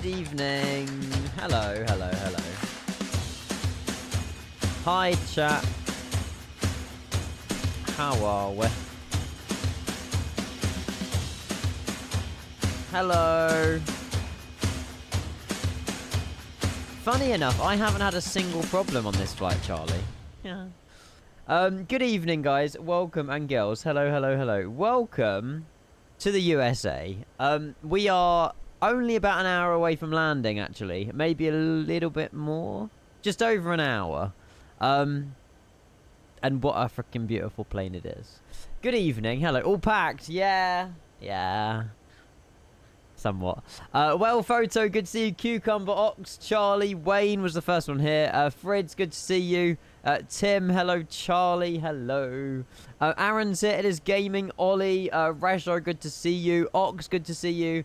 Good evening. Hello, hello, hello. Hi, chat. How are we? Hello. Funny enough, I haven't had a single problem on this flight, Charlie. Yeah. Good evening, guys. Welcome, and girls. Hello, hello, hello. Welcome to the USA. We are only about an hour away from landing, actually. Maybe a little bit more. Just over an hour. And what a freaking beautiful plane it is. Good evening. Hello. All packed. Yeah. Yeah. Somewhat. Well, Photo, good to see you. Cucumber, Ox, Charlie, Wayne was the first one here. Fred's, good to see you. Tim, hello. Charlie, hello. Aaron's here. It is Gaming. Ollie, Rashar, good to see you. Ox, good to see you.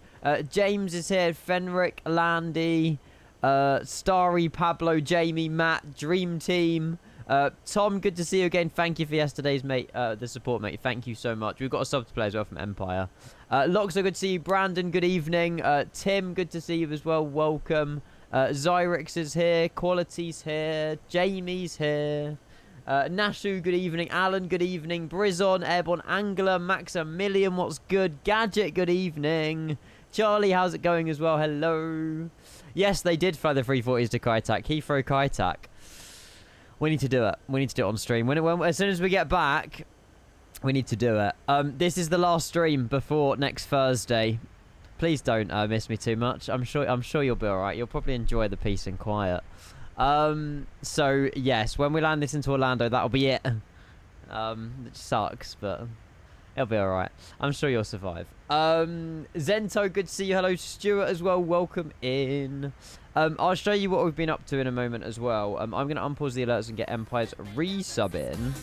James is here. Fenric, Landy, Starry, Pablo, Jamie, Matt, Dream Team. Tom, good to see you again. Thank you for yesterday's, mate. The support, mate. Thank you so much. We've got a sub to play as well from Empire. Loxo, good to see you. Brandon, good evening. Tim, good to see you as well. Welcome. Zyrix is here. Quality's here. Jamie's here. Nashu, good evening. Alan, good evening. Brizon, Airborne Angler, Maximilian, what's good? Gadget, good evening. Charlie, how's it going as well? Hello. Yes, they did fly the 340s to Kaitak. Heathrow Kaitak. We need to do it. We need to do it on stream. As soon as we get back, we need to do it. This is the last stream before next Thursday. Please don't miss me too much. I'm sure you'll be all right. You'll probably enjoy the peace and quiet. So yes, when we land this into Orlando, that'll be it. It sucks, but it'll be all right. I'm sure you'll survive. Zento, good to see you. Hello, Stuart as well. Welcome in. I'll show you what we've been up to in a moment as well. I'm going to unpause the alerts and get Empire's resub in.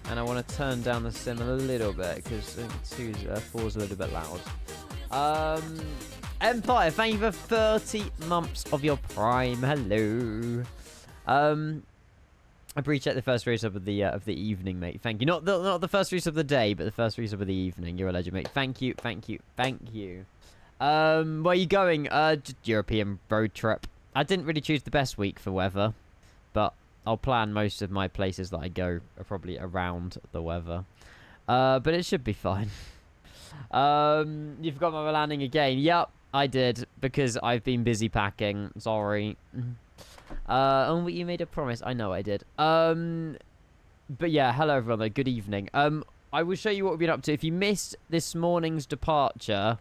And I want to turn down the sim a little bit because 4's a little bit loud. Empire, thank you for 30 months of your prime. Hello. I appreciate the first resub of the evening, mate. Thank you. Not the first resub of the day, but the first resub of the evening. You're a legend, mate. Thank you, thank you, thank you. Where are you going? Just European road trip. I didn't really choose the best week for weather, but I'll plan most of my places that I go are probably around the weather. But it should be fine. You forgot my landing again. Yep, I did, because I've been busy packing. Sorry. But you made a promise. I know I did. But yeah, hello everyone though. Good evening. I will show you what we've been up to. If you missed this morning's departure,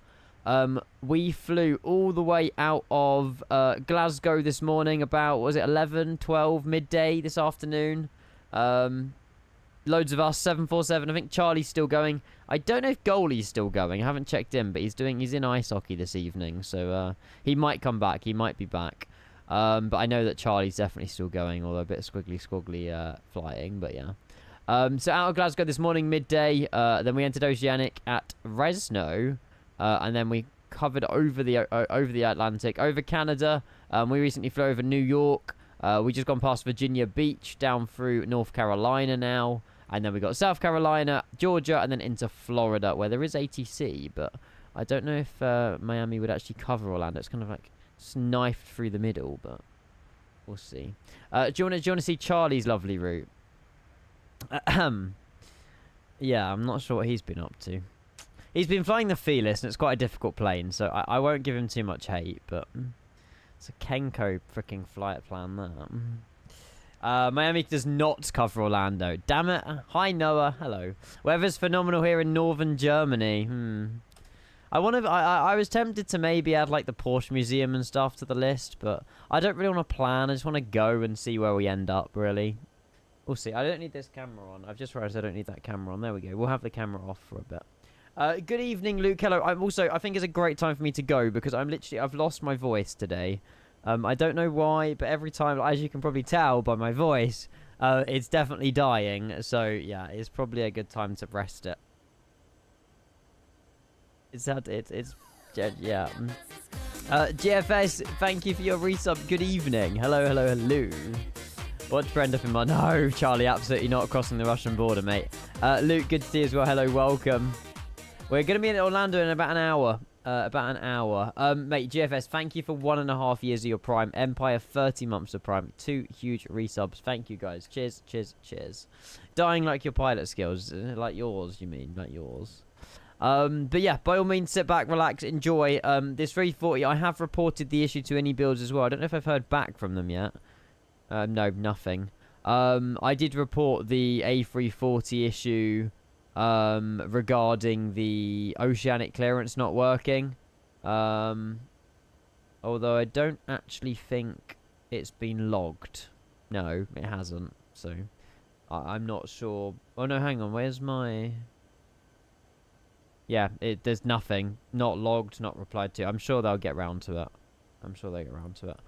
we flew all the way out of Glasgow this morning about, was it 11, 12, midday this afternoon. Loads of us, 747. I think Charlie's still going. I don't know if Goalie's still going. I haven't checked in, but he's in ice hockey this evening, so he might come back. He might be back. But I know that Charlie's definitely still going, although a bit squiggly flying, but yeah. So out of Glasgow this morning, midday. Then we entered Oceanic at Resno. And then we covered over the Atlantic, over Canada. We recently flew over New York. We just gone past Virginia Beach, down through North Carolina now. And then we got South Carolina, Georgia, and then into Florida, where there is ATC. But I don't know if Miami would actually cover Orlando. It's kind of like sniped through the middle, but we'll see. Do you want to see Charlie's lovely route? Yeah, I'm not sure what he's been up to. He's been flying the Fearless, and it's quite a difficult plane, so I won't give him too much hate, but it's a KMCO freaking flight plan there. Miami does not cover Orlando. Damn it. Hi, Noah. Hello. Weather's phenomenal here in northern Germany. I was tempted to maybe add, like, the Porsche Museum and stuff to the list, but I don't really want to plan. I just want to go and see where we end up, really. We'll see. I don't need this camera on. I've just realized I don't need that camera on. There we go. We'll have the camera off for a bit. Good evening, Luke. Hello. I think it's a great time for me to go because I've lost my voice today. I don't know why, but every time, as you can probably tell by my voice, it's definitely dying. So yeah, it's probably a good time to rest it. Yeah. GFS, thank you for your resub. Good evening. Hello. Watch Brenda up in my... No, Charlie, absolutely not crossing the Russian border, mate. Luke, good to see you as well. Hello, welcome. We're going to be in Orlando in about an hour. About an hour. Mate, GFS, thank you for 1.5 years of your Prime. Empire, 30 months of Prime. 2 huge resubs. Thank you, guys. Cheers, cheers, cheers. Dying like your pilot skills. Like yours, you mean. Like yours. But yeah, by all means, sit back, relax, enjoy. This 340, I have reported the issue to any builds as well. I don't know if I've heard back from them yet. No, nothing. I did report the A340 issue regarding the oceanic clearance not working. Although I don't actually think it's been logged. No, it hasn't. So I'm not sure. Oh no, hang on. Where's my... Yeah, there's nothing. Not logged, not replied to. I'm sure they'll get round to it. I'm sure they'll get round to it.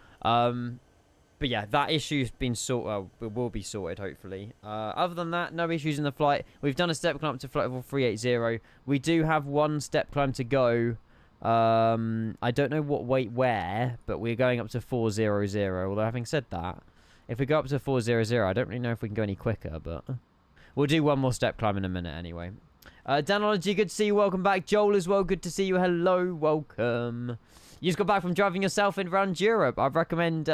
But yeah, that issue's been sorted. It will be sorted, hopefully. Other than that, no issues in the flight. We've done a step climb up to flight level 380. We do have 1 step climb to go. I don't know what weight where, but we're going up to 400. Although, having said that, if we go up to 400, I don't really know if we can go any quicker, but we'll do 1 more step climb in a minute anyway. Danology, good to see you. Welcome back. Joel as well, good to see you. Hello, welcome. You just got back from driving yourself around Europe. I'd recommend...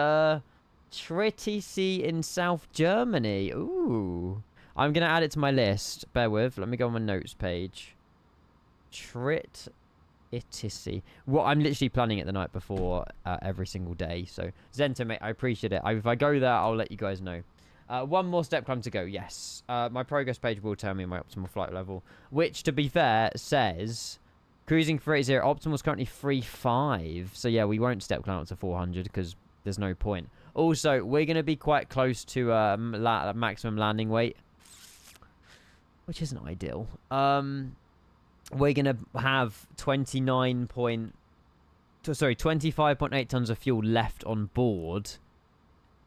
Tritisee in South Germany. Ooh. I'm going to add it to my list. Bear with. Let me go on my notes page. Tritisee. Well, I'm literally planning it the night before every single day. So, Zento, mate, I appreciate it. If I go there, I'll let you guys know. 1 more step climb to go. Yes. My progress page will tell me my optimal flight level. Which, to be fair, says... Cruising 380. Optimal is currently 3.5. So, yeah, we won't step climb up to 400 because there's no point. Also, we're going to be quite close to maximum landing weight, which isn't ideal. We're going to have 25.8 tons of fuel left on board,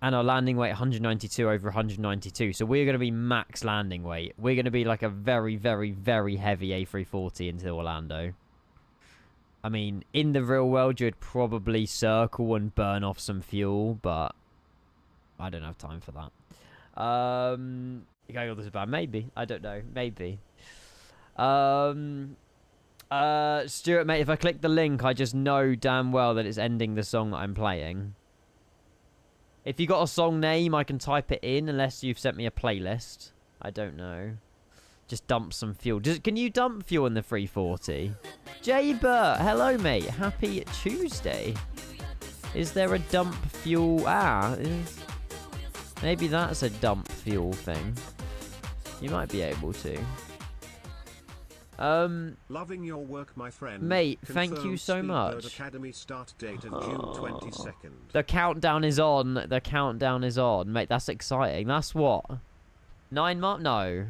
and our landing weight 192 over 192. So we're going to be max landing weight. We're going to be like a very, very, very heavy A340 into Orlando. I mean, in the real world, you'd probably circle and burn off some fuel, but I don't have time for that. Okay, all this is bad. Maybe. I don't know. Maybe. Stuart, mate, if I click the link, I just know damn well that it's ending the song that I'm playing. If you got a song name, I can type it in, unless you've sent me a playlist. I don't know. Just dump some fuel. Can you dump fuel in the 340? Jaybert, hello, mate. Happy Tuesday. Is there a dump fuel? Maybe that's a dump fuel thing. You might be able to. Loving your work, my friend. Mate, thank you so much. Academy start date of June 22nd. The countdown is on. The countdown is on. Mate, that's exciting. That's what? 9 months? No.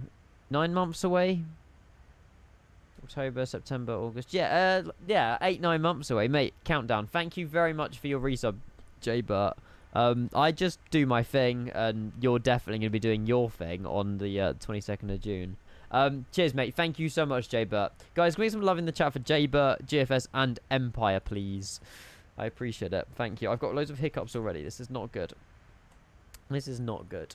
9 months away? October, September, August. Yeah, 8-9 months away. Mate, countdown. Thank you very much for your resub, Jaybert. I just do my thing, and you're definitely going to be doing your thing on the 22nd of June. Cheers, mate. Thank you so much, Jaybert. Guys, give me some love in the chat for Jaybert, GFS, and Empire, please. I appreciate it. Thank you. I've got loads of hiccups already. This is not good. This is not good.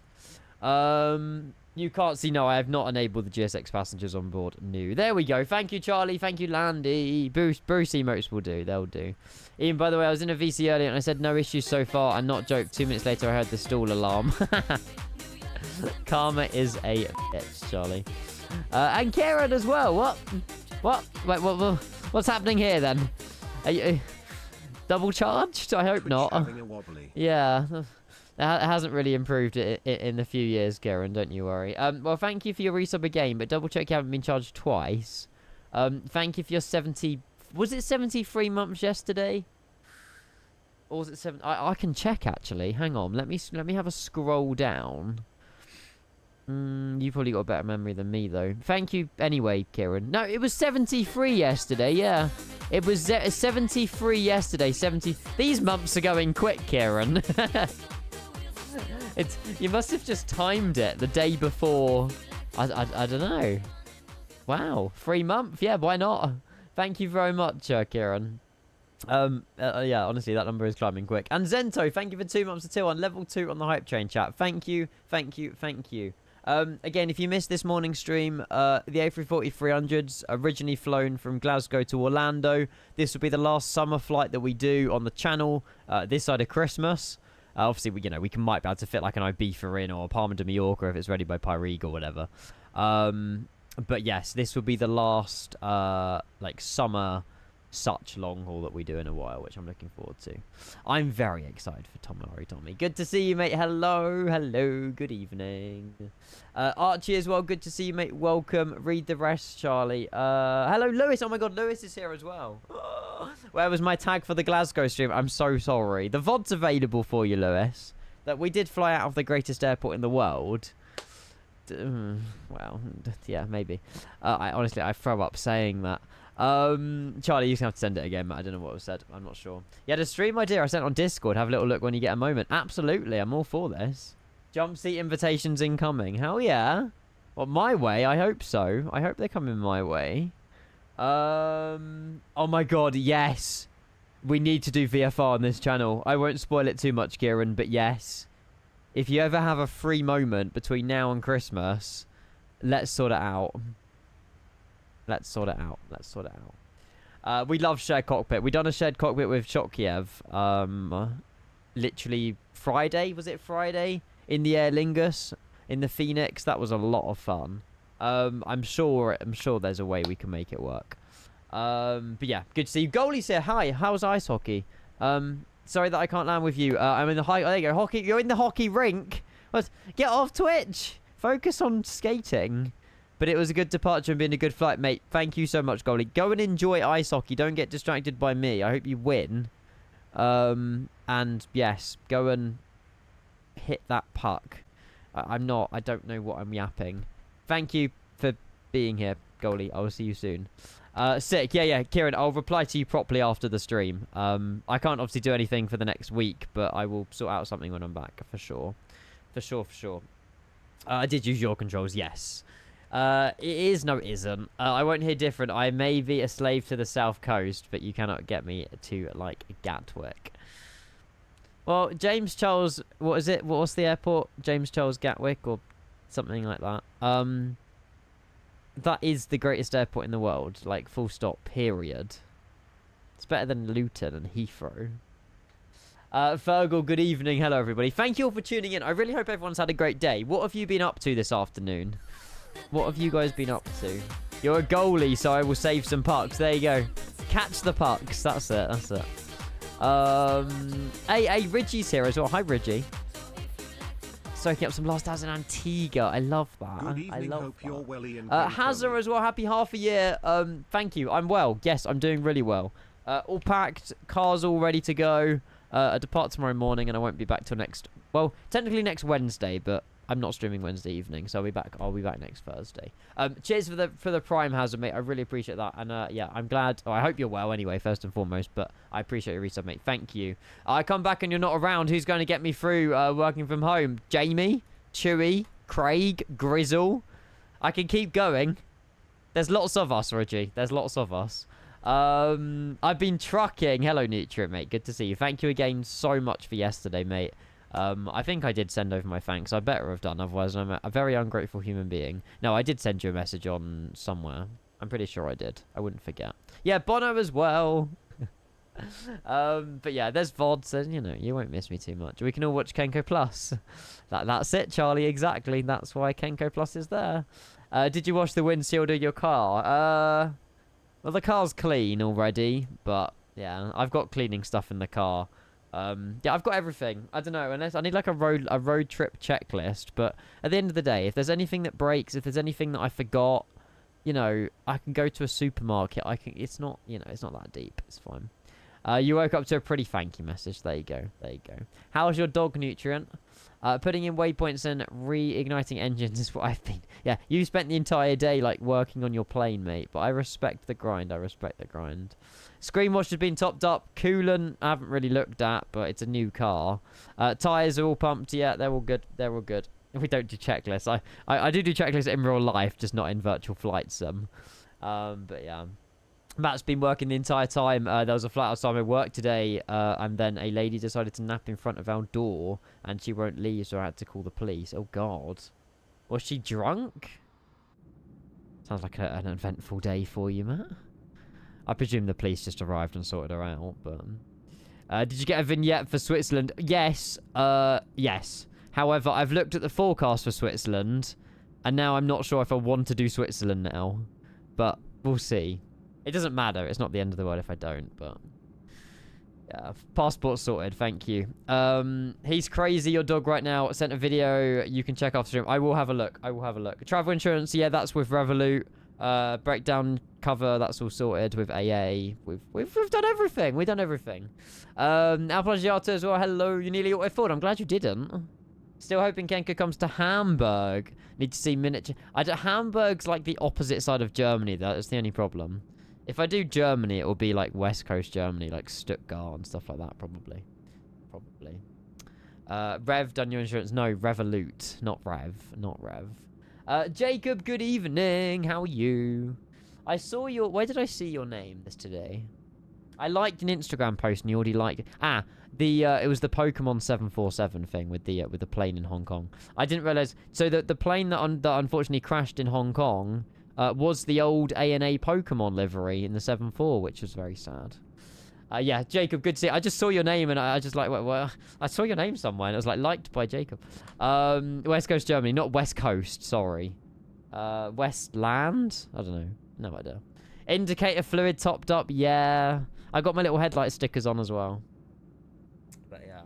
You can't see. No, I have not enabled the GSX passengers on board. No. There we go. Thank you, Charlie. Thank you, Landy. Bruce emotes will do. They'll do. Ian, by the way, I was in a VC earlier and I said no issues so far. And not joke. 2 minutes later, I heard the stall alarm. Karma is a bitch, Charlie. And Karen as well. What? Wait, what's happening here then? Are you double charged? I hope not. Yeah. It hasn't really improved in a few years, Karen. Don't you worry. Well, thank you for your resub again, but double check you haven't been charged twice. Thank you for your 70... Was it 73 months yesterday? Or was it 7... I can check, actually. Hang on. Let me have a scroll down. You've probably got a better memory than me, though. Thank you anyway, Kieran. No, it was 73 yesterday, yeah. It was 73 yesterday, 70... These months are going quick, Kieran. You must have just timed it the day before. I don't know. Wow, 3 months? Yeah, why not? Thank you very much, Kieran. Yeah, honestly, that number is climbing quick. And Zento, thank you for 2 months to 2 on level 2 on the hype train chat. Thank you, thank you, thank you. Again, if you missed this morning's stream, the A340-300's originally flown from Glasgow to Orlando. This will be the last summer flight that we do on the channel this side of Christmas. Obviously, we might be able to fit like an Ibiza in or a Palma de Mallorca if it's ready by Pyrig or whatever. But yes, this will be the last like summer such long haul that we do in a while, which I'm looking forward to. I'm very excited for Tommy. Good to see you, mate. Hello. Good evening. Archie as well. Good to see you, mate. Welcome. Read the rest, Charlie. Hello, Lewis. Oh my god, Lewis is here as well. Where was my tag for the Glasgow stream? I'm so sorry. The VOD's available for you, Lewis. That we did fly out of the greatest airport in the world. Well, yeah, maybe. Honestly, I throw up saying that. Charlie, you can have to send it again, but I don't know what was said. I'm not sure. Yeah, the stream idea I sent on Discord. Have a little look when you get a moment. Absolutely, I'm all for this. Jump seat invitations incoming. Hell yeah. Well, my way? I hope so. I hope they come in my way. Oh my god, yes. We need to do VFR on this channel. I won't spoil it too much, Kieran, but yes. If you ever have a free moment between now and Christmas, let's sort it out. Let's sort it out. We love shared cockpit. We done a shared cockpit with Chokiev. Literally Friday. Was it Friday? In the Aer Lingus, in the Phoenix. That was a lot of fun. I'm sure there's a way we can make it work. But yeah, good to see you. Goalie's here. Hi. How's ice hockey? Sorry that I can't land with you. I'm in the oh, there you go. Hockey. You're in the hockey rink. What? Get off Twitch. Focus on skating. But it was a good departure and been a good flight, mate. Thank you so much, Goalie. Go and enjoy ice hockey. Don't get distracted by me. I hope you win. And yes, go and hit that puck. I don't know what I'm yapping. Thank you for being here, Goalie. I will see you soon. Sick. Yeah. Kieran, I'll reply to you properly after the stream. I can't obviously do anything for the next week, but I will sort out something when I'm back, for sure. For sure. I did use your controls, yes. It is, no it isn't. I won't hear different. I may be a slave to the south coast, but you cannot get me to, like, Gatwick. Well, James Charles, what is it? What's the airport? James Charles Gatwick or something like that. That is the greatest airport in the world. Like, full stop, period. It's better than Luton and Heathrow. Fergal, good evening. Hello, everybody. Thank you all for tuning in. I really hope everyone's had a great day. What have you been up to this afternoon? What have you guys been up to? You're a goalie, so I will save some pucks. There you go. Catch the pucks. That's it. Hey, Reggie's here as well. Hi, Reggie. Soaking up some Last Hours in Antigua. I love that. Good evening, I love hope that. you're well in Hazza as well. Happy half a year. Thank you. I'm well. Yes, I'm doing really well. All packed. Cars all ready to go. I depart tomorrow morning, and I won't be back till next... Well, technically next Wednesday, but I'm not streaming Wednesday evening, so I'll be back next Thursday. Cheers for the Prime, Hazard, mate. I really appreciate that. And yeah, I'm glad. Oh, I hope you're well anyway, first and foremost. But I appreciate your resub, mate. Thank you. I come back and you're not around. Who's going to get me through working from home? Jamie, Chewy, Craig, Grizzle. I can keep going. There's lots of us, Reggie. There's lots of us. I've been trucking. Hello, Nutrient, mate. Good to see you. Thank you again so much for yesterday, mate. I think I did send over my thanks. I better have done, otherwise I'm a very ungrateful human being. No, I did send you a message on somewhere. I'm pretty sure I did. I wouldn't forget. Yeah, Bono as well. But yeah, there's VODs, and you know, you won't miss me too much. We can all watch Kenko Plus. That's it, Charlie, exactly. That's why Kenko Plus is there. Did you wash the windshield of your car? Well, the car's clean already, but yeah, I've got cleaning stuff in the car. Yeah, I've got everything. I don't know, unless I need like a road trip checklist. But at the end of the day, if there's anything that breaks, if there's anything that I forgot, you know, I can go to a supermarket. It's not, you know, it's not that deep. It's fine. You woke up to a pretty thank you message. There you go. There you go. How's your dog, Nutrient? Putting in waypoints and reigniting engines is what I've been. Yeah, you spent the entire day like working on your plane, mate. But I respect the grind. I respect the grind. Screen wash has been topped up. Coolant, I haven't really looked at, but it's a new car. Tyres are all pumped. Yeah, they're all good. They're all good. We don't do checklists. I do checklists in real life, just not in virtual flight sim. But yeah. Matt's been working the entire time. There was a flat outside my work today, and then a lady decided to nap in front of our door, and she won't leave, so I had to call the police. Oh, God. Was she drunk? Sounds like an eventful day for you, Matt. I presume the police just arrived and sorted her out, but... did you get a vignette for Switzerland? Yes. Yes. However, I've looked at the forecast for Switzerland, and now I'm not sure if I want to do Switzerland now. But we'll see. It doesn't matter. It's not the end of the world if I don't, but... Yeah, passport sorted. Thank you. He's crazy, your dog right now. Sent a video. You can check off stream. I will have a look. I will have a look. Travel insurance, yeah, that's with Revolut. Breakdown cover, that's all sorted with AA. We've done everything. We've done everything. Alplagiata as well. Hello, you nearly auto forward. I'm glad you didn't. Still hoping Kenka comes to Hamburg. Need to see miniature. Hamburg's like the opposite side of Germany. That's the only problem. If I do Germany, it will be like West Coast Germany, like Stuttgart and stuff like that, probably. Rev, done your insurance? No, Revolut, not Rev, not Rev. Jacob, good evening. How are you? I saw your... Where did I see your name this today? I liked an Instagram post and you already liked it. It was the Pokemon 747 thing with the plane in Hong Kong. I didn't realize... So the plane that unfortunately crashed in Hong Kong... was the old A&A Pokemon livery in the 7.4, which was very sad. Yeah, Jacob, good to see you. I just saw your name and I just like, well, I saw your name somewhere and it was like liked by Jacob. West Coast Germany, not West Coast, sorry. Westland? I don't know. No idea. Indicator fluid topped up, yeah. I got my little headlight stickers on as well. But yeah.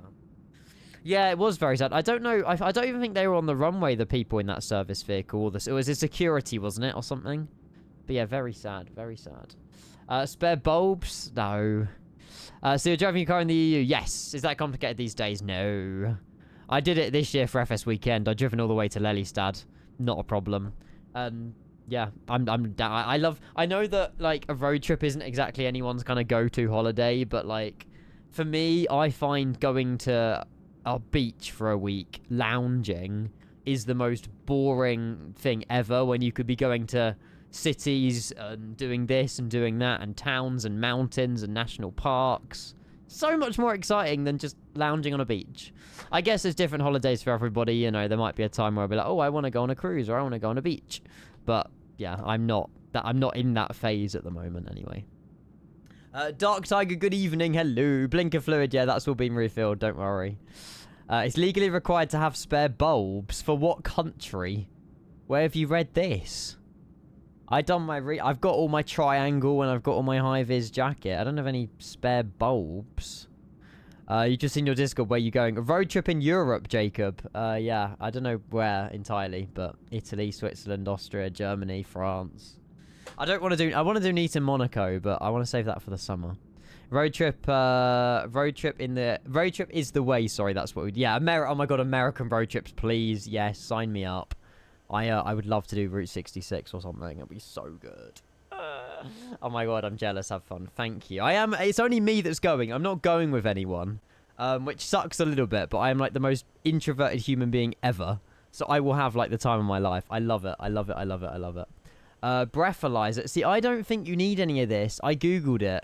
Yeah, it was very sad. I don't know. I don't even think they were on the runway, the people in that service vehicle. It was a security, wasn't it, or something? But yeah, very sad. Very sad. Spare bulbs? No. So you're driving your car in the EU? Yes. Is that complicated these days? No. I did it this year for FS Weekend. I've driven all the way to Lelystad. Not a problem. Yeah, I'm down. I know that, like, a road trip isn't exactly anyone's kind of go-to holiday, but, like, for me, I find going to... a beach for a week, lounging, is the most boring thing ever when you could be going to cities and doing this and doing that and towns and mountains and national parks. So much more exciting than just lounging on a beach. I guess there's different holidays for everybody, you know, there might be a time where I'll be like, oh, I want to go on a cruise or I want to go on a beach. But yeah, I'm not in that phase at the moment anyway. Dark Tiger, good evening. Hello. Blinker fluid, yeah, that's all been refilled. Don't worry. It's legally required to have spare bulbs. For what country? Where have you read this? I've got all my triangle and I've got all my high-vis jacket. I don't have any spare bulbs. You just in your Discord, where you going? A road trip in Europe, Jacob. Yeah, I don't know where entirely, but Italy, Switzerland, Austria, Germany, France. I want to do Nice and Monaco, but I want to save that for the summer. Road trip is the way. Sorry, that's what yeah, oh my god, American road trips, please. Yes, sign me up. I would love to do Route 66 or something. It'd be so good. Oh my god, I'm jealous. Have fun. Thank you. It's only me that's going. I'm not going with anyone, which sucks a little bit, but I am like the most introverted human being ever. So I will have like the time of my life. I love it. I love it. I love it. I love it. Breathalyzer. See, I don't think you need any of this. I googled it.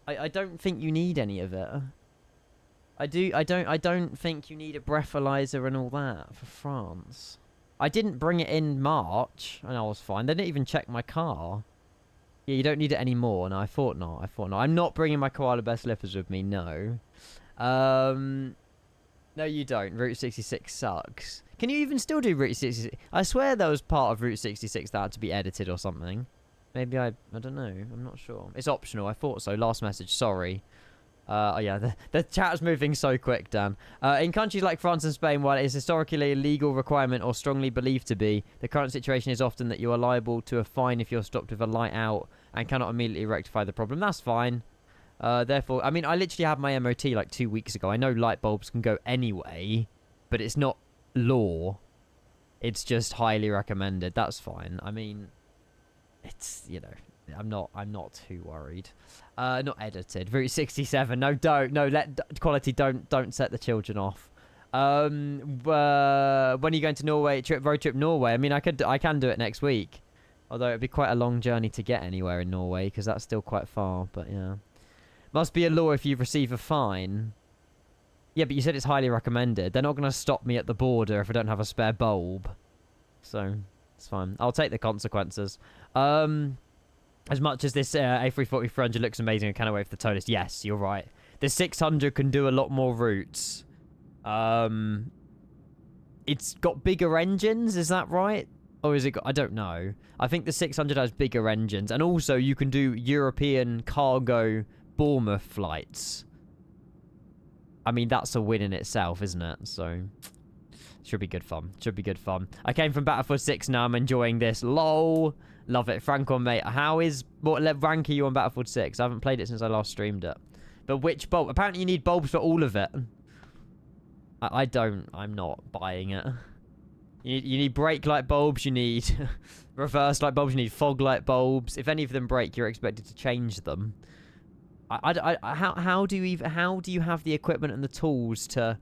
I don't think you need any of it. I don't think you need a breathalyzer and all that for France. I didn't bring it in March and I was fine. They didn't even check my car. Yeah, you don't need it anymore. No, I thought not. I'm not bringing my koala bear slippers with me, no. No, you don't. Route 66 sucks. Can you even still do Route 66? I swear there was part of Route 66 that had to be edited or something. Maybe I don't know. I'm not sure. It's optional. I thought so. Last message. Sorry. Oh yeah, the chat's moving so quick, Dan. In countries like France and Spain, while it is historically a legal requirement or strongly believed to be, the current situation is often that you are liable to a fine if you're stopped with a light out and cannot immediately rectify the problem. That's fine. Therefore, I mean, I literally had my MOT like 2 weeks ago. I know light bulbs can go anyway, but it's not law. It's just highly recommended. That's fine. I mean, it's, you know, I'm not too worried. Not edited. Route 67. No, don't. No, let quality. Don't set the children off. When are you going to Norway? Road trip Norway. I mean, I can do it next week. Although it'd be quite a long journey to get anywhere in Norway because that's still quite far. But yeah, must be a law if you receive a fine. Yeah, but you said it's highly recommended. They're not going to stop me at the border if I don't have a spare bulb. So it's fine. I'll take the consequences. As much as this A340-300 looks amazing, I cannot wait for the TOTUS. Yes, you're right. The 600 can do a lot more routes. It's got bigger engines, is that right? Or is it got... I don't know. I think the 600 has bigger engines. And also, you can do European cargo Bournemouth flights. I mean, that's a win in itself, isn't it? So... should be good fun. Should be good fun. I came from Battlefield 6, now I'm enjoying this. LOL. Love it. Franco, mate. How is... what rank are you on Battlefield 6? I haven't played it since I last streamed it. But which bulb? Apparently you need bulbs for all of it. I don't. I'm not buying it. You need brake light bulbs. You need reverse light bulbs. You need fog light bulbs. If any of them break, you're expected to change them. How do you have the equipment and the tools to...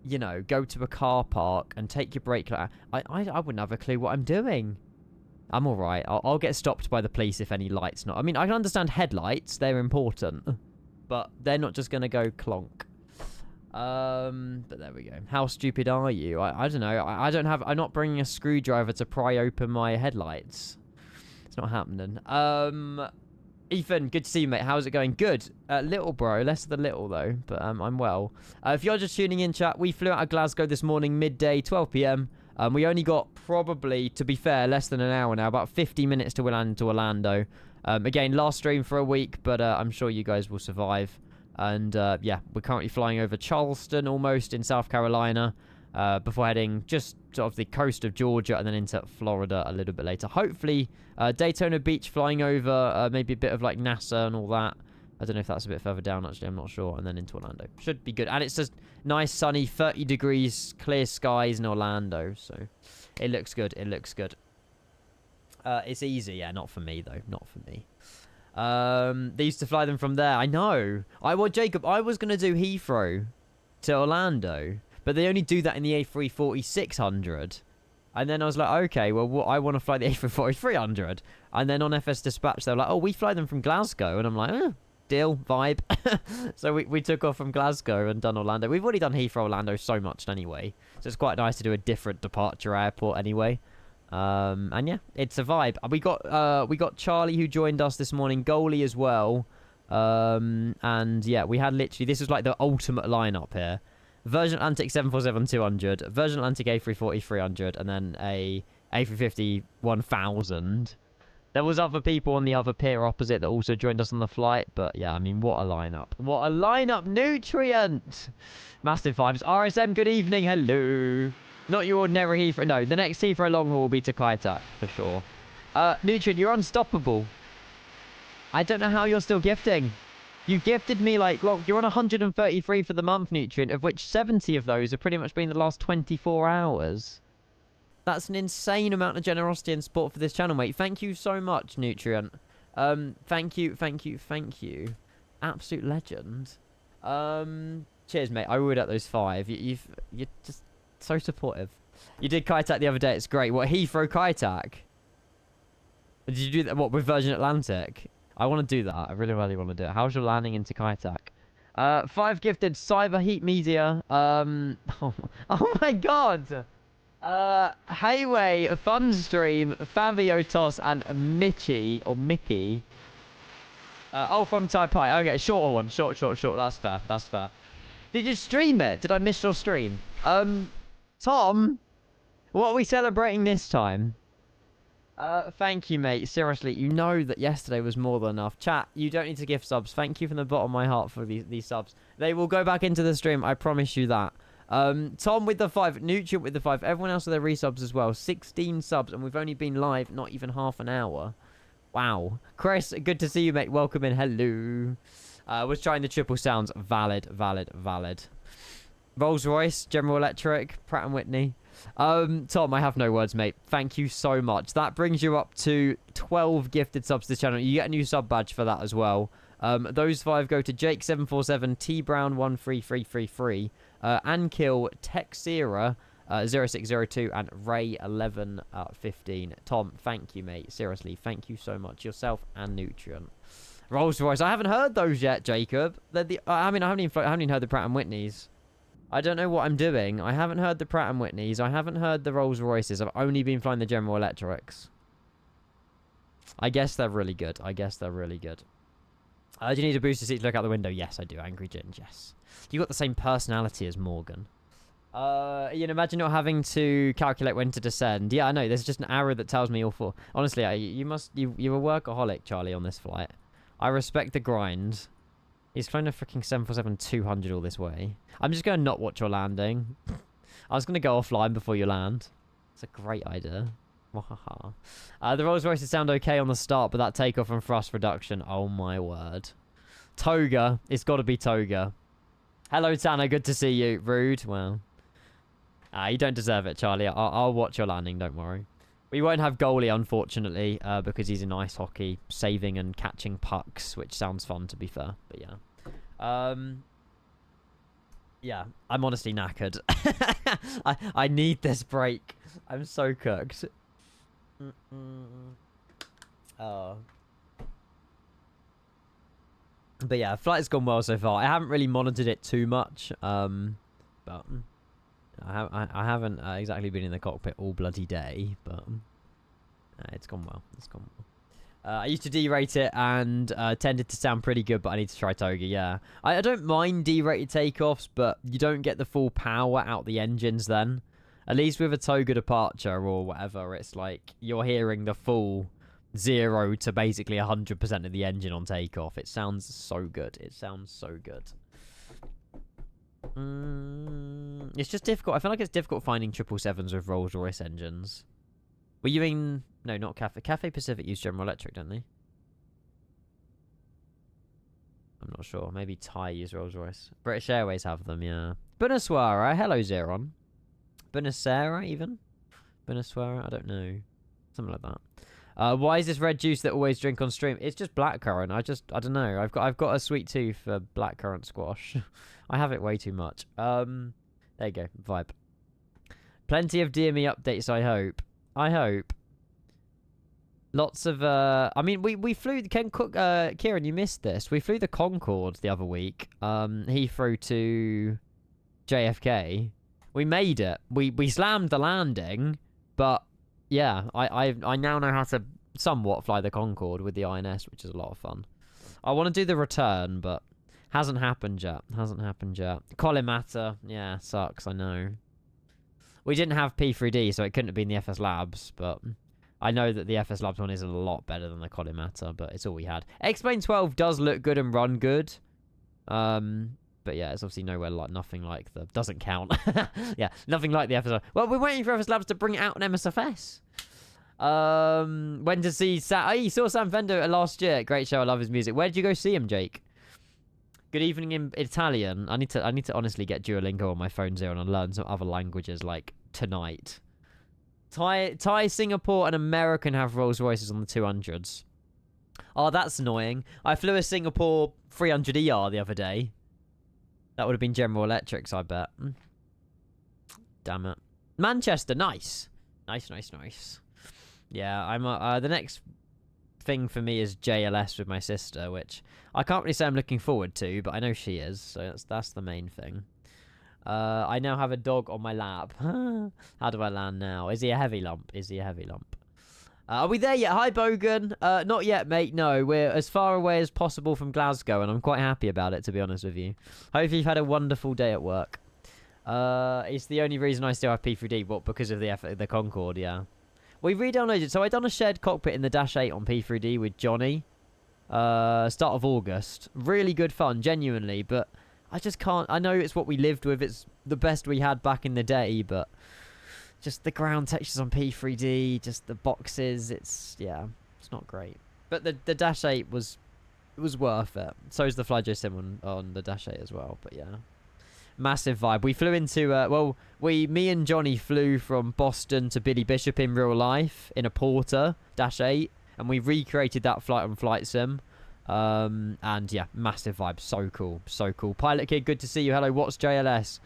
you know, go to a car park and take your brake light? I wouldn't have a clue what I'm doing. I'm alright. I'll get stopped by the police if any lights not... I mean, I can understand headlights. They're important. But they're not just going to go clonk. But there we go. How stupid are you? I don't know. I don't have... I'm not bringing a screwdriver to pry open my headlights. It's not happening. Ethan, good to see you, mate. How's it going? Good. Little bro. Less of the little, though. But I'm well. If you're just tuning in, chat, we flew out of Glasgow this morning, midday, 12 p.m. We only got probably, to be fair, less than an hour now. About 50 minutes to land to Orlando. Again, last stream for a week, but I'm sure you guys will survive. And, yeah, we're currently flying over Charleston, almost, in South Carolina. Before heading just sort of the coast of Georgia and then into Florida a little bit later. Hopefully, Daytona Beach flying over, maybe a bit of like NASA and all that. I don't know if that's a bit further down, actually. I'm not sure. And then into Orlando. Should be good. And it's just nice, sunny, 30 degrees, clear skies in Orlando. So it looks good. It looks good. It's easy. Yeah, not for me, though. Not for me. They used to fly them from there. I know. Well, Jacob, I was going to do Heathrow to Orlando. But they only do that in the A340-600. And then I was like, okay, well, I want to fly the A340-300. And then on FS Dispatch, they were like, oh, we fly them from Glasgow. And I'm like, deal, vibe. So we took off from Glasgow and done Orlando. We've already done Heathrow Orlando so much anyway. So it's quite nice to do a different departure airport anyway. And yeah, it's a vibe. We got Charlie who joined us this morning, goalie as well. And yeah, we had literally, this was like the ultimate lineup here. Virgin Atlantic 747-200, Virgin Atlantic A340-300, and then a A350-1000. There was other people on the other pier opposite that also joined us on the flight, but yeah, I mean, what a lineup. What a lineup! Nutrient! Massive vibes. RSM, good evening, hello. Not your ordinary Heathrow. No, the next Heathrow long haul will be to Kaitak, for sure. Nutrient, you're unstoppable. I don't know how you're still gifting. You gifted me like, look, you're on 133 for the month, Nutrient, of which 70 of those have pretty much been the last 24 hours. That's an insane amount of generosity and support for this channel, mate. Thank you so much, Nutrient. Thank you. Absolute legend. Cheers, mate. I would at those 5. You're just so supportive. You did Kaitak the other day. It's great. What, Heathrow Kaitak? Did you do that, what, with Virgin Atlantic? I want to do that. I really, really want to do it. How's your landing into Kaitak? 5 gifted Cyber Heat Media. Oh my god! Hayway, Funstream, Fabio Toss, and Mickey. Oh, from Taipai. Okay, shorter one. Short. That's fair. Did you stream it? Did I miss your stream? Tom? What are we celebrating this time? Thank you, mate. Seriously, you know that yesterday was more than enough. Chat, you don't need to gift subs. Thank you from the bottom of my heart for these subs. They will go back into the stream. I promise you that. Tom with the 5. Nutrient with the 5. Everyone else with their resubs as well. 16 subs, and we've only been live not even half an hour. Wow. Chris, good to see you, mate. Welcome in. Hello. Was trying the triple sounds. Valid. Rolls Royce, General Electric, Pratt & Whitney. Tom, I have no words, mate. Thank you so much. That brings you up to 12 gifted subs to the channel. You get a new sub badge for that as well. Those 5 go to Jake747, T Brown 13333, Ankill, Texera 0602, and Ray 1115. Tom, thank you, mate. Seriously, thank you so much. Yourself and Nutrient. Rolls Royce. I haven't heard those yet, Jacob. I haven't even heard the Pratt & Whitneys. I don't know what I'm doing. I haven't heard the Pratt & Whitneys. I haven't heard the Rolls Royces. I've only been flying the General Electrics. I guess they're really good. I guess they're really good. Do you need a booster seat to look out the window? Yes, I do. Angry Ginge, yes. You got the same personality as Morgan. Imagine not having to calculate when to descend. Yeah, I know. There's just an arrow that tells me you're full. Honestly, you're a workaholic, Charlie, on this flight. I respect the grind. He's flown a freaking 747-200 all this way. I'm just going to not watch your landing. I was going to go offline before you land. It's a great idea. The Rolls Royces sound okay on the start, but that takeoff and thrust reduction, oh my word. Toga. It's got to be Toga. Hello, Tanner. Good to see you. Rude. Well. You don't deserve it, Charlie. I'll watch your landing, don't worry. We won't have goalie, unfortunately, because he's in ice hockey, saving and catching pucks, which sounds fun, to be fair. But yeah. Yeah, I'm honestly knackered. I need this break. I'm so cooked. Oh. But yeah, flight's gone well so far. I haven't really monitored it too much, but I haven't exactly been in the cockpit all bloody day, but it's gone well. It's gone well. I used to derate it and tended to sound pretty good, but I need to try Toga, yeah. I don't mind derated takeoffs, but you don't get the full power out the engines then. At least with a Toga departure or whatever, it's like you're hearing the full 0 to basically 100% of the engine on takeoff. It sounds so good. It sounds so good. It's just difficult. I feel like it's difficult finding 777s with Rolls-Royce engines. Were you in... No, not Cathay. Cathay Pacific use General Electric, don't they? I'm not sure. Maybe Thai use Rolls-Royce. British Airways have them, yeah. Bunaswara. Hello, Zeron. Bunasera, even? Bunaswara? I don't know. Something like that. Why is this red juice that always drink on stream? It's just blackcurrant. I don't know. I've got a sweet tooth for blackcurrant squash. I have it way too much. There you go. Vibe. Plenty of DME updates, I hope. I hope. Lots of, I mean, we flew, Kieran, you missed this. We flew the Concorde the other week. He flew to JFK. We made it. We slammed the landing, but yeah, I now know how to somewhat fly the Concorde with the INS, which is a lot of fun. I want to do the return, but hasn't happened yet. Hasn't happened yet. Collimator, yeah, sucks, I know. We didn't have P3D, so it couldn't have been the FS Labs, but I know that the FS Labs one is a lot better than the Collimator, but it's all we had. X-Plane 12 does look good and run good. But yeah, it's obviously nowhere like nothing like the... Doesn't count. Yeah, nothing like the FS... Well, we're waiting for FS Labs to bring it out on MSFS. When to see... Oh, you saw Sam Fender last year. Great show. I love his music. Where did you go see him, Jake? Good evening in Italian. I need to honestly get Duolingo on my phone Zero and learn some other languages like tonight. Thai, Singapore, and American have Rolls Royces on the 200s. Oh, that's annoying. I flew a Singapore 300ER the other day. That would have been General Electrics, I bet. Damn it. Manchester, nice. Nice. Yeah, I'm the next thing for me is JLS with my sister, which I can't really say I'm looking forward to, but I know she is, so that's the main thing. I now have a dog on my lap. How do I land now? Is he a heavy lump? Are we there yet? Hi, Bogan. Not yet, mate. No, we're as far away as possible from Glasgow, and I'm quite happy about it, to be honest with you. Hopefully you've had a wonderful day at work. It's the only reason I still have P3D, but because of the Concorde, yeah. We re-downloaded. So I done a shared cockpit in the Dash 8 on P3D with Johnny. Start of August. Really good fun, genuinely, but I just can't. I know it's what we lived with. It's the best we had back in the day, but just the ground textures on P3D, just the boxes, it's not great. But the Dash 8 was worth it. So is the FlyJo Sim on the Dash 8 as well, but yeah. Massive vibe. We flew into, me and Johnny flew from Boston to Billy Bishop in real life in a Porter Dash 8, and we recreated that flight on Flight Sim. And yeah, massive vibe. So cool. Pilot Kid, good to see you. Hello, what's JLS?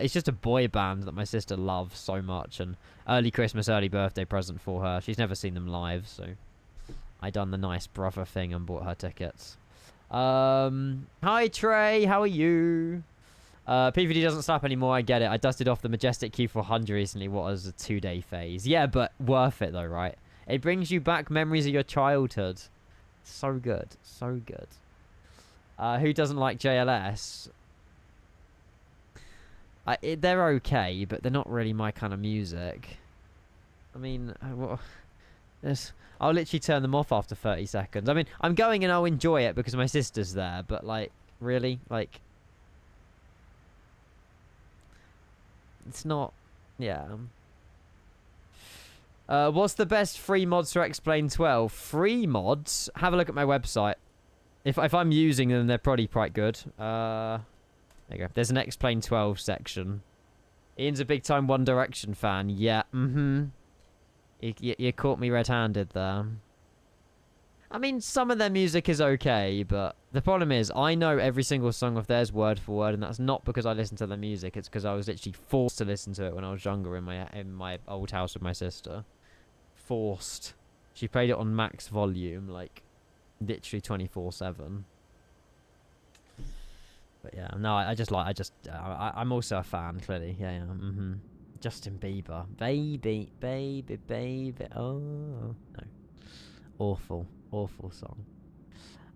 It's just a boy band that my sister loves so much, and early Christmas, early birthday present for her. She's never seen them live, so I done the nice brother thing and bought her tickets. Hi Trey, how are you? PVD doesn't slap anymore, I get it. I dusted off the Majestic Q400 recently. What was a 2-day phase? Yeah, but worth it though, right? It brings you back memories of your childhood. So good. So good. Who doesn't like JLS? They're okay, but they're not really my kind of music. I mean, I'll literally turn them off after 30 seconds. I mean, I'm going and I'll enjoy it because my sister's there, but like, really? Like, it's not, yeah. What's the best free mods for X-Plane 12? Free mods? Have a look at my website. If I'm using them, they're probably quite good. There you go. There's an X-Plane 12 section. Ian's a big-time One Direction fan. Yeah, You caught me red-handed there. I mean, some of their music is okay, but the problem is I know every single song of theirs word for word, and that's not because I listen to their music. It's because I was literally forced to listen to it when I was younger in my old house with my sister. Forced. She played it on max volume, like, literally 24/7. But yeah, no, I'm also a fan, clearly. Yeah. Justin Bieber. Baby. Oh, no. Awful song.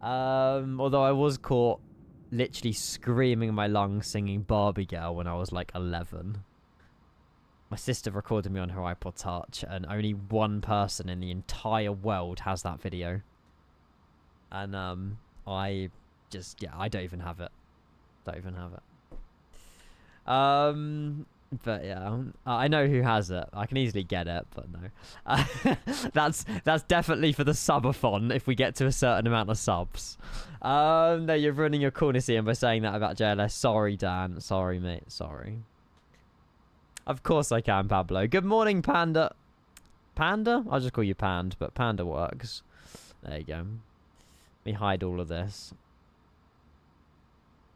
Although I was caught literally screaming in my lungs singing Barbie Girl when I was like 11. My sister recorded me on her iPod Touch, and only one person in the entire world has that video. And I don't even have it. But yeah, I know who has it. I can easily get it, but no. That's definitely for the subathon if we get to a certain amount of subs. No, you're ruining your coolness, Ian, by saying that about JLS. Sorry, Dan. Sorry, mate. Sorry. Of course I can, Pablo. Good morning, Panda. Panda? I'll just call you Pand, but Panda works. There you go. Let me hide all of this.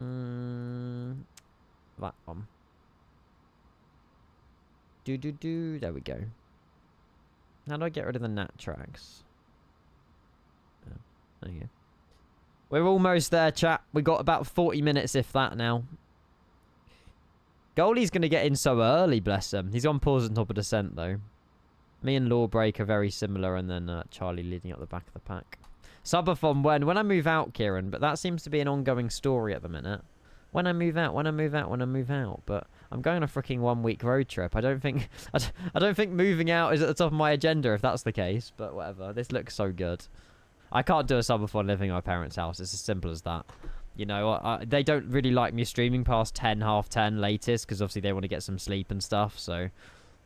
That one. There we go. How do I get rid of the nat tracks? Oh, there you go. We're almost there, chat. We got about 40 minutes, if that, now. Goalie's going to get in so early, bless him. He's on pause on top of descent, though. Me and Lawbreak are very similar, and then Charlie leading up the back of the pack. Subathon when I move out, Kieran, but that seems to be an ongoing story at the minute. When I move out. But I'm going on a freaking 1-week road trip. I don't think moving out is at the top of my agenda if that's the case. But whatever. This looks so good. I can't do a subathon living at my parents' house. It's as simple as that. You know, they don't really like me streaming past 10, half 10 latest, because obviously they want to get some sleep and stuff. So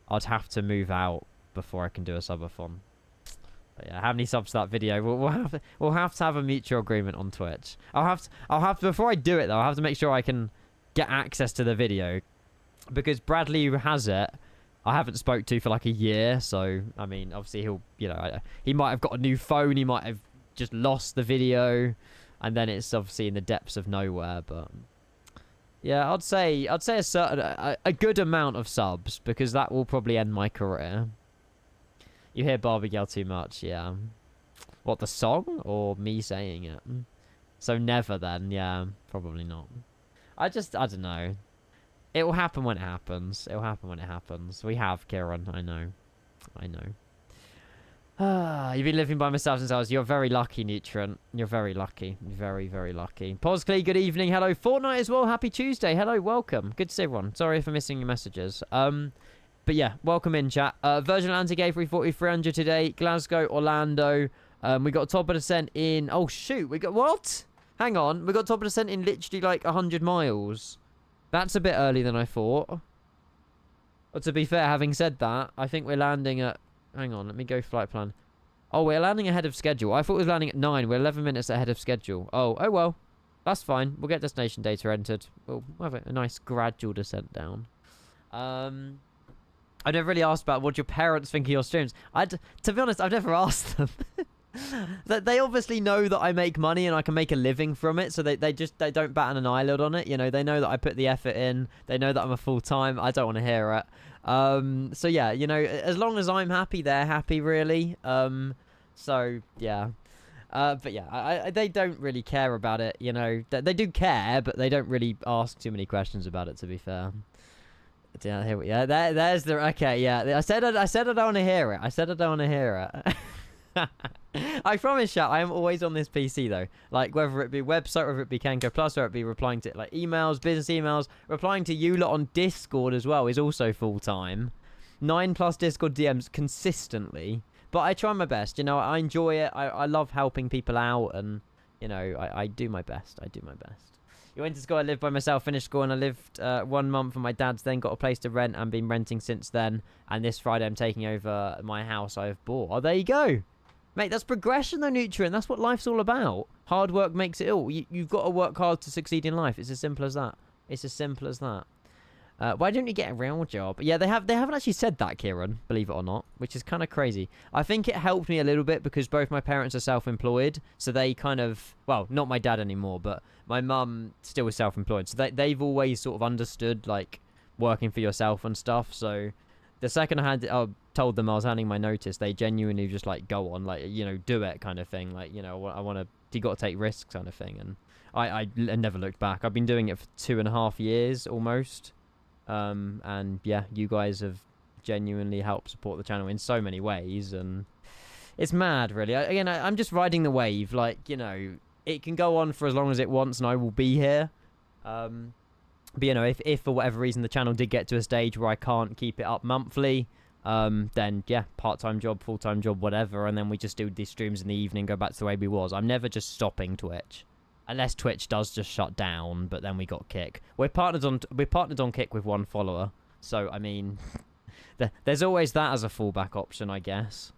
I'd have to move out before I can do a subathon. But yeah, how many subs to that video? We'll have to have a mutual agreement on Twitch. I'll have to before I do it though. I'll have to make sure I can get access to the video, because Bradley, who has it, I haven't spoke to for like a year. So I mean, obviously he might have got a new phone. He might have just lost the video, and then it's obviously in the depths of nowhere. But yeah, I'd say a good amount of subs, because that will probably end my career. You hear Barbie Girl too much, yeah. What, the song or me saying it? So never then, yeah, probably not. I don't know. It will happen when it happens. We have, Kieran, I know. You've been living by myself since I was... You're very lucky, Nutrient. You're very lucky. Very, very lucky. Posley, good evening. Hello. Fortnite as well. Happy Tuesday. Hello, welcome. Good to see everyone. Sorry for missing your messages. But yeah, welcome in, chat. Virgin Atlantic A340-300 today. Glasgow, Orlando. We got top of descent in... Oh, shoot. We got... What? Hang on. We got top of descent in literally like 100 miles. That's a bit early than I thought. But to be fair, having said that, I think we're landing at... Hang on, let me go flight plan. Oh, we're landing ahead of schedule. I thought we were landing at 9. We're 11 minutes ahead of schedule. Oh well. That's fine. We'll get destination data entered. We'll have a nice gradual descent down. I never really asked about what your parents think of your streams. To be honest, I've never asked them. They obviously know that I make money and I can make a living from it, so they don't bat an eyelid on it. You know, they know that I put the effort in. They know that I'm a full-time. I don't want to hear it. So yeah, you know, as long as I'm happy, they're happy, really. So yeah. But yeah, they don't really care about it, you know. They do care, but they don't really ask too many questions about it, to be fair. Yeah, here we, yeah, there's the, okay, yeah. I said I don't want to hear it. I said I don't want to hear it. I promise you, I am always on this PC though. Like, whether it be website, whether it be KMCO Plus, or it be replying to like emails, business emails, replying to you lot on Discord as well is also full time. 9+ Discord DMs consistently. But I try my best, you know. I enjoy it. I love helping people out, and you know, I do my best. I do my best. You went to school. I lived by myself. Finished school, and I lived 1 month with my dad's. Then got a place to rent, and been renting since then. And this Friday, I'm taking over my house I've bought. Oh, there you go. Mate, that's progression though, Nutrient. That's what life's all about. Hard work makes it all. You've got to work hard to succeed in life. It's as simple as that. It's as simple as that. Why don't you get a real job? Yeah, they haven't actually said that, Kieran, believe it or not, which is kind of crazy. I think it helped me a little bit because both my parents are self-employed, so they kind of, well, not my dad anymore, but my mum still is self-employed, so they've always sort of understood, like, working for yourself and stuff. So the second I told them I was handing my notice, they genuinely just like, go on, like, you know, do it kind of thing, like, you know, I want to, you got to take risks kind of thing. And I never looked back. I've been doing it for 2.5 years almost. And yeah, you guys have genuinely helped support the channel in so many ways, and it's mad, really. I'm just riding the wave. Like, you know, it can go on for as long as it wants, and I will be here. But you know, if for whatever reason the channel did get to a stage where I can't keep it up monthly, then yeah, part-time job, full-time job, whatever, and then we just do these streams in the evening, go back to the way we was. I'm never just stopping Twitch. Unless Twitch does just shut down, but then we got Kick. We're partnered on Kick with 1 follower, so I mean, there's always that as a fallback option, I guess.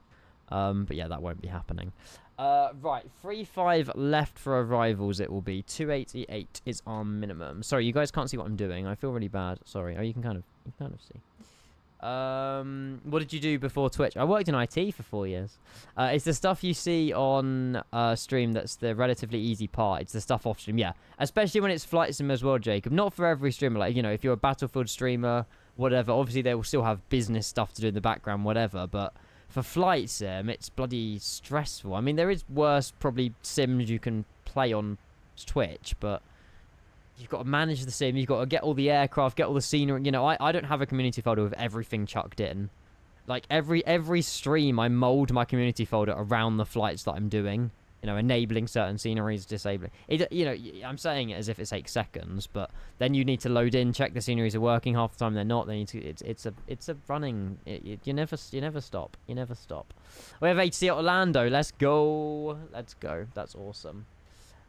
But yeah, that won't be happening. Right, 3.5 left for arrivals. It will be 288 is our minimum. Sorry, you guys can't see what I'm doing. I feel really bad. Sorry. Oh, you can kind of see. What did you do before Twitch? I worked in IT for 4 years. It's the stuff you see on stream that's the relatively easy part. It's the stuff off stream, yeah. Especially when it's flight sim as well, Jacob. Not for every streamer. Like, you know, if you're a Battlefield streamer, whatever, obviously they will still have business stuff to do in the background, whatever. But for flight sim, it's bloody stressful. I mean, there is worse probably sims you can play on Twitch, but you've got to manage the sim, you've got to get all the aircraft, get all the scenery. You know, I don't have a community folder with everything chucked in. Like, every stream, I mold my community folder around the flights that I'm doing. You know, enabling certain sceneries, disabling. You know, I'm saying it as if it takes seconds, but then you need to load in, check the sceneries are working. Half the time they're not. Then it's a running. You never stop. You never stop. We have HC at Orlando. Let's go. Let's go. That's awesome.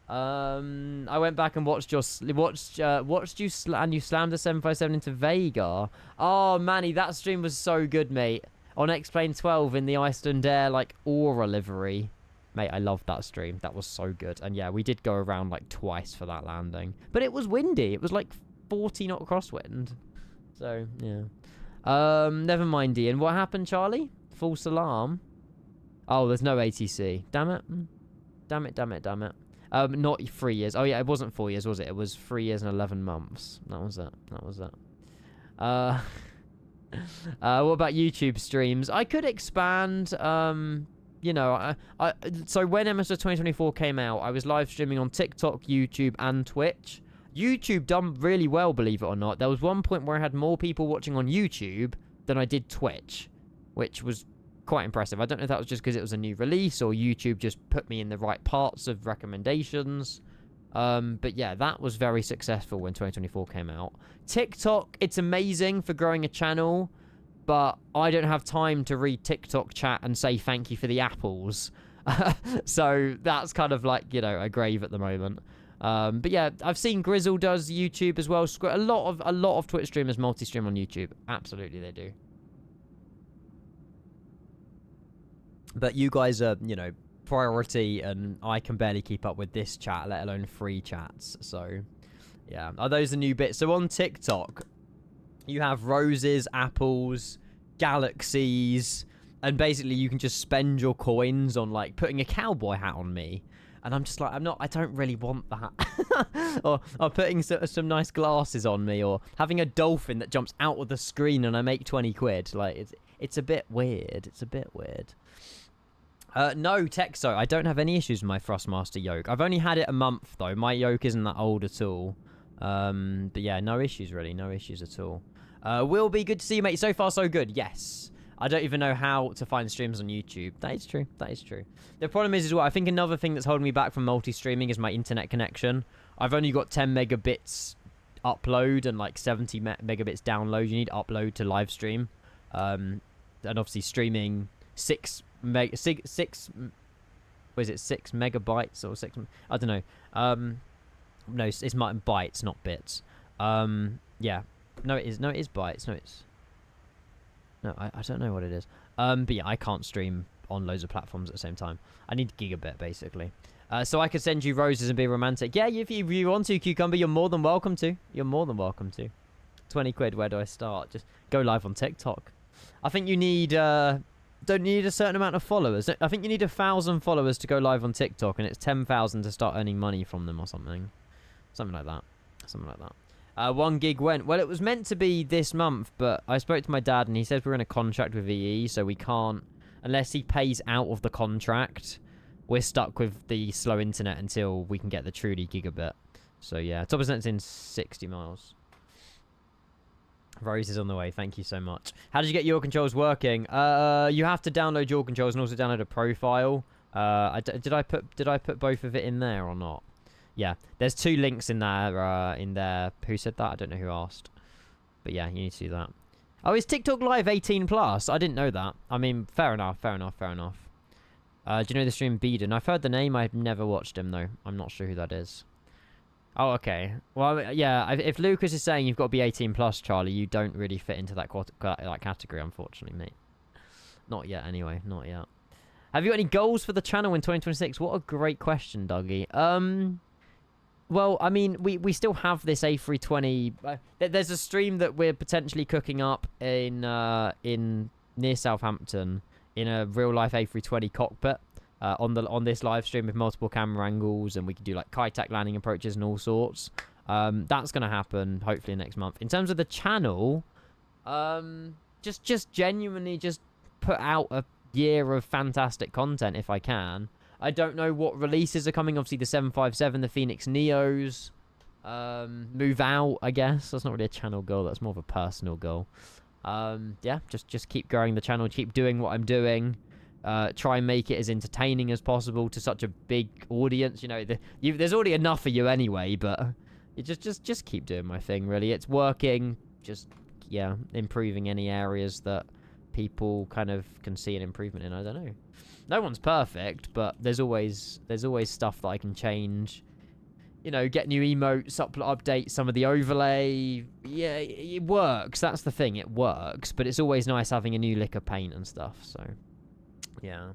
I went back and watched you and you slammed the 757 into Vega. Oh, Manny, that stream was so good, mate. On X-Plane 12 in the Iceland Air, like, Aura livery. Mate, I loved that stream. That was so good. And yeah, we did go around like twice for that landing. But it was windy. It was like 40 knot crosswind. So, yeah. Never mind, Ian. What happened, Charlie? False alarm? Oh, there's no ATC. Damn it. Damn it, damn it, damn it. Not 3 years. Oh, yeah, it wasn't 4 years, was it? It was 3 years and 11 months. That was it. That was it. What about YouTube streams? I could expand, you know, so when MSO 2024 came out, I was live streaming on TikTok, YouTube, and Twitch. YouTube done really well, believe it or not. There was one point where I had more people watching on YouTube than I did Twitch, which was quite impressive. I don't know if that was just because it was a new release or YouTube just put me in the right parts of recommendations. But yeah, that was very successful when 2024 came out. TikTok, it's amazing for growing a channel, but I don't have time to read TikTok chat and say thank you for the apples. So that's kind of like, you know, a grave at the moment. But yeah, I've seen Grizzle does YouTube as well. A lot of Twitch streamers multi-stream on YouTube. Absolutely, they do. But you guys are, you know, priority, and I can barely keep up with this chat, let alone free chats. So, yeah. Are those the new bits? So on TikTok, you have roses, apples, galaxies, and basically you can just spend your coins on, like, putting a cowboy hat on me. And I'm just like, I don't really want that. or putting some nice glasses on me, or having a dolphin that jumps out of the screen and I make 20 quid. Like, it's a bit weird. It's a bit weird. No, Texo. I don't have any issues with my Thrustmaster yoke. I've only had it a month, though. My yoke isn't that old at all. But yeah, no issues, really. No issues at all. Will be good to see you, mate. So far, so good. Yes. I don't even know how to find streams on YouTube. That is true. That is true. The problem is as well, I think another thing that's holding me back from multi-streaming is my internet connection. I've only got 10 megabits upload and like 70 megabits download. You need upload to live stream. And obviously streaming 6 megabytes or 6, I don't know. No, it's bytes, not bits. Yeah. No, it is bytes. No, I don't know what it is. But yeah, I can't stream on loads of platforms at the same time. I need gigabit, basically. So I could send you roses and be romantic. Yeah, if you want to, Cucumber, you're more than welcome to. You're more than welcome to. 20 quid, where do I start? Just go live on TikTok. I think you need, don't need a certain amount of followers. I think you need 1,000 followers to go live on TikTok, and it's 10,000 to start earning money from them or something. Something like that. 1 gig went. Well, it was meant to be this month, but I spoke to my dad, and he said we're in a contract with EE, so we can't, unless he pays out of the contract, we're stuck with the slow internet until we can get the truly gigabit. So yeah, top percent's in 60 miles. Rose is on the way. Thank you so much. How did you get your controls working? You have to download your controls and also download a profile. Did I put both of it in there or not? Yeah, there's 2 links in there. Who said that? I don't know who asked. But yeah, you need to do that. Oh, is TikTok Live 18 plus? I didn't know that. I mean, fair enough. Do you know the stream Beeden? I've heard the name. I've never watched him though. I'm not sure who that is. Oh, okay. Well, yeah. If Lucas is saying you've got to be 18 plus, Charlie, you don't really fit into that category, unfortunately, mate. Not yet, anyway. Not yet. Have you got any goals for the channel in 2026? What a great question, Dougie. Well, I mean, we still have this A320. There's a stream that we're potentially cooking up in near Southampton in a real life A320 cockpit on this live stream with multiple camera angles, and we can do like Kai-Tak landing approaches and all sorts. That's gonna happen hopefully next month. In terms of the channel, just genuinely just put out a year of fantastic content if I can. I don't know what releases are coming. Obviously, the 757, the Phoenix Neos, move out, I guess. That's not really a channel goal. That's more of a personal goal. Yeah, just keep growing the channel. Keep doing what I'm doing. Try and make it as entertaining as possible to such a big audience. You know, there's already enough for you anyway, but you just keep doing my thing, really. It's working. Just, yeah, improving any areas that people kind of can see an improvement in. I don't know. No one's perfect, but there's always stuff that I can change. You know, get new emotes, update some of the overlay. Yeah, it works. That's the thing. It works, but it's always nice having a new lick of paint and stuff. So, yeah.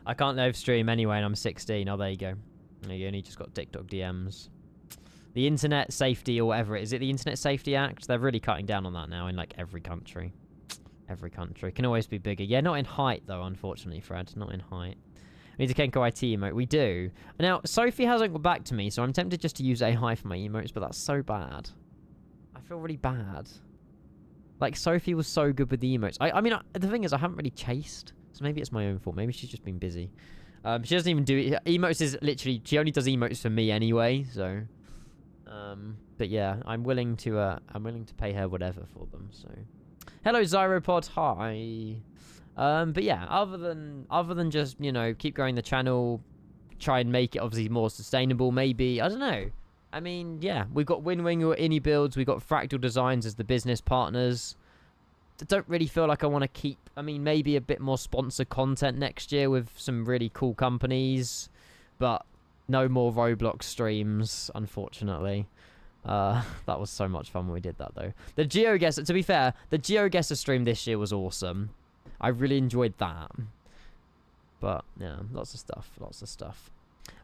I can't live stream anyway, and I'm 16. Oh, there you go. You only just got TikTok DMs. The Internet Safety or whatever it is. Is it the Internet Safety Act? They're really cutting down on that now in, like, every country. Every country. Can always be bigger. Yeah, not in height, though, unfortunately, Fred. Not in height. We need a KMCO IT emote. We do. Now, Sophie hasn't got back to me, so I'm tempted just to use AI for my emotes, but that's so bad. I feel really bad. Like, Sophie was so good with the emotes. I mean, the thing is, I haven't really chased, so maybe it's my own fault. Maybe she's just been busy. She doesn't even do it. Emotes is literally... She only does emotes for me anyway, so... But yeah, I'm willing to pay her whatever for them, so... Hello, Zyropod. Hi. But yeah, other than just, you know, keep growing the channel, try and make it obviously more sustainable, maybe. I don't know. I mean, yeah, we've got WinWing or Innie Builds. We've got Fractal Designs as the business partners. I don't really feel like I want to keep... I mean, maybe a bit more sponsor content next year with some really cool companies. But no more Roblox streams, unfortunately. That was so much fun when we did that, though. The GeoGuessr, to be fair, the GeoGuessr stream this year was awesome. I really enjoyed that. But, yeah, lots of stuff.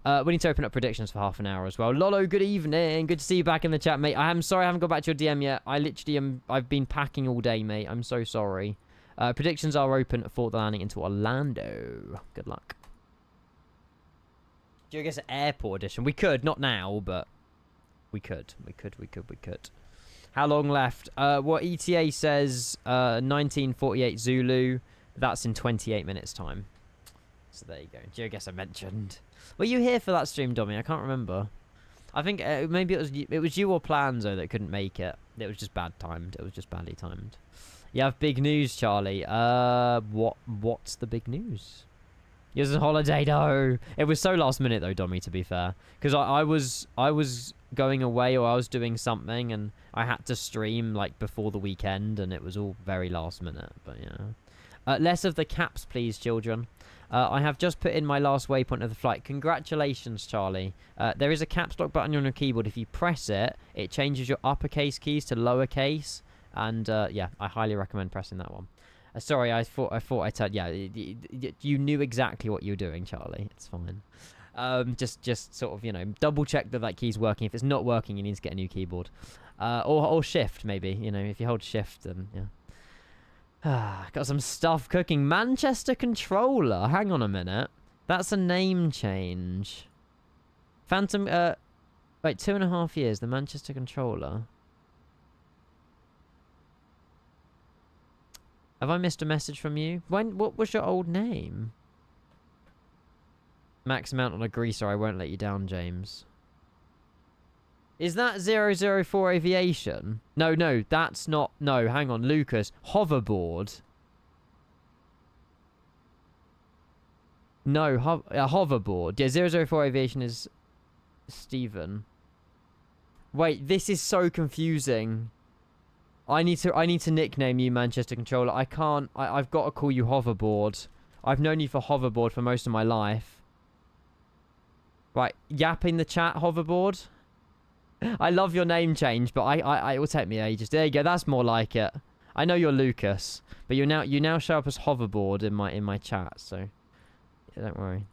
We need to open up predictions for half an hour as well. Lolo, good evening. Good to see you back in the chat, mate. I'm sorry I haven't got back to your DM yet. I've been packing all day, mate. I'm so sorry. Predictions are open for the landing into Orlando. Good luck. GeoGuessr Airport Edition. We could, not now, but... We could. How long left? What ETA says 1948 Zulu. That's in 28 minutes time. So there you go. GeoGuess I mentioned. Were you here for that stream, Dommy? I can't remember. I think maybe it was you or Planzo that couldn't make it. It was just bad timed. It was just badly timed. You have big news, Charlie. What's the big news? It was a holiday, though. It was so last minute, though, Dommy, to be fair. Because I was going away or I was doing something and I had to stream, like, before the weekend and it was all very last minute. But, yeah. Less of the caps, please, children. I have just put in my last waypoint of the flight. Congratulations, Charlie. There is a caps lock button on your keyboard. If you press it, it changes your uppercase keys to lowercase. And, yeah, I highly recommend pressing that one. Sorry, I thought I told... Yeah, you knew exactly what you were doing, Charlie. It's fine. Just sort of, you know, double check that that key's working. If it's not working, you need to get a new keyboard. Or shift, maybe. You know, if you hold shift, then, yeah. Got some stuff cooking. Manchester controller. Hang on a minute. That's a name change. Phantom... Wait, 2.5 years. The Manchester controller. Have I missed a message from you? What was your old name? Max amount on a greaser. I won't let you down, James. Is that 004 Aviation? No, that's not... No, hang on, Lucas. Hoverboard. No, hoverboard. Yeah, 004 Aviation is Stephen. Wait, this is so confusing. I need to nickname you Manchester Controller. I can't... I've got to call you Hoverboard. I've known you for Hoverboard for most of my life. Right, yap in the chat, Hoverboard. I love your name change, but it will take me ages. There you go. That's more like it. I know you're Lucas, but you now show up as Hoverboard in my chat. So yeah, don't worry.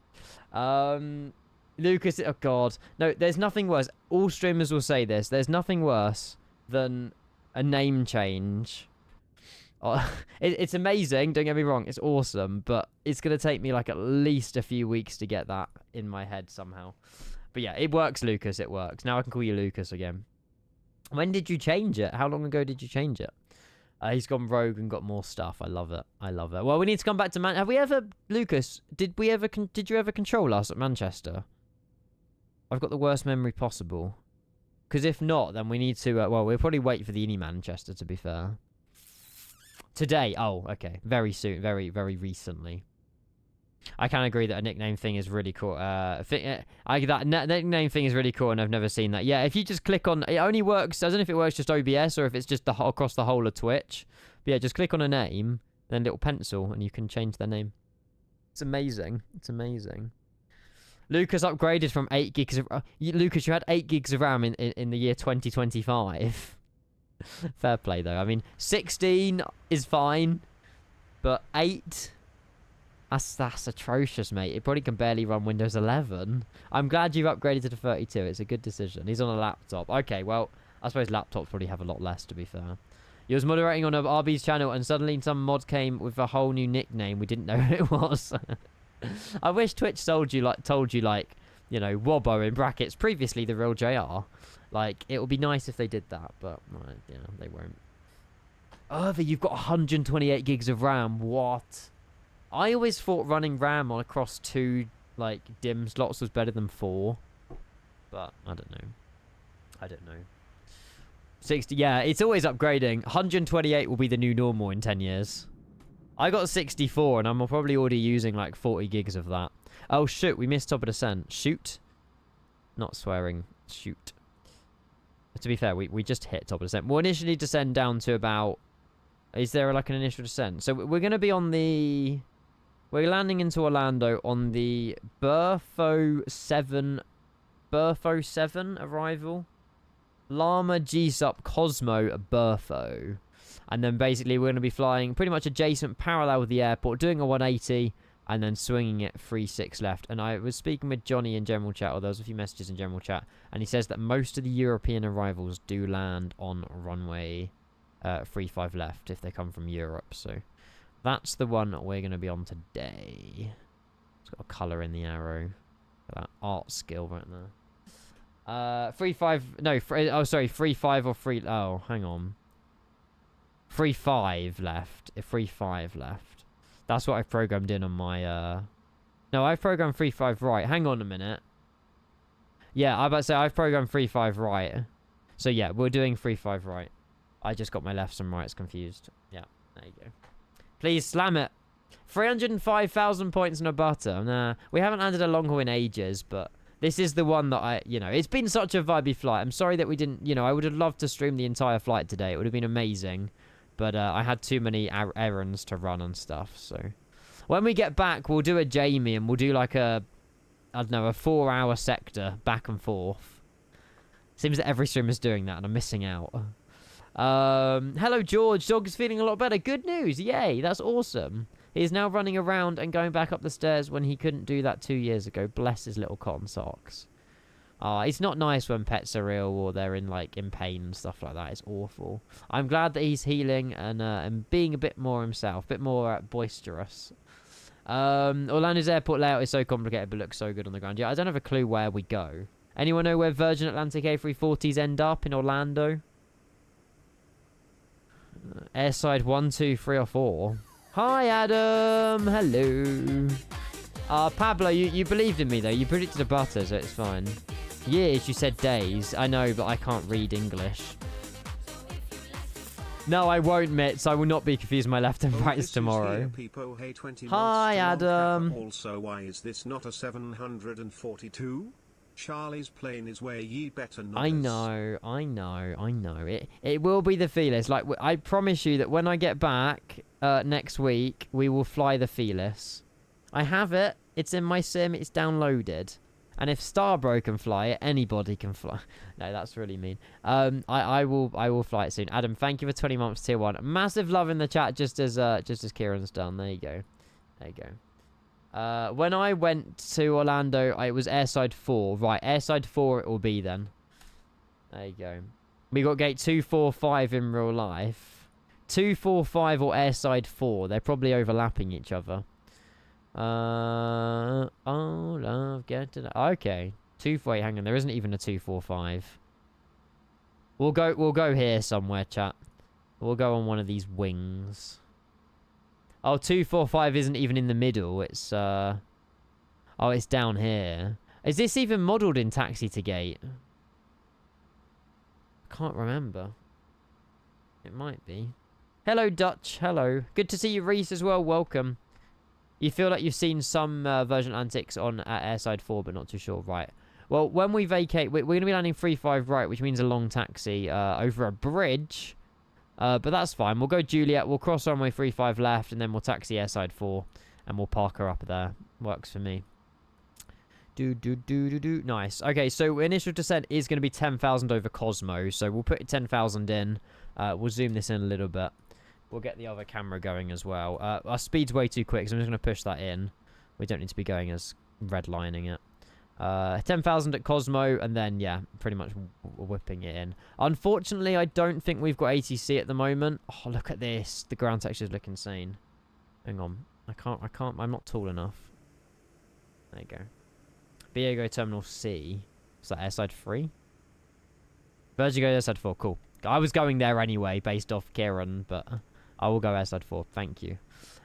Lucas. Oh God, no. There's nothing worse. All streamers will say this. There's nothing worse than a name change. Oh, it's amazing. Don't get me wrong. It's awesome, but it's gonna take me like at least a few weeks to get that in my head somehow. But yeah, it works, Lucas. It works. Now I can call you Lucas again. When did you change it? How long ago did you change it? He's gone rogue and got more stuff. I love it. I love it. Well, we need to come back to Have we ever... Lucas, did you ever control us at Manchester? I've got the worst memory possible. Because if not, then we need to... well, we'll probably wait for the Ini Manchester, to be fair. Today. Oh, okay. Very soon. Very, very recently. I can agree that a nickname thing is really cool. That nickname thing is really cool, and I've never seen that. Yeah, if you just click on... It only works... I don't know if it works just OBS or if it's just across the whole of Twitch. But yeah, just click on a name, then little pencil, and you can change their name. It's amazing. It's amazing. Lucas upgraded from 8 gigs of... Lucas, you had 8 gigs of RAM in the year 2025. Fair play, though. I mean, 16 is fine, but 8... That's atrocious, mate. It probably can barely run Windows 11. I'm glad you've upgraded to the 32. It's a good decision. He's on a laptop. Okay, well, I suppose laptops probably have a lot less, to be fair. You was moderating on RB's channel, and suddenly some mod came with a whole new nickname. We didn't know who it was. I wish Twitch told you, like, you know, Wobbo in brackets, previously the real JR. Like, it would be nice if they did that, but, you know, they won't. Irva, you've got 128 gigs of RAM. What? I always thought running RAM on across 2, like, DIMM slots was better than 4. But, I don't know. 60, yeah, it's always upgrading. 128 will be the new normal in 10 years. I got 64, and I'm probably already using, like, 40 gigs of that. Oh, shoot, we missed top of descent. Shoot. Not swearing. Shoot. To be fair, we just hit top of descent. We'll initially descend down to about... Is there, like, an initial descent? So, we're going to be on the... We're landing into Orlando on the Bertho 7 arrival. Llama G-Sup Cosmo Bertho. And then basically we're going to be flying pretty much adjacent, parallel with the airport, doing a 180, and then swinging it 36 left. And I was speaking with Johnny in general chat, or there was a few messages in general chat, and he says that most of the European arrivals do land on runway 35 left if they come from Europe, so... That's the one we're going to be on today. It's got a colour in the arrow. That art skill right there. 3-5... No, oh, sorry. 3-5 or 3... Oh, hang on. 3-5 left. 3-5 left. That's what I've programmed in on my No, I've programmed 3.5 right. Hang on a minute. Yeah, I'm about to say I've programmed 3.5 right. So yeah, we're doing 3.5 right. I just got my lefts and rights confused. Yeah, there you go. Please slam it. 305,000 points and a butter. Nah, we haven't landed a long haul in ages, but this is the one that it's been such a vibey flight. I'm sorry that we didn't, I would have loved to stream the entire flight today. It would have been amazing. But I had too many errands to run and stuff, so. When we get back, we'll do a Jamie and we'll do like a 4-hour sector back and forth. Seems that every streamer's doing that and I'm missing out. Hello, George. Dog is feeling a lot better. Good news. Yay. That's awesome. He's now running around and going back up the stairs when he couldn't do that 2 years ago. Bless his little cotton socks. It's not nice when pets are ill or they're in pain and stuff like that. It's awful. I'm glad that he's healing and being a bit more himself, a bit more boisterous. Orlando's airport layout is so complicated but looks so good on the ground. Yeah, I don't have a clue where we go. Anyone know where Virgin Atlantic A340s end up in Orlando? Airside 1, 2, 3 or 4. Hi, Adam. Hello. Pablo, you believed in me, though. You predicted a butter, so it's fine. Years, you said days. I know, but I can't read English. No, I won't, Mitz. I will not be confused my left and rights tomorrow. Hi, Adam. Also, why is this not a 742? Charlie's plane is where ye better not. I know. It will be the Fearless. Like, I promise you that when I get back next week, we will fly the Fearless. I have it. It's in my sim. It's downloaded. And if Starbro can fly it, anybody can fly. No, that's really mean. I will fly it soon. Adam, thank you for 20 months tier 1. Massive love in the chat, just as Kieran's done. There you go. There you go. When I went to Orlando, it was Airside 4. Right, Airside 4 it will be then. There you go. We got gate 245 in real life. 245 or Airside 4. They're probably overlapping each other. Oh, love, get to that. Okay. 248, hang on. There isn't even a 245. We'll go here somewhere, chat. We'll go on one of these wings. Oh, 245 isn't even in the middle. It's, oh, it's down here. Is this even modelled in Taxi to Gate? I can't remember. It might be. Hello, Dutch. Hello. Good to see you, Reese, as well. Welcome. You feel like you've seen some Virgin Atlantics on at Airside 4, but not too sure. Right. Well, when we vacate, we're going to be landing 3.5 right, which means a long taxi over a bridge. But that's fine. We'll go Juliet. We'll cross runway 3.5 left, and then we'll taxi Airside 4, and we'll park her up there. Works for me. Nice. Okay, so initial descent is going to be 10,000 over Cosmo. So we'll put 10,000 in. We'll zoom this in a little bit. We'll get the other camera going as well. Our speed's way too quick, so I'm just going to push that in. We don't need to be going as redlining it. 10,000 at Cosmo, and then, yeah, pretty much whipping it in. Unfortunately, I don't think we've got ATC at the moment. Oh, look at this. The ground textures look insane. Hang on. I can't, I'm not tall enough. There you go. Viego Terminal C. Is that Airside 3? Virgin go Airside 4. Cool. I was going there anyway, based off Kieran, but I will go Airside 4. Thank you.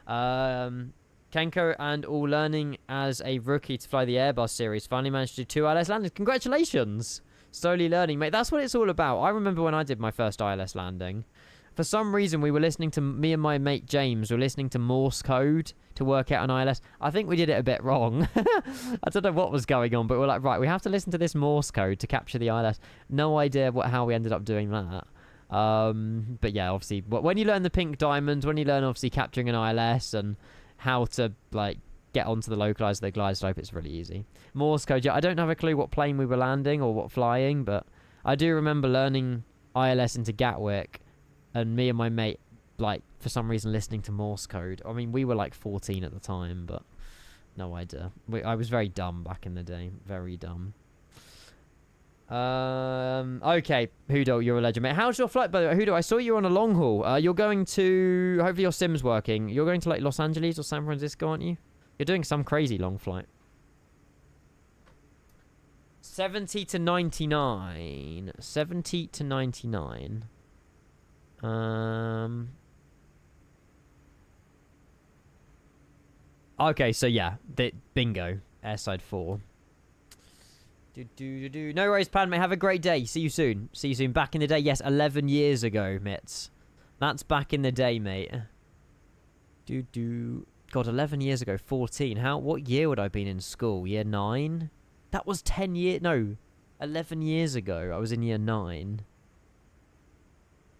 Kenko and all learning as a rookie to fly the Airbus series. Finally managed to do 2 ILS landings. Congratulations! Slowly learning, mate. That's what it's all about. I remember when I did my first ILS landing. For some reason, we were listening to, me and my mate James were listening to Morse code to work out an ILS. I think we did it a bit wrong. I don't know what was going on, but we're like, right, we have to listen to this Morse code to capture the ILS. No idea how we ended up doing that. But yeah, obviously, when you learn the pink diamond, when you learn obviously capturing an ILS and how to like get onto the localizer, the glide slope, it's really easy. Morse code, yeah, I don't have a clue what plane we were landing or what flying, but I do remember learning ILS into Gatwick, and me and my mate, like, for some reason listening to Morse code. I mean, we were like 14 at the time, but no idea. I was very dumb back in the day, very dumb. Okay, Hudo, you're a legend, mate. How's your flight, by the way? Hudo, I saw you on a long haul. You're going to, hopefully your sim's working. You're going to like Los Angeles or San Francisco, aren't you? You're doing some crazy long flight. 70 to 99. 70 to 99. Okay, so yeah, bingo. Airside 4. No worries, Pan, mate. Have a great day. See you soon. See you soon. Back in the day. Yes, 11 years ago, Mitz. That's back in the day, mate. God, 11 years ago. 14. What year would I have been in school? Year 9? That was 10 years... No. 11 years ago. I was in year 9.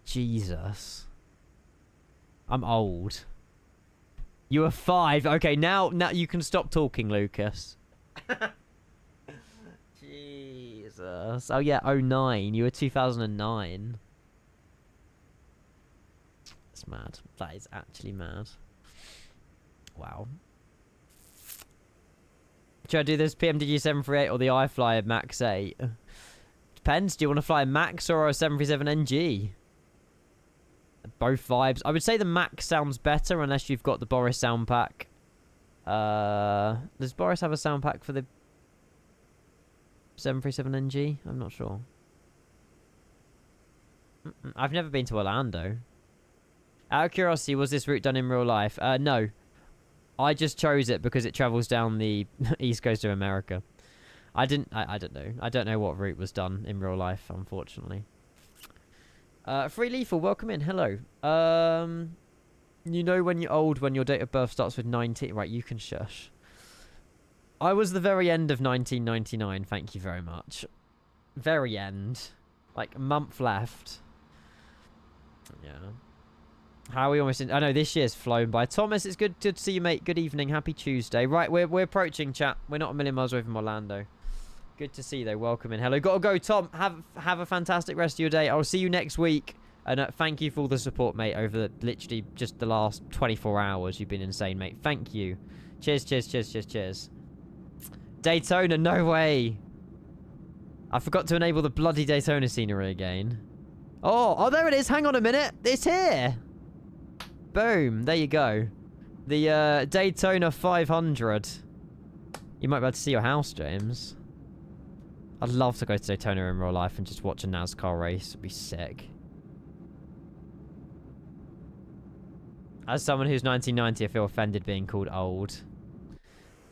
Jesus. I'm old. You were 5. Okay, now you can stop talking, Lucas. Jesus. Oh, yeah, 09. You were 2009. That's mad. That is actually mad. Wow. Should I do this PMDG 738 or the iFlyer Max 8? Depends. Do you want to fly a Max or a 737NG? Both vibes. I would say the Max sounds better unless you've got the Boris sound pack. Does Boris have a sound pack for the 737NG? I'm not sure. I've never been to Orlando. Out of curiosity, was this route done in real life? No. I just chose it because it travels down the east coast of America. I don't know. I don't know what route was done in real life, unfortunately. Free Lethal, welcome in. Hello. You know when you're old when your date of birth starts with 19. Right, you can shush. I was the very end of 1999. Thank you very much. Very end. Like a month left. Yeah. How are we almost in? I know this year's flown by. Thomas, it's good to see you, mate. Good evening. Happy Tuesday. Right, we're approaching, chat. We're not a million miles away from Orlando. Good to see you, though. Welcome in. Hello. Gotta go, Tom. Have a fantastic rest of your day. I'll see you next week. And thank you for all the support, mate, over literally just the last 24 hours. You've been insane, mate. Thank you. Cheers, cheers, cheers, cheers, cheers. Daytona, no way. I forgot to enable the bloody Daytona scenery again. Oh, there it is. Hang on a minute. It's here. Boom. There you go. The Daytona 500. You might be able to see your house, James. I'd love to go to Daytona in real life and just watch a NASCAR race. It'd be sick. As someone who's 1990, I feel offended being called old.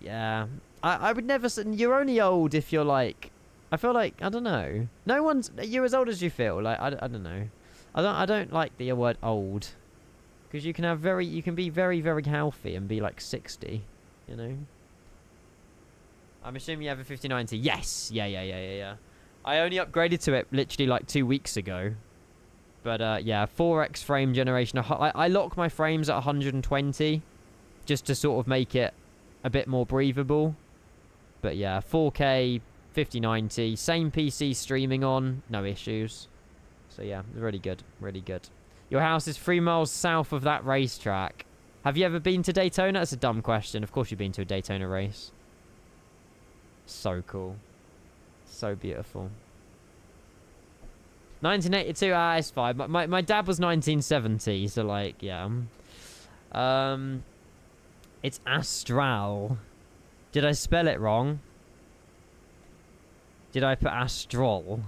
Yeah. I would never say... You're only old if you're like... I feel like... I don't know. No one's... You're as old as you feel. Like, I don't know. I don't like the word old. Because you can have very... You can be very, very healthy and be like 60. You know? I'm assuming you have a 5090. Yes! Yeah. I only upgraded to it literally like 2 weeks ago. But, yeah, 4X frame generation. I lock my frames at 120. Just to sort of make it a bit more breathable. But, yeah, 4K, 5090. Same PC streaming on. No issues. So, yeah, really good. Really good. Your house is 3 miles south of that racetrack. Have you ever been to Daytona? That's a dumb question. Of course you've been to a Daytona race. So cool. So beautiful. 1982, it's fine. My dad was 1970, so like, yeah. It's Astral. Did I spell it wrong? Did I put Astral?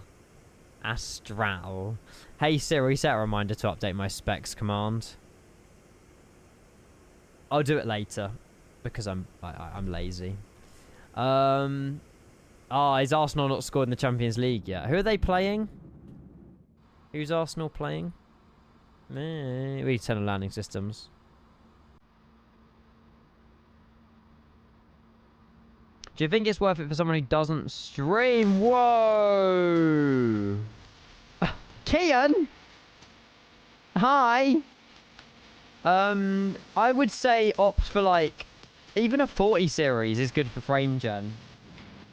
Astral. Hey Siri, set a reminder to update my specs command. I'll do it later because I'm lazy. Is Arsenal not scored in the Champions League yet? Who are they playing? Who's Arsenal playing? We need to turn on landing systems. Do you think it's worth it for someone who doesn't stream? Whoa! Kian? Hi! I would say opt for like... Even a 40 series is good for frame gen.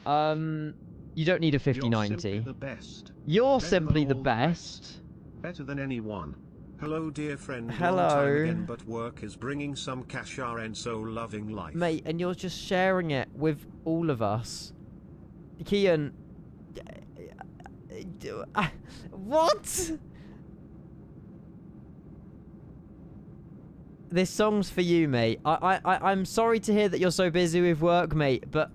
You don't need a 5090. You're simply the best. You're Better simply than the all best. Better than anyone. Hello, dear friend. Hello. Long time again, but work is bringing some cash and so loving life. Mate, and you're just sharing it with all of us. Kian... What? This song's for you, mate. I'm sorry to hear that you're so busy with work, mate, but,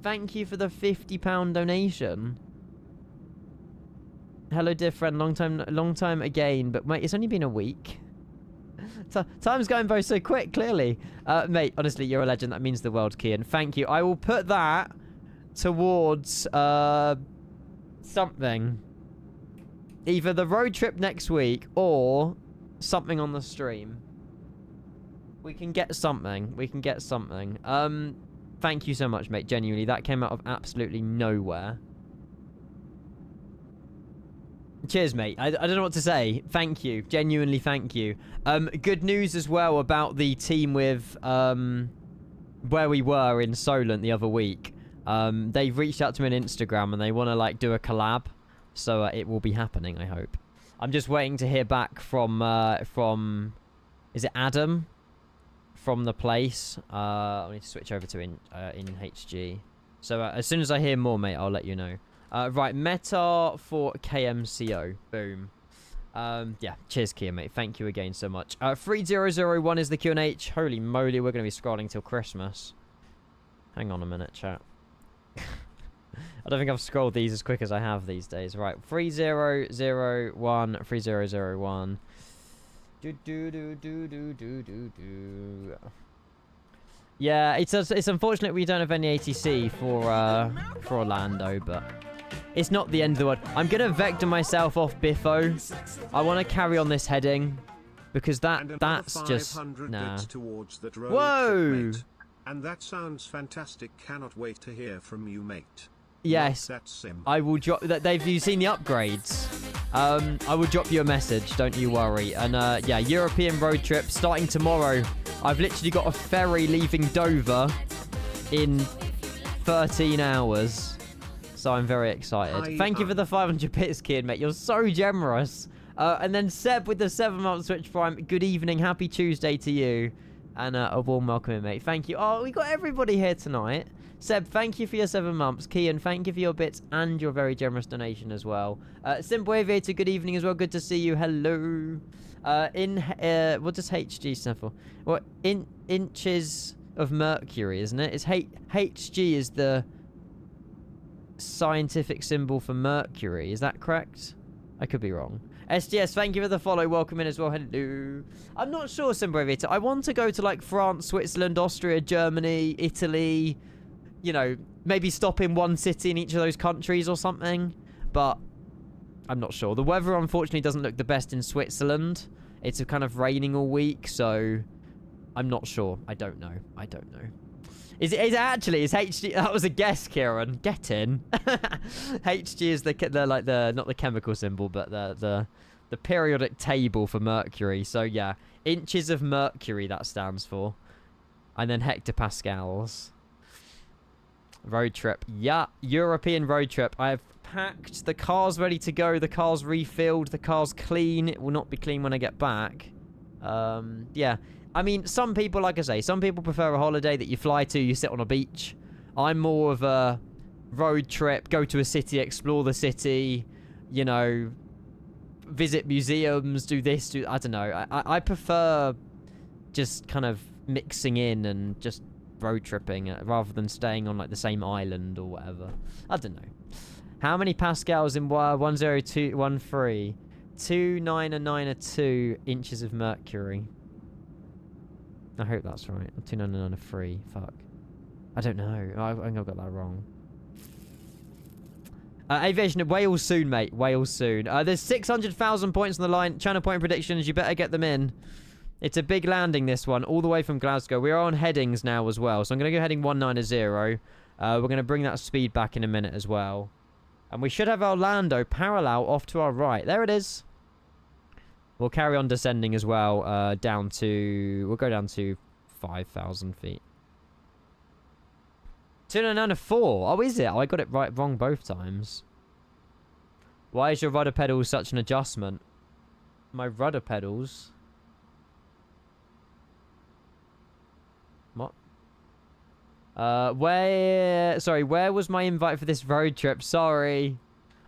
thank you for the £50 donation. Hello, dear friend. Long time again, but mate, it's only been a week. Time's going by so quick, clearly. Mate, honestly, you're a legend. That means the world, Kian. Thank you. I will put that towards something. Either the road trip next week or something on the stream. We can get something. We can get something. Thank you so much, mate. Genuinely, that came out of absolutely nowhere. Cheers, mate. I don't know what to say. Thank you. Genuinely, thank you. Good news as well about the team with where we were in Solent the other week. They've reached out to me on Instagram and they want to like do a collab. So it will be happening, I hope. I'm just waiting to hear back from is it Adam? From the place. I need to switch over to in HG. So as soon as I hear more, mate, I'll let you know. Right, meta for KMCO. Boom. Yeah, cheers, Kia, mate. Thank you again so much. 3001 is the Q&H. Holy moly, we're going to be scrolling till Christmas. Hang on a minute, chat. I don't think I've scrolled these as quick as I have these days. Right, 3001, 3001. Yeah, it's unfortunate we don't have any ATC for Orlando, but it's not the end of the world. I'm gonna vector myself off Biffo. I want to carry on this heading because that's just nah. Whoa! And that sounds fantastic. Cannot wait to hear from you, mate. Yes, I will drop that. You've seen the upgrades. I will drop you a message. Don't you worry. And yeah, European road trip starting tomorrow. I've literally got a ferry leaving Dover in 13 hours. So I'm very excited. Thank you for the 500 bits, kid, mate. You're so generous. And then Seb with the 7-month Switch Prime. Good evening. Happy Tuesday to you. And a warm welcome in, mate. Thank you. Oh, we got everybody here tonight. Seb, thank you for your 7 months. Kian, thank you for your bits and your very generous donation as well. Simple Aviator, good evening as well. Good to see you. Hello. What does HG stand for? What, inches of mercury, isn't it? It's HG is the scientific symbol for mercury. Is that correct? I could be wrong. SGS, thank you for the follow. Welcome in as well. Hello. I'm not sure, Simple Aviator. I want to go to like France, Switzerland, Austria, Germany, Italy. You know, maybe stop in one city in each of those countries or something. But I'm not sure. The weather, unfortunately, doesn't look the best in Switzerland. It's kind of raining all week, so I'm not sure. I don't know. I don't know. Is it actually? Is HG? That was a guess, Kieran. Get in. HG is the not the chemical symbol, but the periodic table for mercury. So yeah, inches of mercury that stands for, and then hectopascals. Road trip. Yeah, European road trip. I have packed. The car's ready to go. The car's refilled. The car's clean. It will not be clean when I get back. Yeah. I mean, some people, like I say, some people prefer a holiday that you fly to, you sit on a beach. I'm more of a road trip, go to a city, explore the city, you know, visit museums, do this, I don't know. I prefer just kind of mixing in and just road tripping rather than staying on like the same island or whatever. I don't know. How many pascals in 10213? 2, 9, and 9 are 2 inches of mercury. I hope that's right. 2, 9, and 9 are 3. Fuck. I don't know. I think I got that wrong. Aviation, Wales soon, mate. Wales soon. There's 600,000 points on the line. Channel point predictions. You better get them in. It's a big landing, this one, all the way from Glasgow. We are on headings now as well. So I'm going to go heading 190. We're going to bring that speed back in a minute as well. And we should have Orlando parallel off to our right. There it is. We'll carry on descending as well. We'll go down to 5,000 feet. 294. Oh, is it? Oh, I got it wrong both times. Why is your rudder pedal such an adjustment? My rudder pedals... What? Where was my invite for this road trip? Sorry.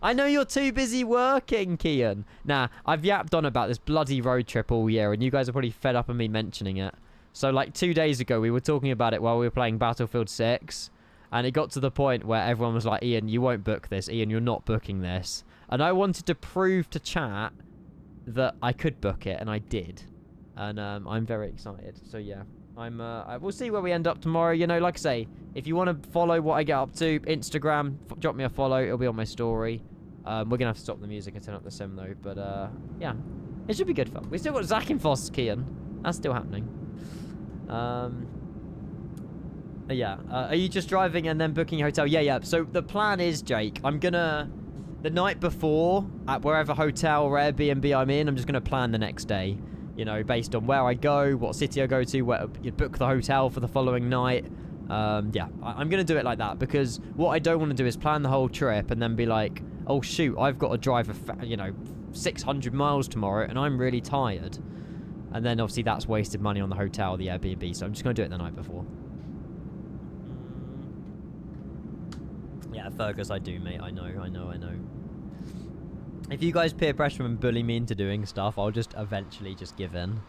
I know you're too busy working, Kian. Nah, I've yapped on about this bloody road trip all year, and you guys are probably fed up of me mentioning it. So, like, 2 days ago, we were talking about it while we were playing Battlefield 6, and it got to the point where everyone was like, Ian, you won't book this. Ian, you're not booking this. And I wanted to prove to chat that I could book it, and I did. and I'm very excited. So yeah, we'll see where we end up tomorrow. You know, like I say, if you want to follow what I get up to, Instagram, drop me a follow. It'll be on my story. We're gonna have to stop the music and turn up the sim though, but yeah, it should be good fun. We still got Zach and Foss Kian. That's still happening. Yeah. Are you just driving and then booking a hotel? Yeah. So the plan is, Jake, I'm gonna the night before at wherever hotel or Airbnb I'm in, I'm just gonna plan the next day. You know, based on where I go, what city I go to, where you book the hotel for the following night. Yeah, I'm gonna do it like that because what I don't want to do is plan the whole trip and then be like, oh shoot, I've got to drive 600 miles tomorrow and I'm really tired. And then obviously that's wasted money on the hotel, the Airbnb. So I'm just gonna do it the night before. Yeah, Fergus, I do, mate. I know. If you guys peer pressure and bully me into doing stuff, I'll just eventually just give in.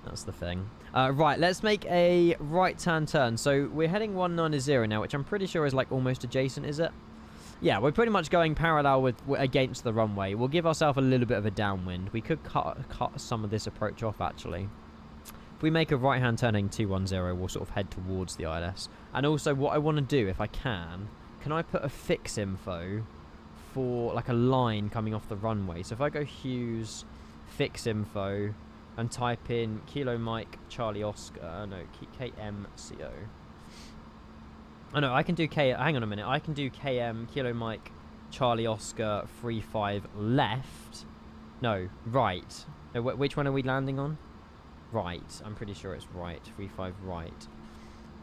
That's the thing. Right, let's make a right-hand turn. So we're heading 190 now, which I'm pretty sure is like almost adjacent, is it? Yeah, we're pretty much going parallel with against the runway. We'll give ourselves a little bit of a downwind. We could cut some of this approach off, actually. If we make a right-hand turning 210, we'll sort of head towards the ILS. And also, what I want to do, if I can I put a fix info for like a line coming off the runway? So if I go Hughes, fix info, and type in Kilo Mike Charlie Oscar, no, KMCO. Oh no, I can do hang on a minute, I can do KM Kilo Mike Charlie Oscar 35 left. No, right. No, which one are we landing on? Right, I'm pretty sure it's right. 35 right.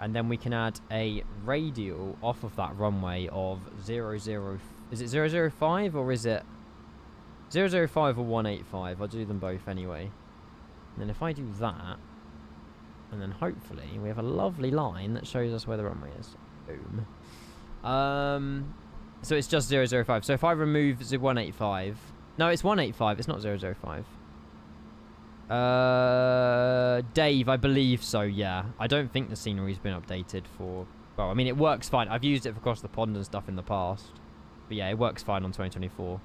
And then we can add a radial off of that runway of 00. Is it 005 or is it 005 or 185? I'll do them both anyway. And then if I do that, and then hopefully we have a lovely line that shows us where the runway is. Boom. So it's just 005. So if I remove the 185, no, it's 185. It's not 005. Dave, I believe so, yeah. I don't think the scenery's been updated for... Well, I mean, it works fine. I've used it for across the pond and stuff in the past. But yeah, it works fine on 2024.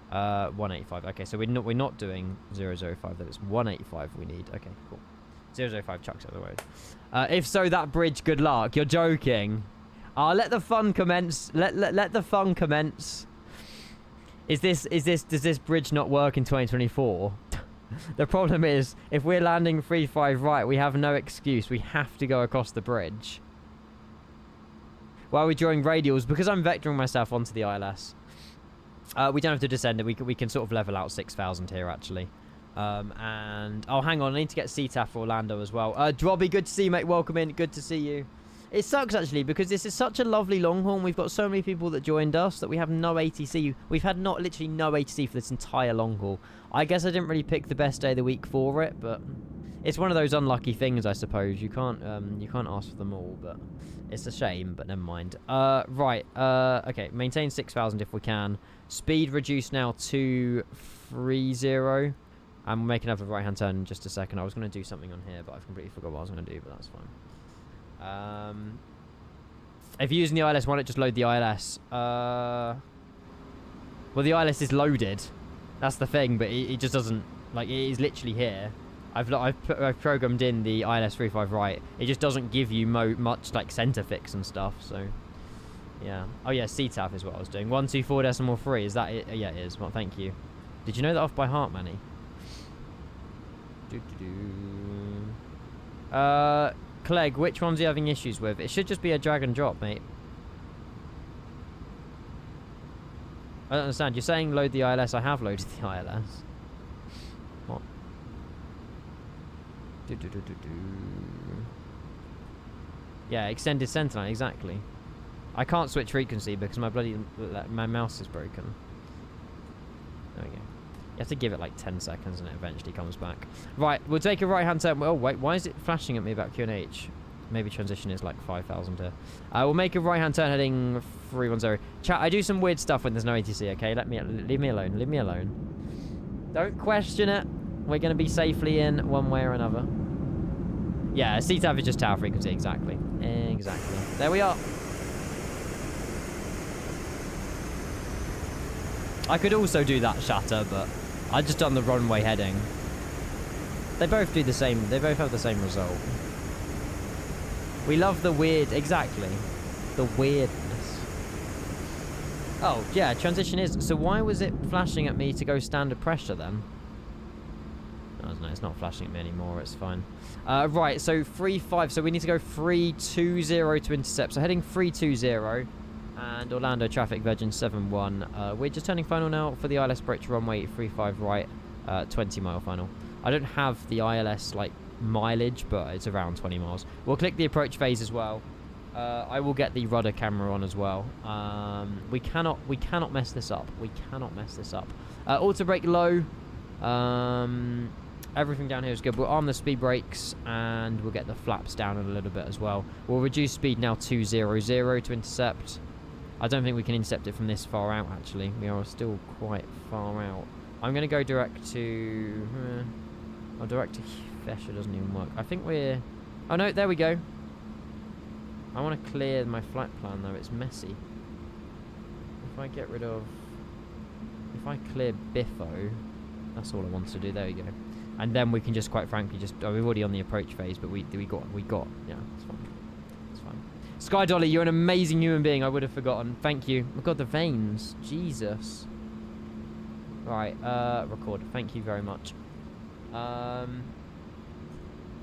185. Okay, so we're not doing 005, though. It's 185 we need. Okay, cool. 005 chucks out the road. If so, that bridge, good luck. You're joking. Let the fun commence. Let the fun commence. Does this bridge not work in 2024? The problem is, if we're landing 35 right, we have no excuse. We have to go across the bridge. While we're drawing radials, because I'm vectoring myself onto the ILS, we don't have to descend it. We can sort of level out 6,000 here, actually. And, oh, hang on. I need to get CTAF for Orlando as well. Drobby, good to see you, mate. Welcome in. Good to see you. It sucks, actually, because this is such a lovely Longhorn. We've got so many people that joined us that we have no ATC. We've had literally no ATC for this entire long haul. I guess I didn't really pick the best day of the week for it, but it's one of those unlucky things, I suppose. You can't ask for them all, but it's a shame, but never mind. Right, okay, maintain 6,000 if we can. Speed reduced now to 30. And we'll make another right-hand turn in just a second. I was going to do something on here, but I've completely forgot what I was going to do, but that's fine. If you're using the ILS, why not just load the ILS? Well, the ILS is loaded. That's the thing, but it just doesn't, like, it is literally here. I've programmed in the ILS 35 right. It just doesn't give you much, like, center fix and stuff, so... Yeah. Oh, yeah, CTAF is what I was doing. 124.3, is that it? Yeah, it is. Well, thank you. Did you know that off by heart, Manny? Clegg, which ones are you having issues with? It should just be a drag and drop, mate. I don't understand. You're saying load the ILS. I have loaded the ILS. What? Yeah, extended centerline, exactly. I can't switch frequency because my mouse is broken. There we go. You have to give it like 10 seconds and it eventually comes back. Right, we'll take a right-hand turn. Oh, wait, why is it flashing at me about QNH? Maybe transition is like 5,000 here. We'll make a right-hand turn heading 310. Chat, I do some weird stuff when there's no ATC, okay? Leave me alone. Leave me alone. Don't question it. We're going to be safely in one way or another. Yeah, CTAF is just tower frequency, exactly. Exactly. There we are. I could also do that shatter, but I just done the runway heading. They both do the same. They both have the same result. We love the weird. Exactly. The weirdness. Oh, yeah. Transition is. So why was it flashing at me to go standard pressure then? Oh, no, it's not flashing at me anymore. It's fine. Right. So 3-5. So we need to go 3-2-0 to intercept. So heading 3-2-0. And Orlando traffic Virgin 7-1. We're just turning final now for the ILS break to runway 35 right. 20 mile final. I don't have the ILS like mileage, but it's around 20 miles. We'll click the approach phase as well. I will get the rudder camera on as well. We cannot mess this up. We cannot mess this up. Auto brake low. Everything down here is good. We'll arm the speed brakes and we'll get the flaps down a little bit as well. We'll reduce speed now to 200 to intercept. I don't think we can intercept it from this far out, actually. We are still quite far out. I'm going to go direct to... direct to... Fesher doesn't even work. I think we're... Oh, no, there we go. I want to clear my flight plan, though. It's messy. If I get rid of... If I clear Biffo... That's all I want to do. There we go. And then we can just, quite frankly, just... Oh, we're already on the approach phase, but we got... Yeah, it's fine. It's fine. Sky Dolly, you're an amazing human being. I would have forgotten. Thank you. Oh, God, the veins. Jesus. Right, record. Thank you very much.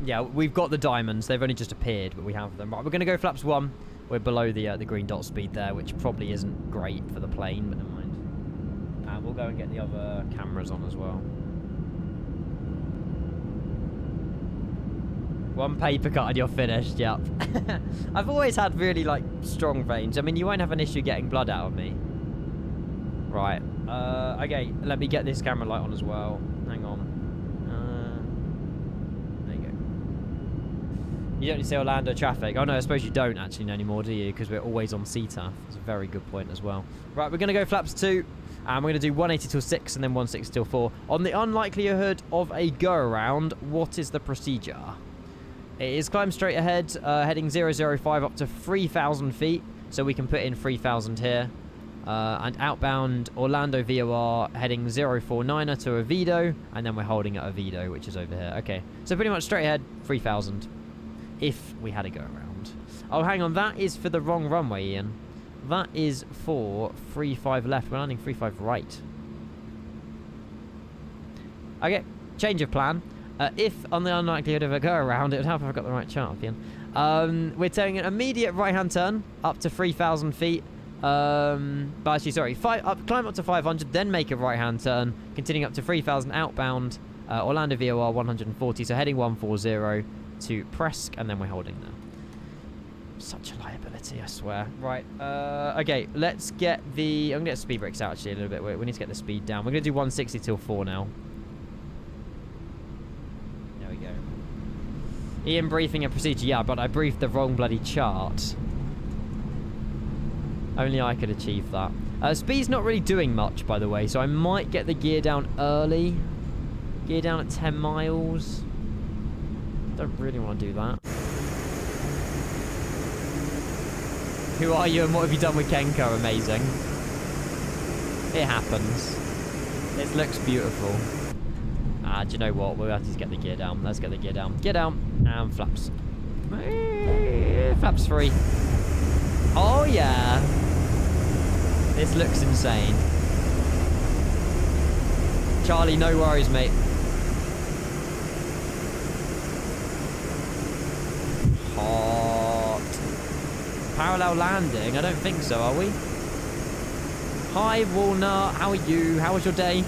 Yeah, we've got the diamonds. They've only just appeared, but we have them. Right, we're going to go flaps 1. We're below the green dot speed there, which probably isn't great for the plane, but never mind. And we'll go and get the other cameras on as well. One paper cut and you're finished, yep. I've always had really, like, strong veins. I mean, you won't have an issue getting blood out of me. Right. Okay, let me get this camera light on as well. Hang on. There you go. You don't need to say Orlando traffic. Oh, no, I suppose you don't actually know anymore, do you? Because we're always on CTAF. That's a very good point as well. Right, we're going to go flaps 2. And we're going to do 180 till 6 and then 160 till 4. On the unlikelihood of a go-around, what is the procedure? It is climb straight ahead, heading 005 up to 3,000 feet. So we can put in 3,000 here. And outbound Orlando VOR heading 049er to Oviedo, and then we're holding at Oviedo, which is over here. Okay, so pretty much straight ahead, 3,000, if we had a go around. Oh, hang on, that is for the wrong runway, Ian. That is for 35 left. We're landing 35 right. Okay, change of plan. If on the unlikelihood of a go around, it would help if I got the right chart up, Ian. We're taking an immediate right-hand turn up to 3,000 feet. But actually, sorry, climb up to 500, then make a right-hand turn, continuing up to 3,000 outbound, Orlando VOR 140, so heading 140 to Presque, and then we're holding there. Such a liability, I swear. Right, okay, let's get the... I'm going to get speed brakes out, actually, a little bit. We need to get the speed down. We're going to do 160 till 4 now. There we go. Ian briefing a procedure. Yeah, but I briefed the wrong bloody chart. Only I could achieve that. Speed's not really doing much, by the way, so I might get the gear down early. Gear down at 10 miles. Don't really want to do that. Who are you and what have you done with KMCO? Amazing. It happens. It looks beautiful. Do you know what? We'll have to get the gear down. Let's get the gear down. Gear down. And flaps. Flaps 3. Oh, yeah. This looks insane. Charlie, no worries, mate. Hot. Parallel landing? I don't think so, are we? Hi, Walnut. How are you? How was your day?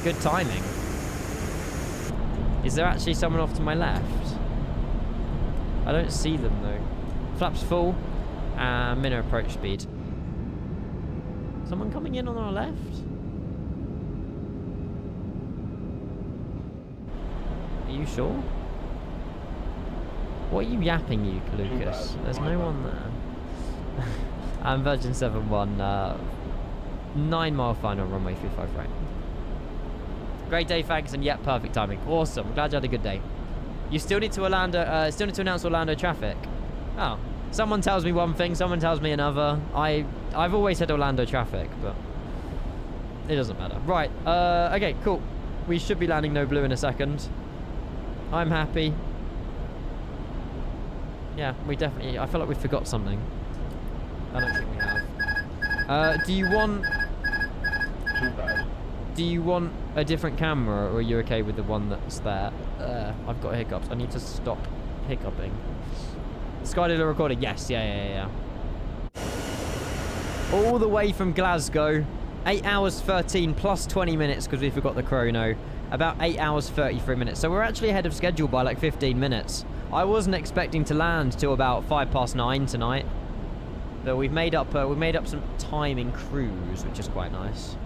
Good timing. Is there actually someone off to my left? I don't see them, though. Flaps full. Minimum approach speed. Someone coming in on our left? Are you sure? What are you yapping, you, Lucas? There's no one there. I'm Virgin 7-1. 9 mile final, runway 35 right. Great day, thanks, and yep, perfect timing. Awesome. Glad you had a good day. You still need to announce Orlando traffic. Oh. Someone tells me one thing, someone tells me another. I've always said Orlando traffic, but it doesn't matter. Right, okay, cool. We should be landing no blue in a second. I'm happy. Yeah, we definitely... I feel like we forgot something. I don't think we have. Do you want... Do you want a different camera, or are you okay with the one that's there? I've got hiccups. I need to stop hiccuping. Skydiddler recording. Yes, yeah. All the way from Glasgow. 8 hours 13 plus 20 minutes because we forgot the chrono. About 8 hours 33 minutes. So we're actually ahead of schedule by like 15 minutes. I wasn't expecting to land till about 9:05 tonight. But we've made up some time in cruise, which is quite nice.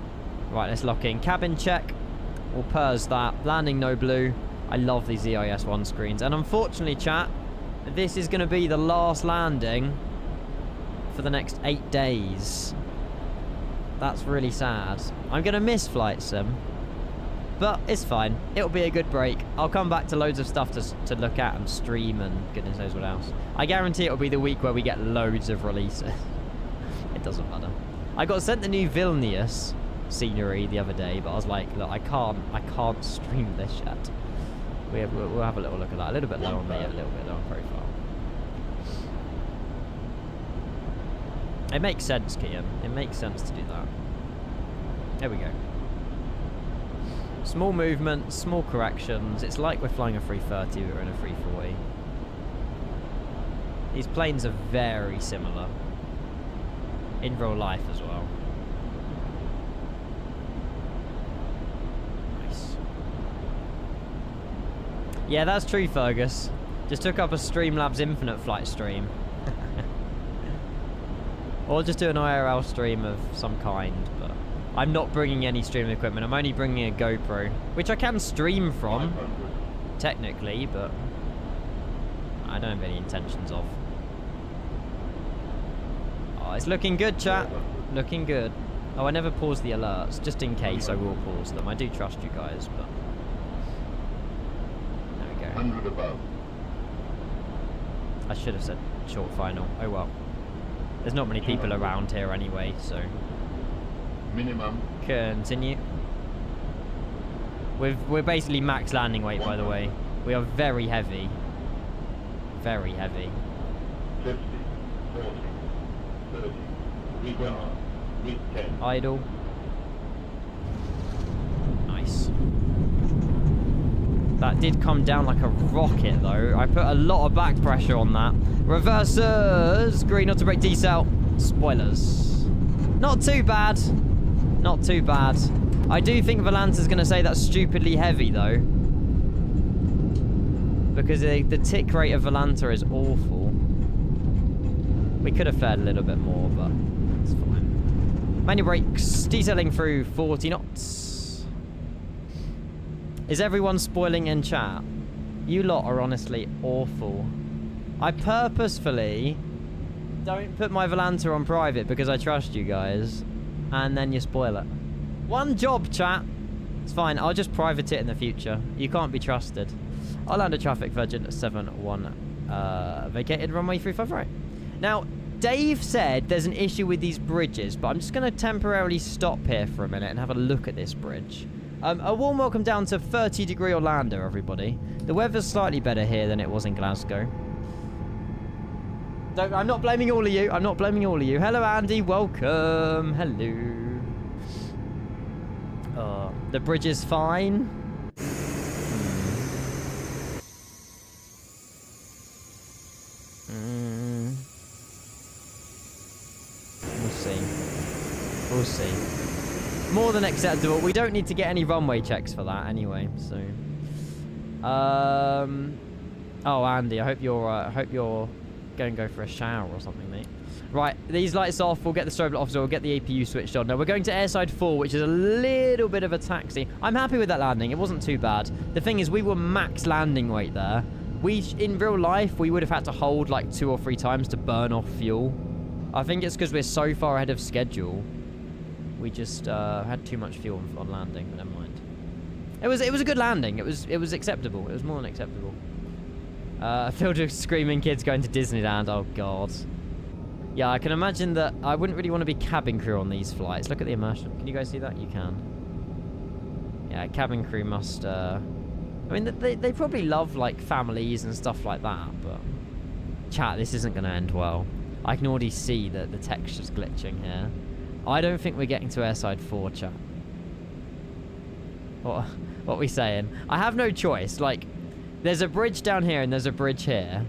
Right, let's lock in. Cabin check. We'll purse that. Landing no blue. I love these EIS1 screens. And unfortunately, chat, this is going to be the last landing for the next 8 days. That's really sad. I'm going to miss Flight Sim. But it's fine. It'll be a good break. I'll come back to loads of stuff to look at and stream and goodness knows what else. I guarantee it'll be the week where we get loads of releases. It doesn't matter. I got sent the new Vilnius scenery the other day, but I was like, look, I can't stream this yet. We'll have a little look at that. A little bit low on me, a little bit low on profile. It makes sense, Kian. It makes sense to do that. There we go. Small movement, small corrections. It's like we're flying a 330, we're in a 340. These planes are very similar. In real life as well. Nice. Yeah, that's true, Fergus. Just took up a Streamlabs Infinite Flight stream. Or just do an IRL stream of some kind, but I'm not bringing any streaming equipment. I'm only bringing a GoPro, which I can stream from, technically, but I don't have any intentions of. Oh, it's looking good, chat. Looking good. Oh, I never pause the alerts, just in case I will pause them. I do trust you guys, but there we go. 100 above. I should have said short final. Oh well. There's not many people around here anyway, so Minimum. continue. We're basically max landing weight, by the way. We are very heavy. Very heavy. 50, 40, 30, weak 1, weak 10. Idle. Nice. That did come down like a rocket, though. I put a lot of back pressure on that. Reversers! Green, not to break decel. Spoilers. Not too bad. Not too bad. I do think Volanta's going to say that's stupidly heavy, though. Because the tick rate of Volanta is awful. We could have fared a little bit more, but it's fine. Manual brakes. Detailing through 40 knots. Is everyone spoiling in chat? You lot are honestly awful. I purposefully don't put my Volanta on private because I trust you guys. And then you spoil it. One job, chat. It's fine. I'll just private it in the future. You can't be trusted. I'll land a traffic Virgin 7-1 vacated runway 35 right. Now, Dave said there's an issue with these bridges, but I'm just going to temporarily stop here for a minute and have a look at this bridge. A warm welcome down to 30-degree Orlando, everybody. The weather's slightly better here than it was in Glasgow. I'm not blaming all of you. I'm not blaming all of you. Hello, Andy. Welcome. Hello. The bridge is fine. We'll see. We'll see. More than acceptable. We don't need to get any runway checks for that anyway. So, oh, Andy, I hope you're going to go for a shower or something, mate. Right, these lights off. We'll get the strobe light off, so we'll get the APU switched on. Now we're going to airside 4, which is a little bit of a taxi. I'm happy with that landing. It wasn't too bad. The thing is, we were max landing weight there. In real life, we would have had to hold like 2 or 3 times to burn off fuel. I think it's because we're so far ahead of schedule. We just had too much fuel on landing, but never mind. It was a good landing. It was acceptable. It was more than acceptable. Filled with screaming kids going to Disneyland. Oh god. Yeah, I can imagine that. I wouldn't really want to be cabin crew on these flights. Look at the immersion. Can you guys see that? You can. Yeah, cabin crew must, I mean, they probably love, like, families and stuff like that, but... Chat, this isn't going to end well. I can already see that the texture's glitching here. I don't think we're getting to airside 4, chat. What are we saying? I have no choice. Like, there's a bridge down here and there's a bridge here.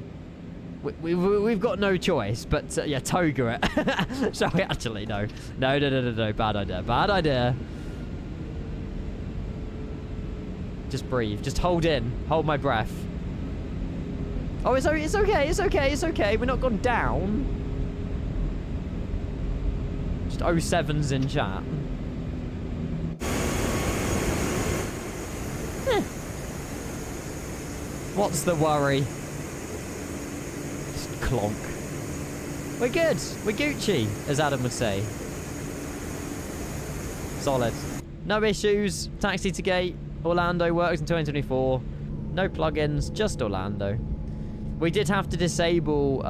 We've got no choice, but yeah, toga it. Shall we actually? No. No. Bad idea. Bad idea. Just breathe. Just hold in. Hold my breath. Oh, it's okay. It's okay. It's okay. We're not gone down. Just 07s in chat. What's the worry? Just clonk. We're good. We're Gucci, as Adam would say. Solid. No issues. Taxi to gate. Orlando works in 2024. No plugins. Just Orlando. We did have to disable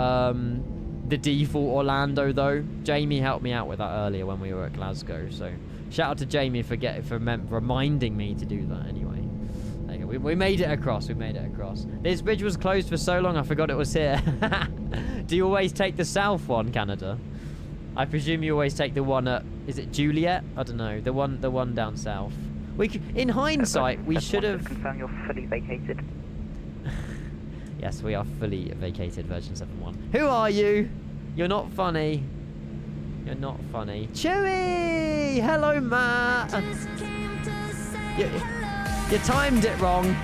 the default Orlando, though. Jamie helped me out with that earlier when we were at Glasgow. So shout out to Jamie for reminding me to do that anyway. We made it across. We made it across. This bridge was closed for so long, I forgot it was here. Do you always take the south one, Canada? I presume you always take the one at... Is it Juliet? I don't know. The one down south. In hindsight, we should have... Confirm you're fully vacated. Yes, we are fully vacated, version 7.1. Who are you? You're not funny. You're not funny. Chewy! Hello, Matt! You timed it wrong.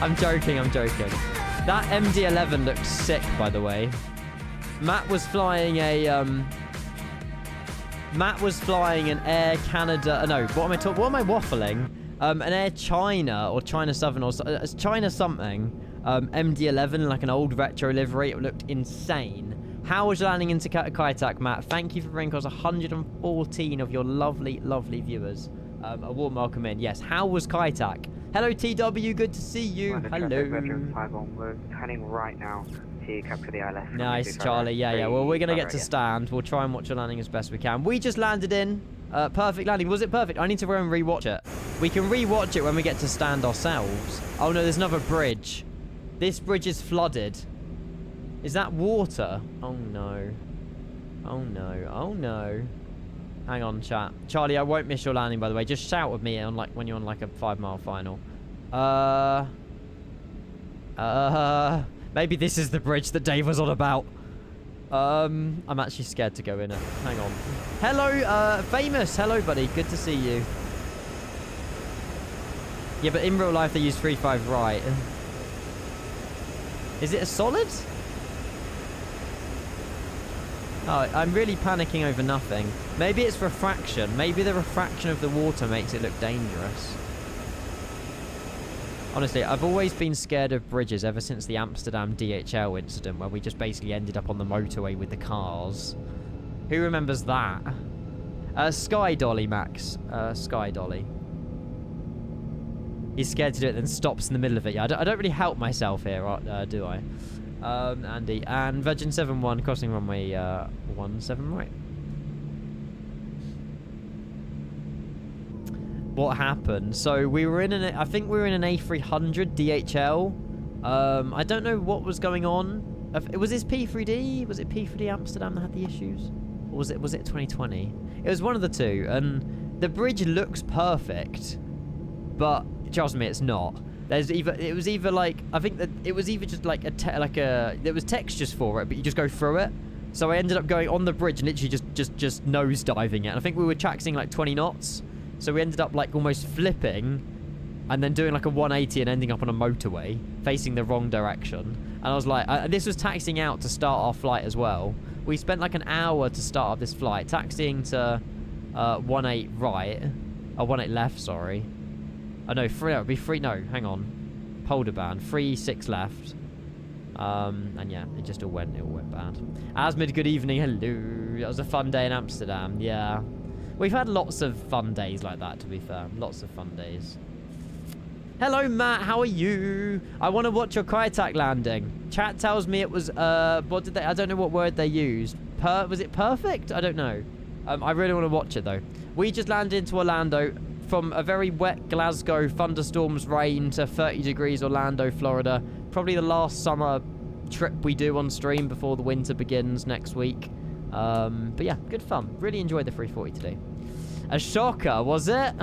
I'm joking. That MD-11 looks sick, by the way. Matt was flying an Air Canada... No, what am I waffling? An Air China, or China Southern, or China something. MD-11, like an old retro livery. It looked insane. How was landing into Kaitak, Matt? Thank you for bringing us 114 of your lovely, lovely viewers. A warm welcome in. Yes, how was Kaitak? Hello, TW. Good to see you. Hello. We're turning right now to capture the ILS. Nice, Charlie. Yeah. Well, we're going to get to stand. We'll try and watch your landing as best we can. We just landed in. Perfect landing. Was it perfect? I need to go and rewatch it. We can rewatch it when we get to stand ourselves. Oh, no, there's another bridge. This bridge is flooded. Is that water? Oh, no. Oh, no. Oh, no. Hang on, chat. Charlie, I won't miss your landing, by the way. Just shout at me on when you're on like a 5-mile final. Maybe this is the bridge that Dave was on about. I'm actually scared to go in it. Hang on. Hello, Famous. Hello, buddy. Good to see you. Yeah, but in real life they use 3.5 right. Is it a solid? Oh, I'm really panicking over nothing. Maybe it's refraction. Maybe the refraction of the water makes it look dangerous. Honestly, I've always been scared of bridges ever since the Amsterdam DHL incident where we just basically ended up on the motorway with the cars. Who remembers that? Sky Dolly, Max. Sky Dolly. He's scared to do it, then stops in the middle of it. Yeah, I don't really help myself here, do I? Andy. And Virgin 7.1 crossing runway 17 right. What happened? So we were in I think we were in an A300 DHL. I don't know what was going on. Was this P3D? Was it P3D Amsterdam that had the issues? Or was it 2020? It was one of the two. And the bridge looks perfect, but trust me, it's not. It was either like, I think that it was either just like there was textures for it, but you just go through it. So I ended up going on the bridge and literally just nose diving it. And I think we were taxiing like 20 knots. So we ended up like almost flipping and then doing like a 180 and ending up on a motorway facing the wrong direction. And I was like, this was taxiing out to start our flight as well. We spent like an hour to start up this flight, taxiing to 18 right, 18 left, sorry. Oh no, hang on. Polder band, 36 left. And yeah, it all went bad. Asmid, good evening, hello. That was a fun day in Amsterdam, yeah. We've had lots of fun days like that, to be fair. Lots of fun days. Hello, Matt, how are you? I want to watch your Kaitak landing. Chat tells me it was, I don't know what word they used. Was it perfect? I don't know. I really want to watch it, though. We just landed into Orlando. from a very wet Glasgow, thunderstorms, rain, to 30 degrees Orlando, Florida. Probably the last summer trip we do on stream before the winter begins next week. But yeah, good fun. Really enjoyed the 340 today. A shocker, was it?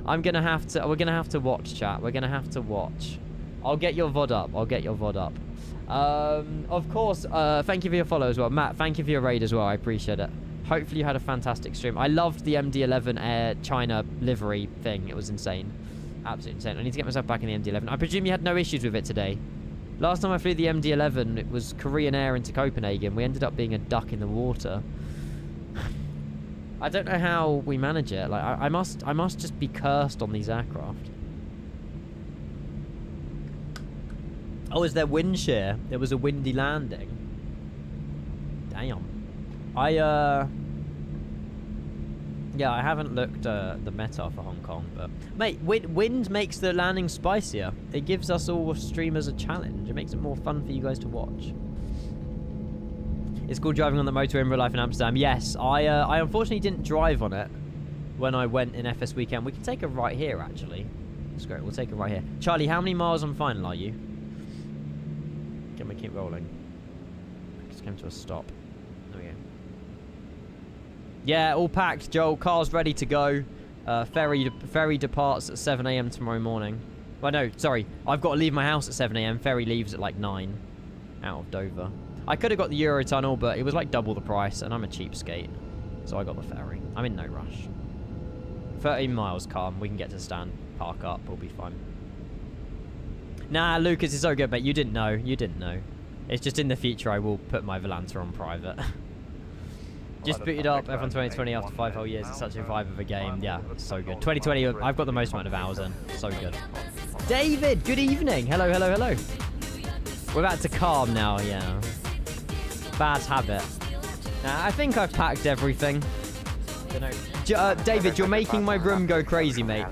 We're gonna have to watch, chat. We're gonna have to watch. I'll get your VOD up. Of course, thank you for your follow as well. Matt, thank you for your raid as well. I appreciate it. Hopefully you had a fantastic stream. I loved the MD-11 Air China livery thing. It was insane. Absolutely insane. I need to get myself back in the MD-11. I presume you had no issues with it today. Last time I flew the MD-11, it was Korean Air into Copenhagen. We ended up being a duck in the water. I don't know how we manage it. Like, I must just be cursed on these aircraft. Oh, is there wind shear? There was a windy landing. Damn. Yeah, I haven't looked the meta for Hong Kong, but mate, wind makes the landing spicier. It gives us all streamers a challenge. It makes it more fun for you guys to watch. It's called driving on the motorway in real life in Amsterdam. Yes, I unfortunately didn't drive on it when I went in FS weekend. We can take a right here, actually. That's great. We'll take a right here. Charlie, how many miles on final are you? Can we keep rolling? Just came to a stop. There we go. Yeah, all packed, Joel. Car's ready to go. Ferry departs at 7 AM tomorrow morning. Well, no, sorry. I've got to leave my house at 7 AM. Ferry leaves at like 9 out of Dover. I could have got the Eurotunnel, but it was like double the price, and I'm a cheapskate. So I got the ferry. I'm in no rush. 13 miles, calm. We can get to stand, park up. We'll be fine. Nah, Lucas is so good, mate. You didn't know. You didn't know. It's just in the future I will put my Volanta on private. Just booted up F1 2020 after 5 whole years. It's such a vibe of a game. Yeah, it's so good. 2020, I've got the most amount of hours in. So good. David, good evening. Hello, hello, hello. We're about to calm now, yeah. Bad habit. I think I've packed everything. David, you're making my room go crazy, mate.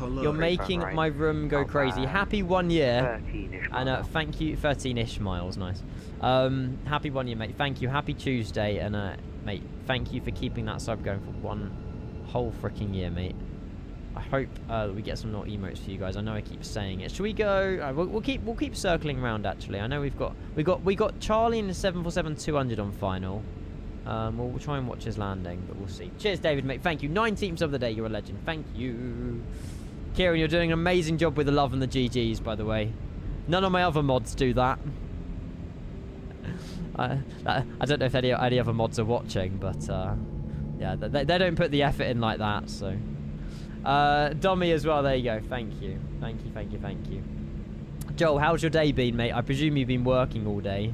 You're making my room go crazy. Happy 1 year. And thank you. 13-ish miles, nice. Happy 1 year, mate. Thank you. Happy Tuesday. And mate, thank you for keeping that sub going for 1 whole freaking year, mate. I hope we get some more emotes for you guys. I know I keep saying it. Should we go? We'll keep circling around. Actually, I know we got Charlie in the 747-200 on final. We'll try and watch his landing, but we'll see. Cheers, David, mate. Thank you. 19th of the day. You're a legend. Thank you, Kieran. You're doing an amazing job with the love and the GGs, by the way. None of my other mods do that. I don't know if any other mods are watching, but yeah, they don't put the effort in like that. So. Dommy as well, there you go. Thank you. Thank you. Joel, how's your day been, mate? I presume you've been working all day.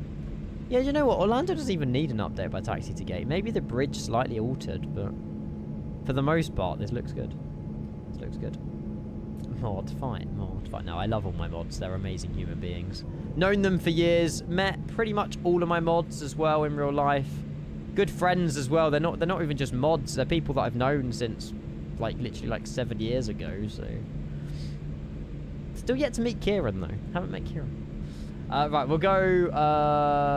Yeah, you know what? Orlando doesn't even need an update by Taxi to Gate. Maybe the bridge slightly altered, but for the most part, this looks good. Mod, fine. No, I love all my mods. They're amazing human beings. Known them for years. Met pretty much all of my mods as well in real life. Good friends as well. They're not even just mods. They're people that I've known since like literally like 7 years ago. So still yet to meet Kieran though. Haven't met Kieran. Right, we'll go.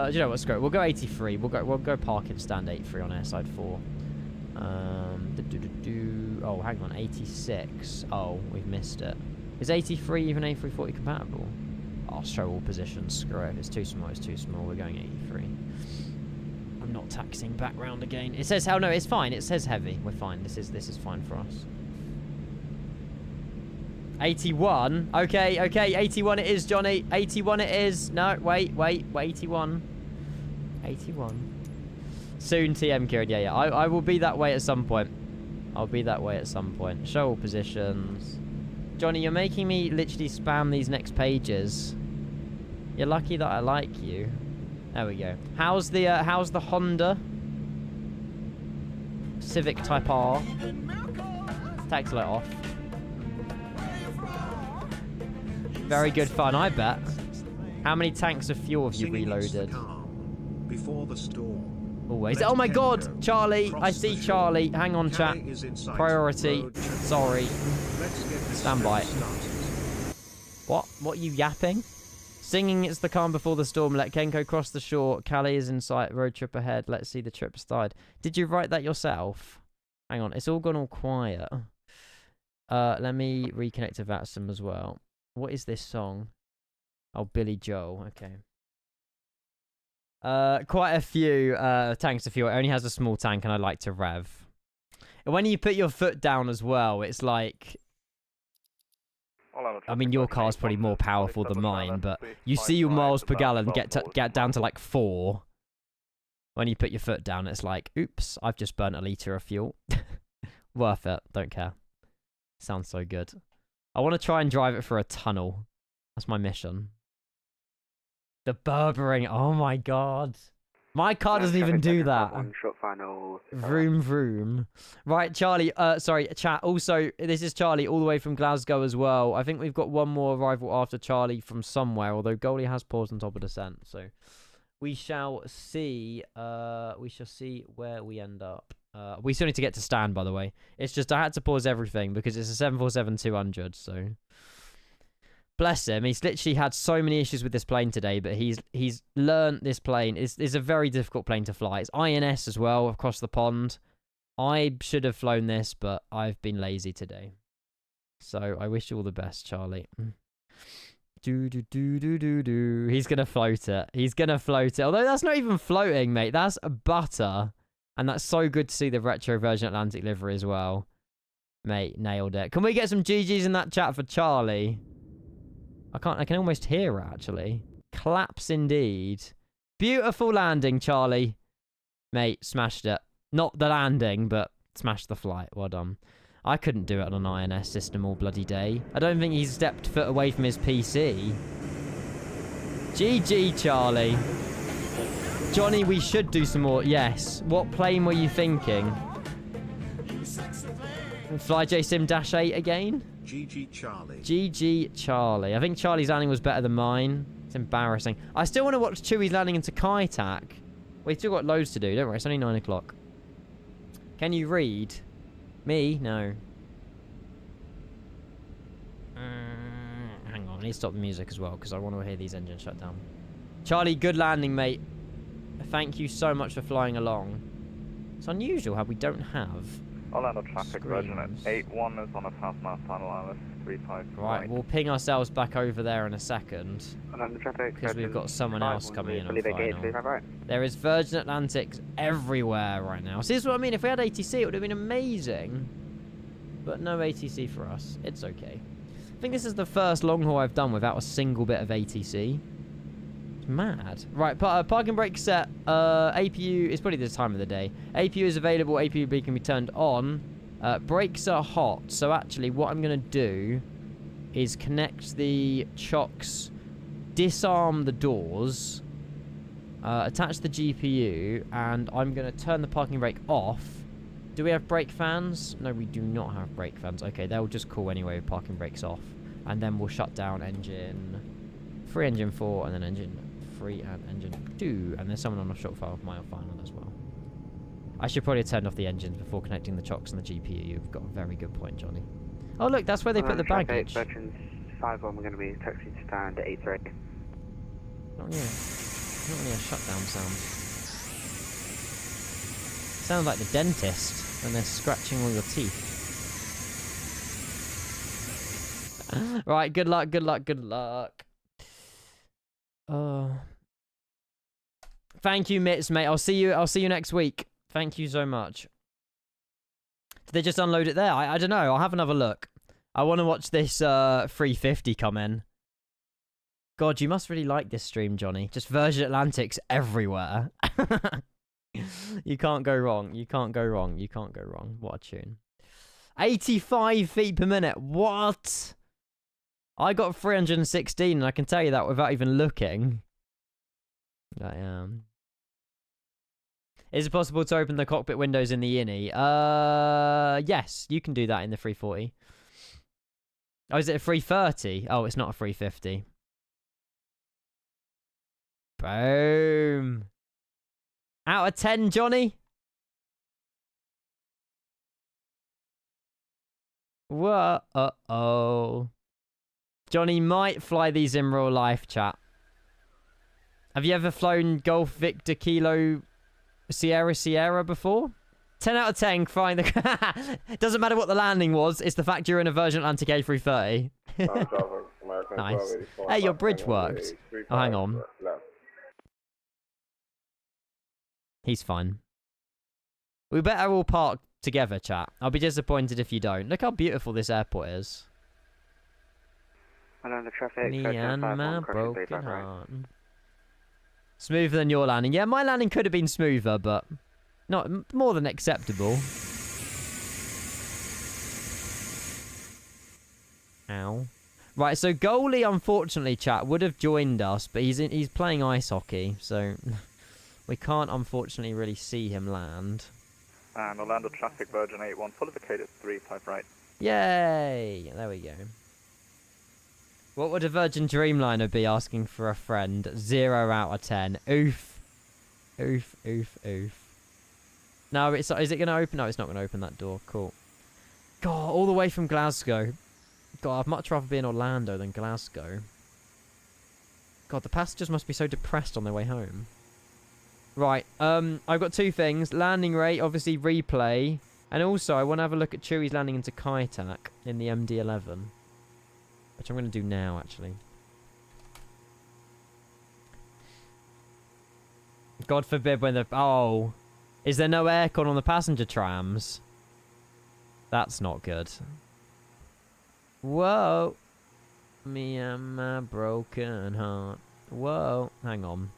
Do you know what? Screw it. We'll go 83. We'll go park and stand 83 on airside 4. Oh, hang on, 86. Oh, we've missed it. Is 83 even A340 compatible? I'll show all positions. Screw it. If it's too small, it's too small. We're going 83. I'm not taxing back round again. It says how? No, it's fine. It says heavy. We're fine. This is fine for us. 81. Okay. 81 it is, Johnny. 81 it is. No, wait. 81. 81. Soon, TM Kieran. Yeah. I will be that way at some point. Show all positions. Johnny, you're making me literally spam these next pages. You're lucky that I like you. There we go. How's the Honda Civic Type R? Tax light off. Very good fun, I bet. How many tanks of fuel have you reloaded? Before the storm. Always. Oh my god, Charlie. I see Charlie. Hang on, chat. Priority. Sorry. Stand by. What are you yapping? Singing It's the Calm Before the Storm. Let Kenko cross the shore. Calais is in sight. Road trip ahead. Let's see the trip started. Did you write that yourself? Hang on. It's all gone all quiet. Let me reconnect to Vatsum as well. What is this song? Oh, Billy Joel. Okay. Quite a few tanks to fuel. It only has a small tank, and I like to rev. And when you put your foot down as well, it's like... I mean, your car's probably more powerful than mine, but you see your miles per gallon get down to like 4. When you put your foot down, it's like, oops, I've just burnt a litre of fuel. Worth it. Don't care. Sounds so good. I want to try and drive it for a tunnel. That's my mission. The Berbering. Oh my god. My car doesn't even do that. One shot final. Vroom vroom. Right, Charlie. Sorry, chat. Also, this is Charlie all the way from Glasgow as well. I think we've got one more arrival after Charlie from somewhere, although Goldie has paused on top of descent. So we shall see. We shall see where we end up. We still need to get to Stan, by the way. It's just I had to pause everything because it's a 747-200, so... Bless him. He's literally had so many issues with this plane today, but he's learned this plane is a very difficult plane to fly. It's INS as well across the pond. I should have flown this, but I've been lazy today. So I wish you all the best, Charlie. Do do do do do do. He's gonna float it. He's gonna float it. Although that's not even floating, mate. That's a butter. And that's so good to see the retro Virgin Atlantic livery as well. Mate, nailed it. Can we get some GGs in that chat for Charlie? I can almost hear it, actually. Claps indeed. Beautiful landing, Charlie. Mate, smashed it. Not the landing, but smashed the flight. Well done. I couldn't do it on an INS system all bloody day. I don't think he's stepped foot away from his PC. GG, Charlie. Johnny, we should do some more. Yes. What plane were you thinking? Fly JSim-8 again? GG Charlie. GG Charlie. I think Charlie's landing was better than mine. It's embarrassing. I still want to watch Chewie's landing into Kaitak. We've still got loads to do. Don't worry, it's only 9 o'clock. Can you read? Me? No. Hang on, I need to stop the music as well because I want to hear these engines shut down. Charlie, good landing, mate. Thank you so much for flying along. It's unusual how we don't have... Orlando traffic, Virgin at 81 is on a fast mile final ILS 35. Right, we'll ping ourselves back over there in a second. Orlando traffic, because we've got someone else coming in on final. Right. There is Virgin Atlantics everywhere right now. See, this is what I mean. If we had ATC, it would have been amazing. But no ATC for us. It's okay. I think this is the first long haul I've done without a single bit of ATC. It's mad. Right, parking brake set. APU is probably the time of the day. APU is available. APU can be turned on. Brakes are hot. So actually what I'm going to do is connect the chocks, disarm the doors, attach the GPU, and I'm going to turn the parking brake off. Do we have brake fans? No, we do not have brake fans. Okay, they'll just cool anyway with parking brakes off. And then we'll shut down engine 3, engine 4, and then engine 3 and engine 2. And there's someone on a short file mile final as well. I should probably have turned off the engines before connecting the chocks and the GPU. You've got a very good point, Johnny. Oh, look, that's where they put the baggage. Veterans 5-1, we're going to be taxiing to stand at 8-3. Not really a shutdown sound. Sound like the dentist when they're scratching all your teeth. Right, good luck, good luck, good luck. Thank you, Mitz, mate. I'll see you next week. Thank you so much. Did they just unload it there? I don't know. I'll have another look. I want to watch this 350 come in. God, you must really like this stream, Johnny. Just Virgin Atlantics everywhere. You can't go wrong. You can't go wrong. You can't go wrong. What a tune. 85 feet per minute. What? I got 316, and I can tell you that without even looking. I am. Is it possible to open the cockpit windows in the Innie? Yes, you can do that in the 340. Oh, is it a 330? Oh, it's not a 350. Boom. Out of 10, Johnny. Whoa. Uh-oh. Johnny might fly these in real life, chat. Have you ever flown Golf Victor Kilo Sierra before? 10 out of 10, fine. Doesn't matter what the landing was, it's the fact you're in a Virgin Atlantic A330. Nice. Hey, your bridge worked. Oh, hang on. He's fine. We better all park together, chat. I'll be disappointed if you don't. Look how beautiful this airport is. And on the traffic, Me and my broken heart. Smoother than your landing. Yeah, my landing could have been smoother, but not more than acceptable. Ow. Right, so goalie, unfortunately, chat, would have joined us, but he's playing ice hockey, so we can't, unfortunately, really see him land. And Orlando traffic, Virgin 81, full of a at 3, type right. Yay! There we go. What would a Virgin Dreamliner be asking for a friend? 0 out of 10. Oof. Oof, oof, oof. No, is it going to open? No, it's not going to open that door. Cool. God, all the way from Glasgow. God, I'd much rather be in Orlando than Glasgow. God, the passengers must be so depressed on their way home. Right, I've got 2 things. Landing rate, obviously replay. And also, I want to have a look at Chewy's landing into Kaitak in the MD-11. Which I'm going to do now, actually. God forbid when the... Oh. Is there no aircon on the passenger trams? That's not good. Whoa. Me and my broken heart. Whoa. Hang on.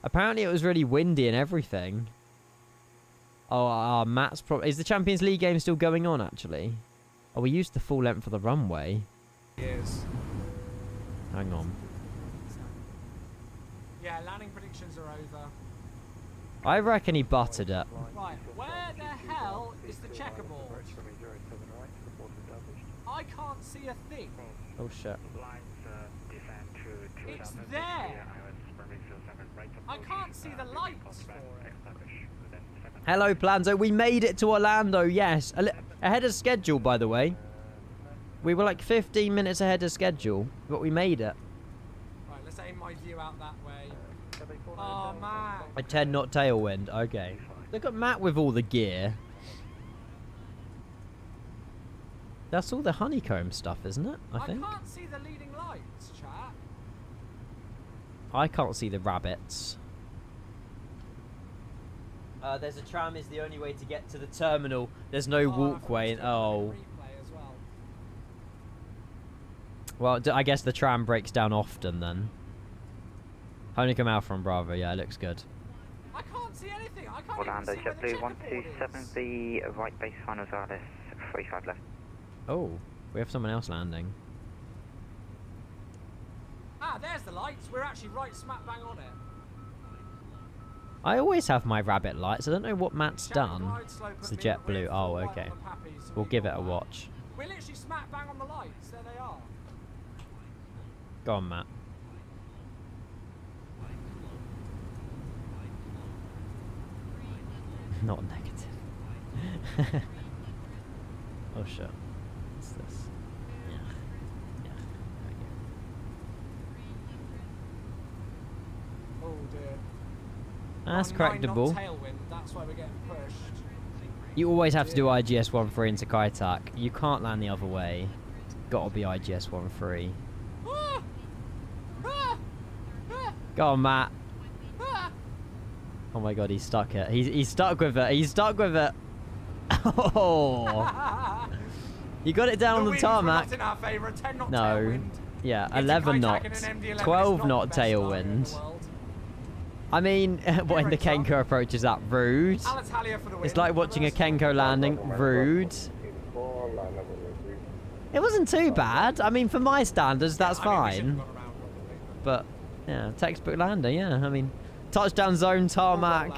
Apparently it was really windy and everything. Oh, Matt's probably... Is the Champions League game still going on, actually? Oh, we used the full length of the runway. Yes. Hang on. Yeah, landing predictions are over. I reckon he buttered it. Right, where the hell is the checkerboard? I can't see a thing. Oh, shit. It's there. I can't see the lights for it. Hello, Planzo. We made it to Orlando, yes. Ahead of schedule, by the way. We were like 15 minutes ahead of schedule, but we made it. Right, let's aim my view out that way. Oh, man. A 10-knot tailwind. Okay. Look at Matt with all the gear. That's all the honeycomb stuff, isn't it? I think. I can't see the leading lights, chat. I can't see the rabbits. There's a tram is the only way to get to the terminal. There's no walkway. Oh. Well, I guess the tram breaks down often then. Honeycomb Alpha and Bravo. Yeah, it looks good. I can't see anything. I can't Orlando even see where the JetBlue checkerboard 127, is. the right base final Zardes, 45 left. Oh, we have someone else landing. Ah, there's the lights. We're actually right smack bang on it. I always have my rabbit lights. I don't know what Matt's Check done. glide slope It's at the me, JetBlue. we're Oh, full right okay. on the Pappies, so We'll we give it got a that. watch. We're literally smack bang on the lights. There they are. Go on, Matt. Not negative. Oh shit. What's this? Yeah. Yeah. Oh dear. That's 9 correctable. knot tailwind. That's why we're getting pushed. You always have to do IGS 1-3 into Kaitak. You can't land the other way. Gotta be IGS 1-3. Ah! Ah! Ah! Go on, Matt. Ah! Oh my god, he's stuck it. He's stuck with it. He's stuck with it. Oh. You got it down on the winds were tarmac. not in our favour. 10 knot No. tailwind. Yeah, Getting 11 Kaitak in knots. an MD-11 is 12 not knot the best scenario in the tailwind. world. I mean, when the Zero, Kenko approaches that, rude. Alitalia for the win. It's like watching a Reverse salt. Kenko landing, rude. It wasn't too bad. I mean, for my standards, that's I mean, we should've fine. gone around probably, But, yeah, textbook landing, yeah. I mean, touchdown zone, tarmac,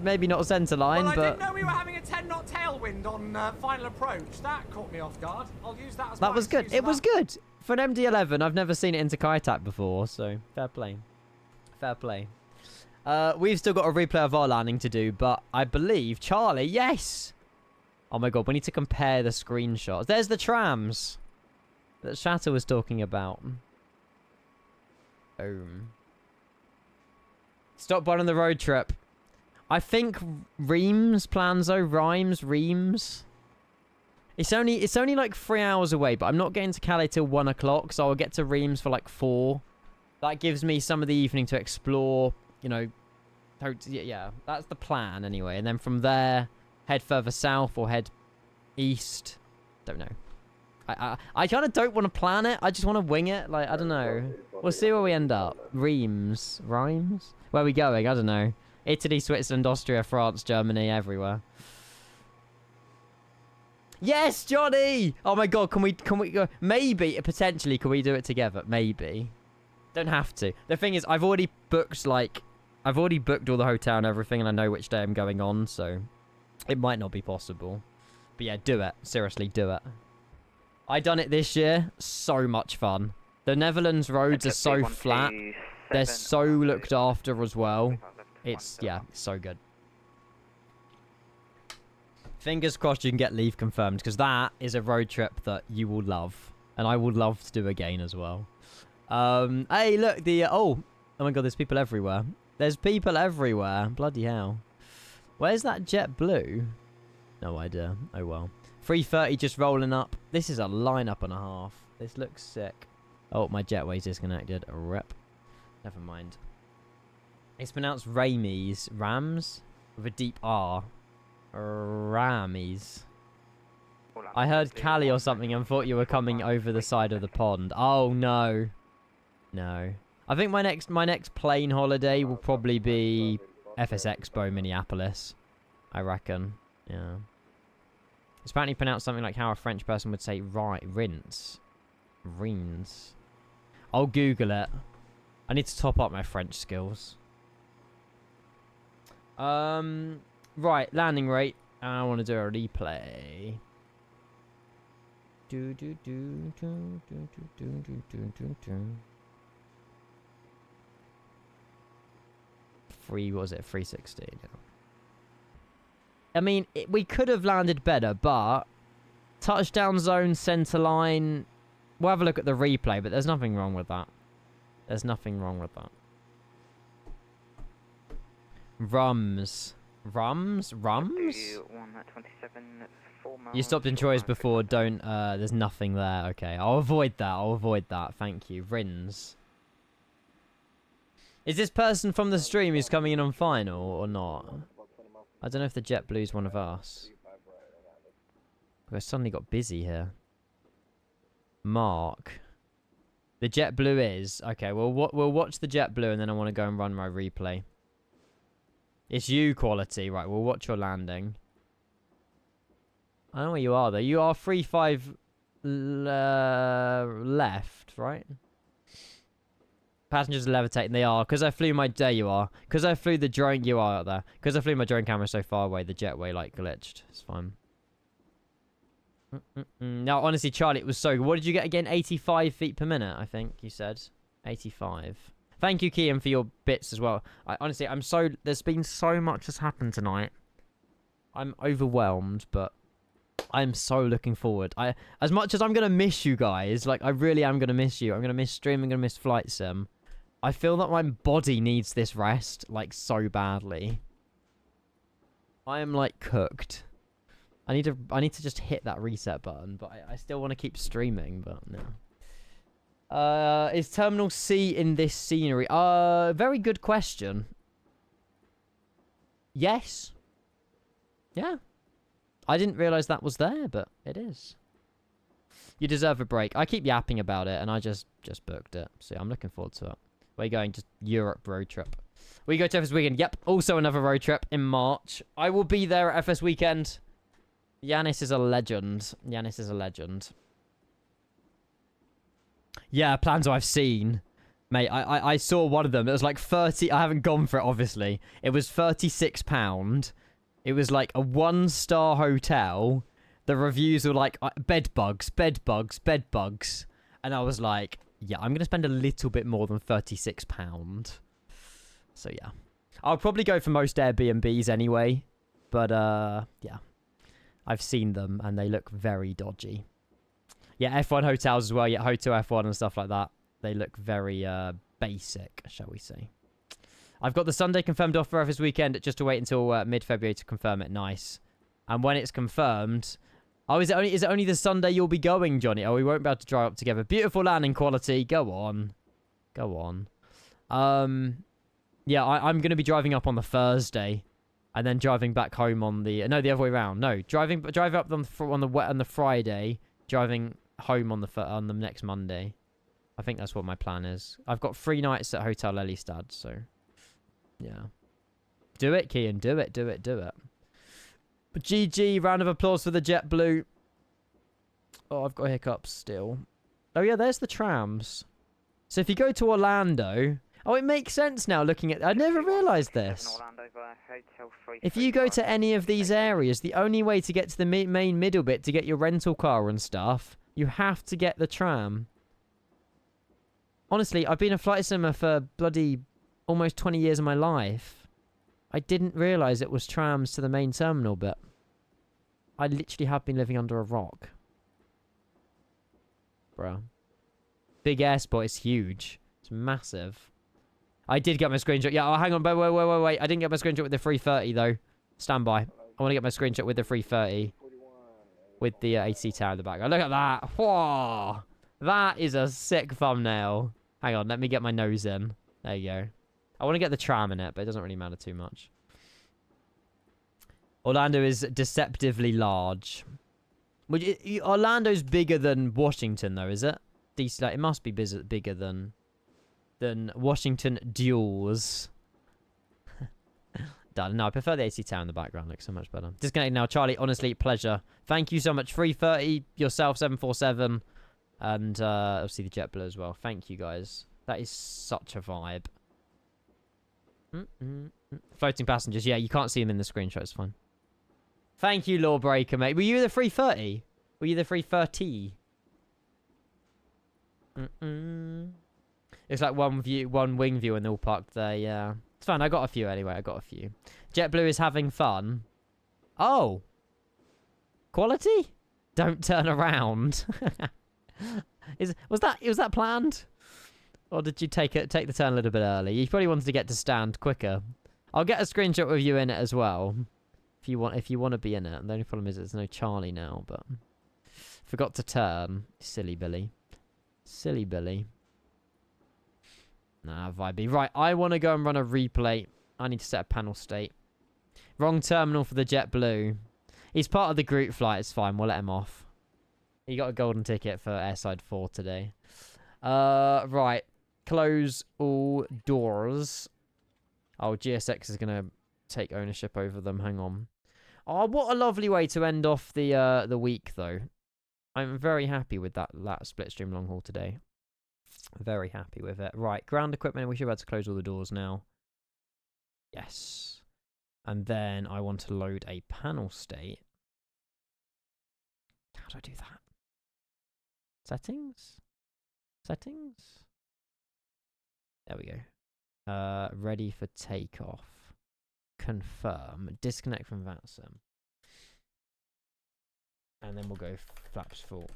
maybe not centre line, Well, I but... didn't know we were having a 10 knot tailwind on final approach. That caught me off guard. I'll use that as That my was good. excuse It for was that. good. For an MD-11, I've never seen it into Kaitak before, so fair play. Fair play. We've still got a replay of our landing to do, but I believe Charlie, yes! Oh my god, we need to compare the screenshots. There's the trams that Shatter was talking about. Boom. Stop one on the road trip. I think Reims plans though. Reims. It's only like 3 hours away, but I'm not getting to Calais till 1 o'clock, so I'll get to Reims for like 4. That gives me some of the evening to explore, you know. Yeah, that's the plan anyway. And then from there, head further south or head east. Don't know. I kind of don't want to plan it. I just want to wing it. Like, I don't know. We'll see where we end up. Reims? Where are we going? I don't know. Italy, Switzerland, Austria, France, Germany, everywhere. Yes, Johnny! Oh my god, can we go? Maybe, potentially, can we do it together? Maybe. Don't have to. The thing is, I've already booked all the hotel and everything, and I know which day I'm going on, so it might not be possible. But yeah, do it. Seriously, do it. I done it this year. So much fun. The Netherlands roads are so flat. They're so looked after as well. It's, yeah, so good. Fingers crossed you can get leave confirmed, because that is a road trip that you will love. And I would love to do again as well. Hey, look, oh my god, there's people everywhere. There's people everywhere. Bloody hell. Where's that JetBlue? No idea. Oh well. 330 just rolling up. This is a lineup and a half. This looks sick. Oh, my jetway's disconnected. Rip. Never mind. It's pronounced Ramies. Rams? With a deep R. Ramies. I heard Cali or something and thought you were coming over the side of the pond. Oh, no. No. I think my next plane holiday will probably be FS Expo Minneapolis. I reckon. Yeah. It's apparently pronounced something like how a French person would say rinse. Rinse. I'll Google it. I need to top up my French skills. Right, landing rate. I want to do a replay. What was it? 360. Yeah. I mean, we could have landed better, but touchdown zone, center line. We'll have a look at the replay, but there's nothing wrong with that. There's nothing wrong with that. Rums. You stopped in Troyes before. Don't. There's nothing there. Okay, I'll avoid that. Thank you. Rins. Is this person from the stream who's coming in on final or not? I don't know if the JetBlue's one of us. I suddenly got busy here. Mark. The JetBlue is. Okay, we'll watch the JetBlue and then I want to go and run my replay. It's you, quality. Right, we'll watch your landing. I don't know where you are, though. You are 3-5 left, right? Passengers are levitating. They are. Because I flew my... There you are. Because I flew the drone... You are out there. Because I flew my drone camera so far away, the jetway, like, glitched. It's fine. Now, honestly, Charlie, it was so good. What did you get again? 85 feet per minute, I think you said. 85. Thank you, Kian, for your bits as well. Honestly, I'm so... There's been so much has happened tonight. I'm overwhelmed, but I'm so looking forward. As much as I'm going to miss you guys, like, I really am going to miss you. I'm going to miss streaming, I'm going to miss Flight Sim. I feel that my body needs this rest, like, so badly. I am, like, cooked. I need to just hit that reset button, but I still want to keep streaming, but no. Is Terminal C in this scenery? Very good question. Yes. Yeah. I didn't realise that was there, but it is. You deserve a break. I keep yapping about it, and I just booked it. So I'm looking forward to it. Where are you going? Just Europe road trip. We go to FS Weekend. Yep. Also another road trip in March. I will be there at FS Weekend. Yanis is a legend. Yanis is a legend. Yeah, plans I've seen. Mate, I saw one of them. It was like 30... I haven't gone for it, obviously. It was £36. It was like a 1-star hotel. The reviews were like, bed bugs. And I was like, yeah, I'm going to spend a little bit more than £36. So, yeah. I'll probably go for most Airbnbs anyway. But, yeah. I've seen them, and they look very dodgy. Yeah, F1 hotels as well. Yeah, Hotel F1 and stuff like that. They look very basic, shall we say. I've got the Sunday confirmed off for us this weekend, just to wait until mid-February to confirm it. Nice. And when it's confirmed... Oh, is it only the Sunday you'll be going, Johnny? Oh, we won't be able to drive up together. Beautiful landing quality. Go on. Go on. Yeah, I'm going to be driving up on the Thursday. And then driving back home on the... No, the other way around. No, drive up on the Friday. Driving home on the next Monday. I think that's what my plan is. I've got 3 nights at Hotel Lelystad, so... Yeah. Do it, Kian. Do it, do it, do it. But GG, round of applause for the JetBlue. Oh, I've got hiccups still. Oh, yeah, there's the trams. So if you go to Orlando... Oh, it makes sense now looking at... I never realised this. If you go to any of these areas, the only way to get to the main middle bit to get your rental car and stuff, you have to get the tram. Honestly, I've been a flight simmer for bloody almost 20 years of my life. I didn't realise it was trams to the main terminal bit. I literally have been living under a rock. Bro. Big airport is huge. It's massive. I did get my screenshot. Yeah, oh, hang on. Wait. I didn't get my screenshot with the 330, though. Stand by. I want to get my screenshot with the 330. With the AC tower in the background. Look at that. Whoa. That is a sick thumbnail. Hang on. Let me get my nose in. There you go. I want to get the tram in it, but it doesn't really matter too much. Orlando is deceptively large. Orlando's bigger than Washington, though, is it? Like, it must be bigger than Washington duels. Done. No, I prefer the AC tower in the background. Looks so much better. Disconnecting now. Charlie, honestly, pleasure. Thank you so much. 330, yourself, 747. And obviously the JetBlue as well. Thank you, guys. That is such a vibe. Floating passengers. Yeah, you can't see them in the screenshot. It's fine. Thank you, Lawbreaker, mate. Were you the 330? Were you the 330? It's like one wing view and they're all parked there. Yeah. It's fine. I got a few anyway. I got a few. JetBlue is having fun. Oh. Quality? Don't turn around. Was that planned? Or did you take the turn a little bit early? You probably wanted to get to stand quicker. I'll get a screenshot with you in it as well. If you want to be in it. The only problem is there's no Charlie now, but forgot to turn. Silly Billy. Silly Billy. Nah, vibey. Right, I want to go and run a replay. I need to set a panel state. Wrong terminal for the JetBlue. He's part of the group flight. It's fine. We'll let him off. He got a golden ticket for Airside 4 today. Right. Close all doors. Oh, GSX is going to take ownership over them. Hang on. Oh, what a lovely way to end off the week, though. I'm very happy with that split stream long haul today. Very happy with it. Right, ground equipment. We should be able to close all the doors now. Yes. And then I want to load a panel state. How do I do that? Settings? Settings? There we go. Ready for takeoff. Confirm. Disconnect from VATSIM. And then we'll go flaps full.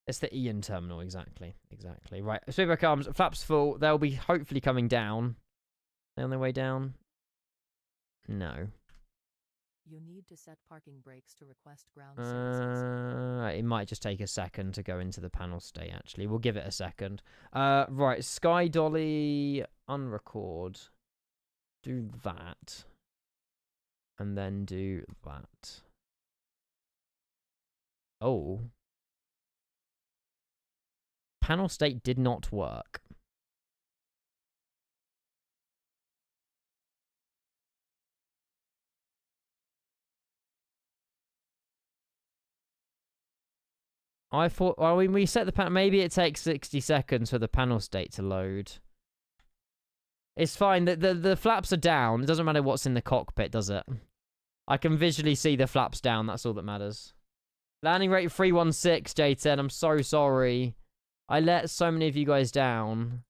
It's the Ian terminal, exactly. Exactly. Right, speedback arms, flaps full. They'll be hopefully coming down. They on their way down? No. You need to set parking brakes to request ground services. It might just take a second to go into the panel state, actually. We'll give it a second. Right, Sky Dolly unrecord. Do that. And then do that. Oh. Panel state did not work. I thought, well, when we set the panel, maybe it takes 60 seconds for the panel state to load. It's fine. The flaps are down. It doesn't matter what's in the cockpit, does it? I can visually see the flaps down. That's all that matters. Landing rate 316, J10. I'm so sorry. I let so many of you guys down.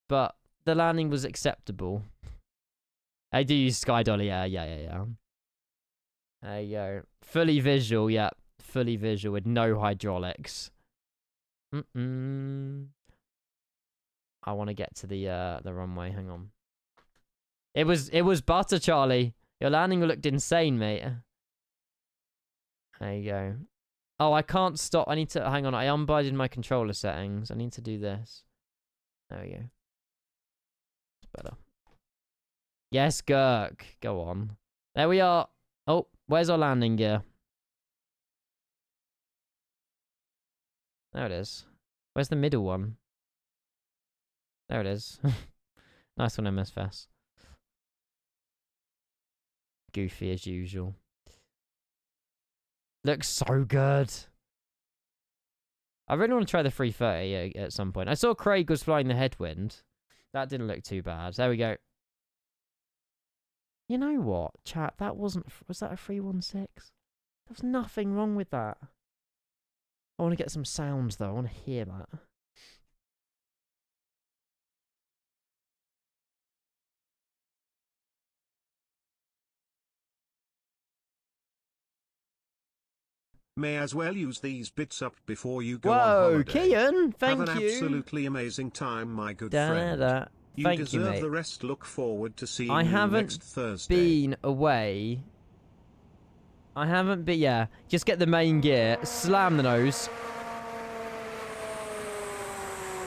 But the landing was acceptable. I do use Sky Dolly. Yeah. There you go. Fully visual, yeah. Fully visual with no hydraulics. I want to get to the runway. Hang on. It was butter, Charlie. Your landing looked insane, mate. There you go. Oh, I can't stop. I need to... Hang on. I unbinded my controller settings. I need to do this. There we go. It's better. Yes, Gurk. Go on. There we are. Oh, where's our landing gear? There it is. Where's the middle one? There it is. Nice one, MSFS. Goofy as usual. Looks so good. I really want to try the 330 at some point. I saw Craig was flying the headwind. That didn't look too bad. There we go. You know what, chat? That wasn't... Was that a 316? There was nothing wrong with that. I want to get some sounds, though. I want to hear that. May as well use these bits up before you go on Whoa, holiday. Kian, thank Have an you. absolutely amazing time, my good friend. You Thank you, deserve mate. the rest. Look forward to seeing I you haven't next Thursday. been away. I haven't been... Yeah, just get the main gear. Slam the nose.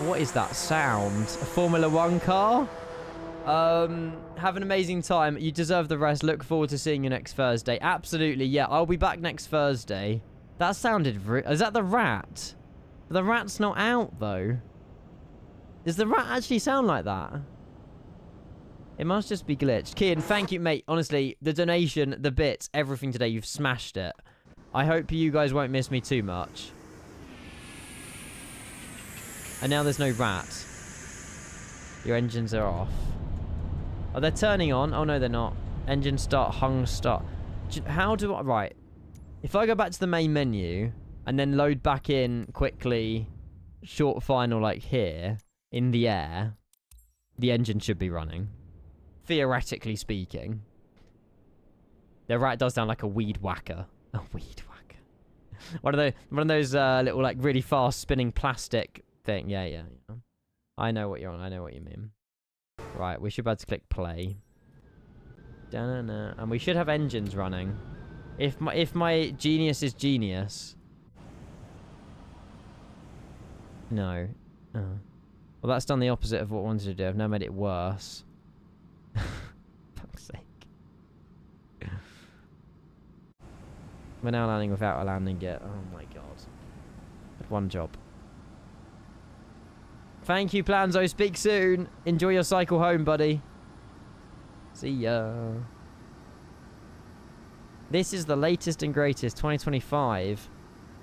What is that sound? A Formula 1 car? Have an amazing time. You deserve the rest. Look forward to seeing you next Thursday. Absolutely, yeah. I'll be back next Thursday. That sounded... Is that the rat? The rat's not out, though. Does the rat actually sound like that? It must just be glitched. Kian, thank you, mate. Honestly, the donation, the bits, everything today, you've smashed it. I hope you guys won't miss me too much. And now there's no rat. Your engines are off. Oh, they're turning on. Oh, no, they're not. Engine start, hung start. How do I... Right. If I go back to the main menu and then load back in quickly, short final like here, in the air, the engine should be running. Theoretically speaking. The rat does sound like a weed whacker. A weed whacker. One of those little like really fast spinning plastic thing. Yeah. I know what you're on. I know what you mean. Right, we should be able to click play. Da-na-na. And we should have engines running. If my genius is genius. No. Oh. Well, that's done the opposite of what I wanted to do. I've now made it worse. Fuck's sake. We're now landing without a landing gear. Oh my god. Had one job. Thank you, Planzo. Speak soon. Enjoy your cycle home, buddy. See ya. This is the latest and greatest 2025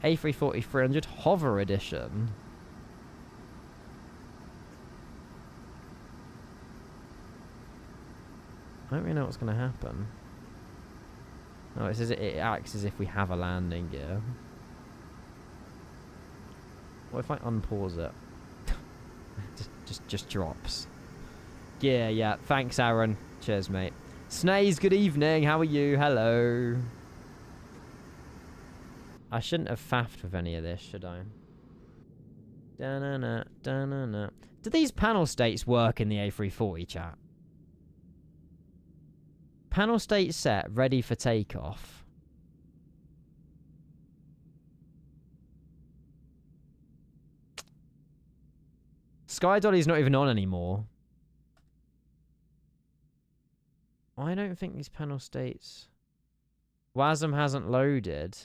A340-300 Hover Edition. I don't really know what's going to happen. Oh, it says it acts as if we have a landing gear. What if I unpause it? just drops. Yeah. Thanks, Aaron. Cheers, mate. Snays, good evening. How are you? Hello. I shouldn't have faffed with any of this, should I? Da-na-na, da-na-na. Do these panel states work in the A340, chat? Panel state set, ready for takeoff. Sky Dolly's not even on anymore. I don't think these panel states... WASM hasn't loaded.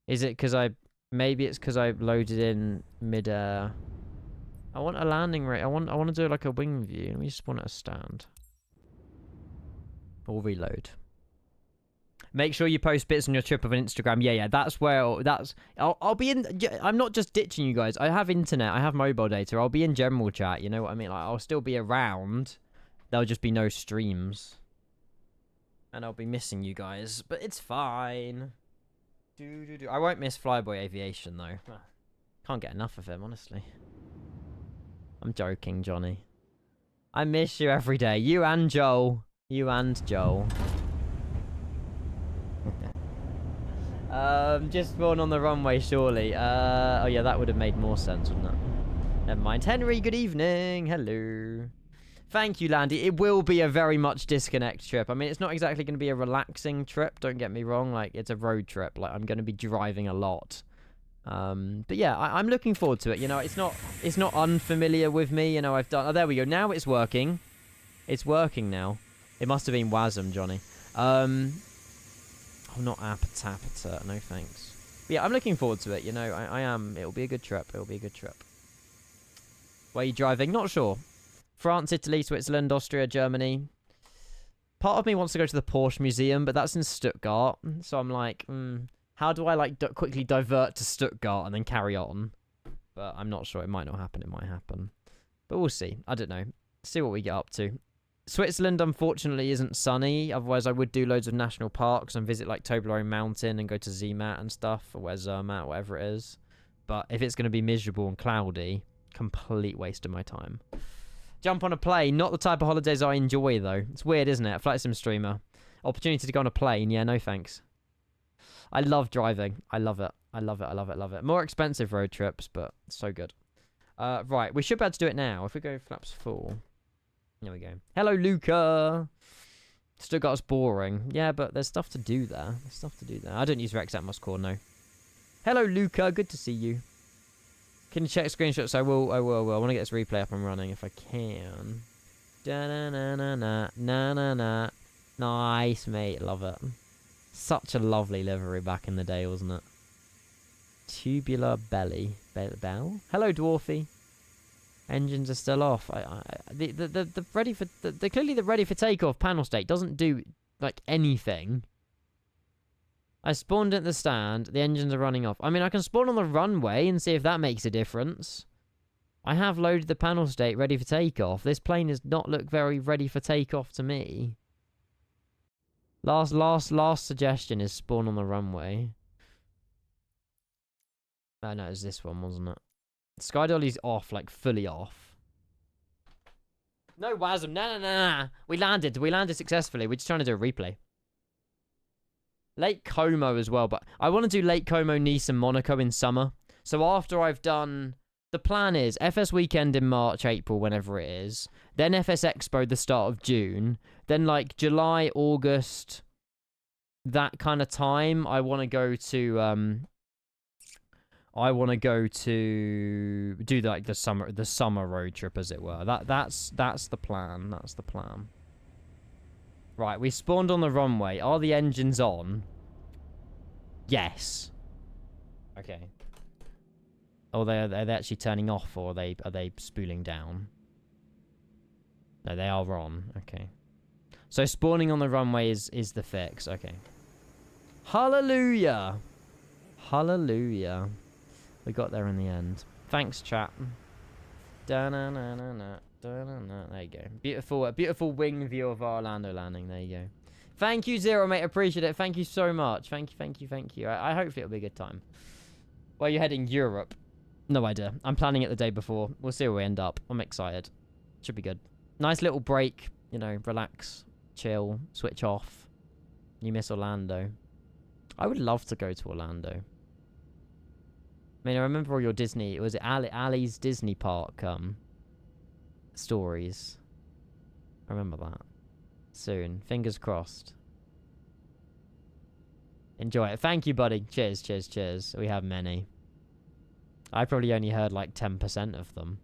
Is it because I... Maybe it's because I loaded in mid-air. I want a landing rate. I want to do like a wing view. Let me just spawn at a stand. Or reload. Make sure you post bits on your trip of an Instagram. Yeah. That's where... I'll be in... I'm not just ditching you guys. I have internet. I have mobile data. I'll be in general chat. You know what I mean? Like, I'll still be around. There'll just be no streams. And I'll be missing you guys. But it's fine. I won't miss Flyboy Aviation, though. Can't get enough of him, honestly. I'm joking, Johnny. I miss you every day. You and Joel. Just spawn on the runway, surely. Oh yeah, that would have made more sense, wouldn't it? Never mind. Henry, good evening. Hello. Thank you, Landy. It will be a very much disconnect trip. I mean, it's not exactly going to be a relaxing trip. Don't get me wrong. Like, it's a road trip. Like, I'm going to be driving a lot. But yeah, I'm looking forward to it. You know, it's not unfamiliar with me. You know, I've done... Oh, there we go. Now it's working. It's working now. It must have been WASM, Johnny. Oh, not Appetapita. No thanks. But yeah, I'm looking forward to it. You know, I am. It'll be a good trip. It'll be a good trip. Where are you driving? Not sure. France, Italy, Switzerland, Austria, Germany. Part of me wants to go to the Porsche Museum, but that's in Stuttgart. So I'm like, how do I like quickly divert to Stuttgart and then carry on? But I'm not sure. It might not happen. It might happen. But we'll see. I don't know. See what we get up to. Switzerland, unfortunately, isn't sunny. Otherwise, I would do loads of national parks and visit like Toblerone Mountain and go to Zermatt and stuff, or where Zermatt, whatever it is. But if it's going to be miserable and cloudy, complete waste of my time. Jump on a plane. Not the type of holidays I enjoy, though. It's weird, isn't it? Flight sim streamer. Opportunity to go on a plane. Yeah, no thanks. I love driving. I love it. I love it. I love it. I love it. More expensive road trips, but so good. Right. We should be able to do it now. If we go flaps full. There we go. Hello, Luca. Stuttgart's boring. Yeah, but there's stuff to do there. There's stuff to do there. I don't use Rex Atmos Core, no. Hello, Luca. Good to see you. Can you check screenshots? I will. I want to get this replay up and running if I can. Da-na-na-na-na. Nice, mate. Love it. Such a lovely livery back in the day, wasn't it? Tubular belly. Bell? Hello, Dwarfy. Engines are still off. The ready for... clearly the ready for takeoff panel state doesn't do, like, anything. I spawned at the stand. The engines are running off. I mean, I can spawn on the runway and see if that makes a difference. I have loaded the panel state ready for takeoff. This plane does not look very ready for takeoff to me. Last suggestion is spawn on the runway. Oh, no, it was this one, wasn't it? Sky Dolly's off, like, fully off. No, WASM. Nah. We landed successfully. We're just trying to do a replay. Lake Como as well, but I want to do Lake Como, Nice, and Monaco in summer. So after I've done... The plan is FS weekend in March, April, whenever it is. Then FS Expo the start of June. Then, like, July, August, that kind of time, I want to go to... do like the summer road trip, as it were. That's the plan. That's the plan. Right, we spawned on the runway. Are the engines on? Yes. Okay. Oh, are they actually turning off, or are they spooling down? No, they are on. Okay. So spawning on the runway is the fix. Okay. Hallelujah. Hallelujah. We got there in the end. Thanks, chat. Da-na-na-na-na. There you go. Beautiful wing view of our Orlando landing. There you go. Thank you, Zero, mate. Appreciate it. Thank you so much. Thank you. I hope it'll be a good time. Where are you heading? Europe. No idea. I'm planning it the day before. We'll see where we end up. I'm excited. Should be good. Nice little break. You know, relax, chill, switch off. You miss Orlando. I would love to go to Orlando. I mean, I remember all your Disney... Was it Ali's Disney Park stories? I remember that. Soon. Fingers crossed. Enjoy it. Thank you, buddy. Cheers. We have many. I probably only heard like 10% of them.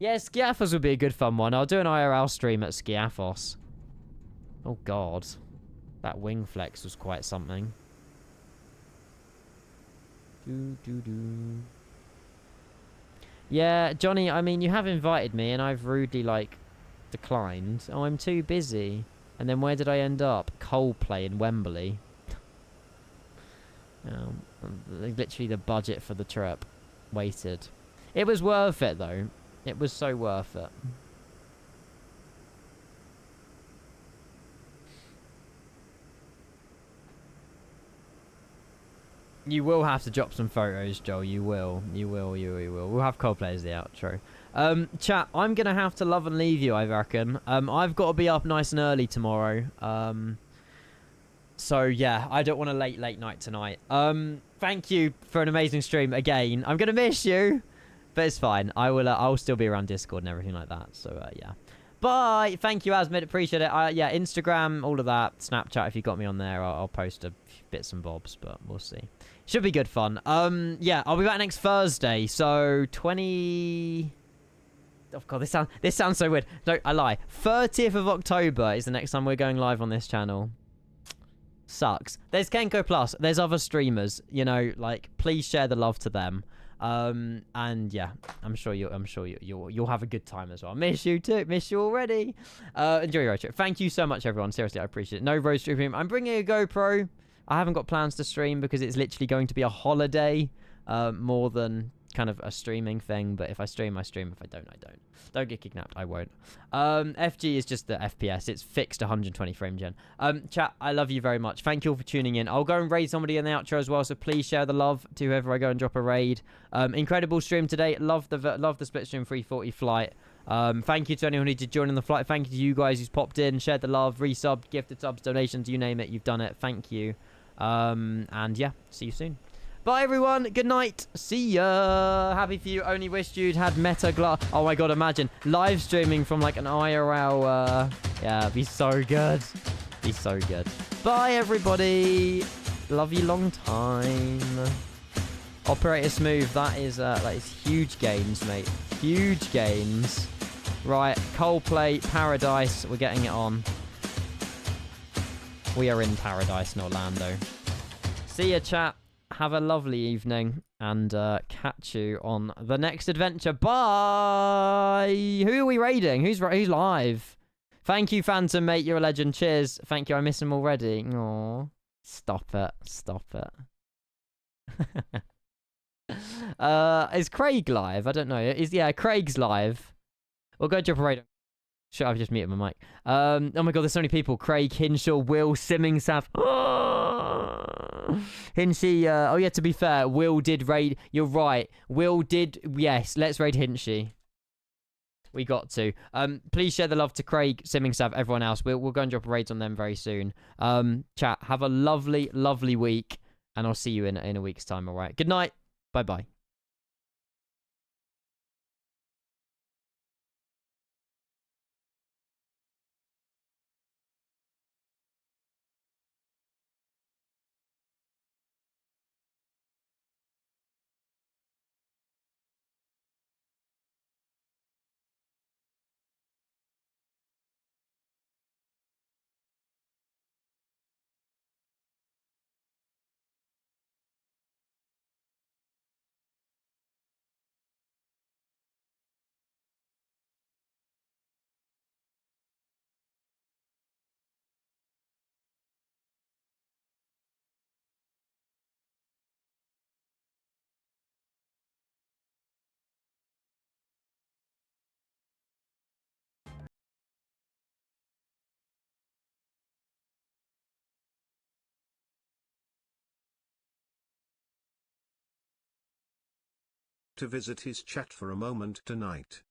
Yeah, Skiathos would be a good fun one. I'll do an IRL stream at Skiathos. Oh, God. That wing flex was quite something. Yeah, Johnny, I mean, you have invited me and I've rudely, like, declined. Oh, I'm too busy. And then where did I end up? Coldplay in Wembley. Literally the budget for the trip. Waited. It was worth it, though. It was so worth it. You will have to drop some photos, Joel. You will. We'll have Coldplay as the outro. Chat, I'm going to have to love and leave you, I reckon. I've got to be up nice and early tomorrow. So, yeah, I don't want a late night tonight. Thank you for an amazing stream again. I'm going to miss you. But it's fine. I'll still be around Discord and everything like that. So yeah. Bye. Thank you, Asmid. Appreciate it. Yeah, Instagram, all of that. Snapchat, if you got me on there, I'll post a few bits and bobs, but we'll see. Should be good fun. Yeah, I'll be back next Thursday. So 20. Oh god, this sounds so weird. No, I lie. 30th of October is the next time we're going live on this channel. Sucks. There's KMCO Plus. There's other streamers. You know, like please share the love to them. And yeah, I'm sure you'll have a good time as well. Miss you too. Miss you already. Enjoy your road trip. Thank you so much, everyone. Seriously, I appreciate it. No road streaming. I'm bringing a GoPro. I haven't got plans to stream because it's literally going to be a holiday, more than kind of a streaming thing. But if I stream, I stream. If I don't, I don't. Don't get kidnapped. I won't. FG is just the FPS. It's fixed 120 frame gen. Chat, I love you very much. Thank you all for tuning in. I'll go and raid somebody in the outro as well. So please share the love to whoever I go and drop a raid. Incredible stream today. Love the split stream 340 flight. Thank you to anyone who did join in the flight. Thank you to you guys who's popped in, shared the love, resubbed, gifted subs, donations, you name it. You've done it. Thank you. And yeah, see you soon. Bye, everyone. Good night. See ya. Happy for you. Only wished you'd had Meta Glass. Oh, my God. Imagine live streaming from like an IRL. Yeah, be so good. Be so good. Bye, everybody. Love you long time. Operator Smooth. That is huge gains, mate. Huge gains. Right. Coldplay. Paradise. We're getting it on. We are in paradise in Orlando. See ya, chat. Have a lovely evening, and catch you on the next adventure. Bye! Who are we raiding? Who's live? Thank you, Phantom, mate. You're a legend. Cheers. Thank you. I miss him already. Aww. Stop it. Stop it. Is Craig live? I don't know. Yeah, Craig's live. We'll go drop a raid. Shit, I've just muted my mic. Oh my god, there's so many people. Craig, Hinshaw, Will, Simming, Sav. Hinchy, oh yeah, to be fair, Will did raid. You're right. Will did, yes, let's raid Hinchy. We got to. Please share the love to Craig, Simming, Sav, everyone else. We'll go and drop a raid on them very soon. Chat, have a lovely, lovely week, and I'll see you in a week's time, alright? Good night. Bye-bye. To visit his chat for a moment tonight.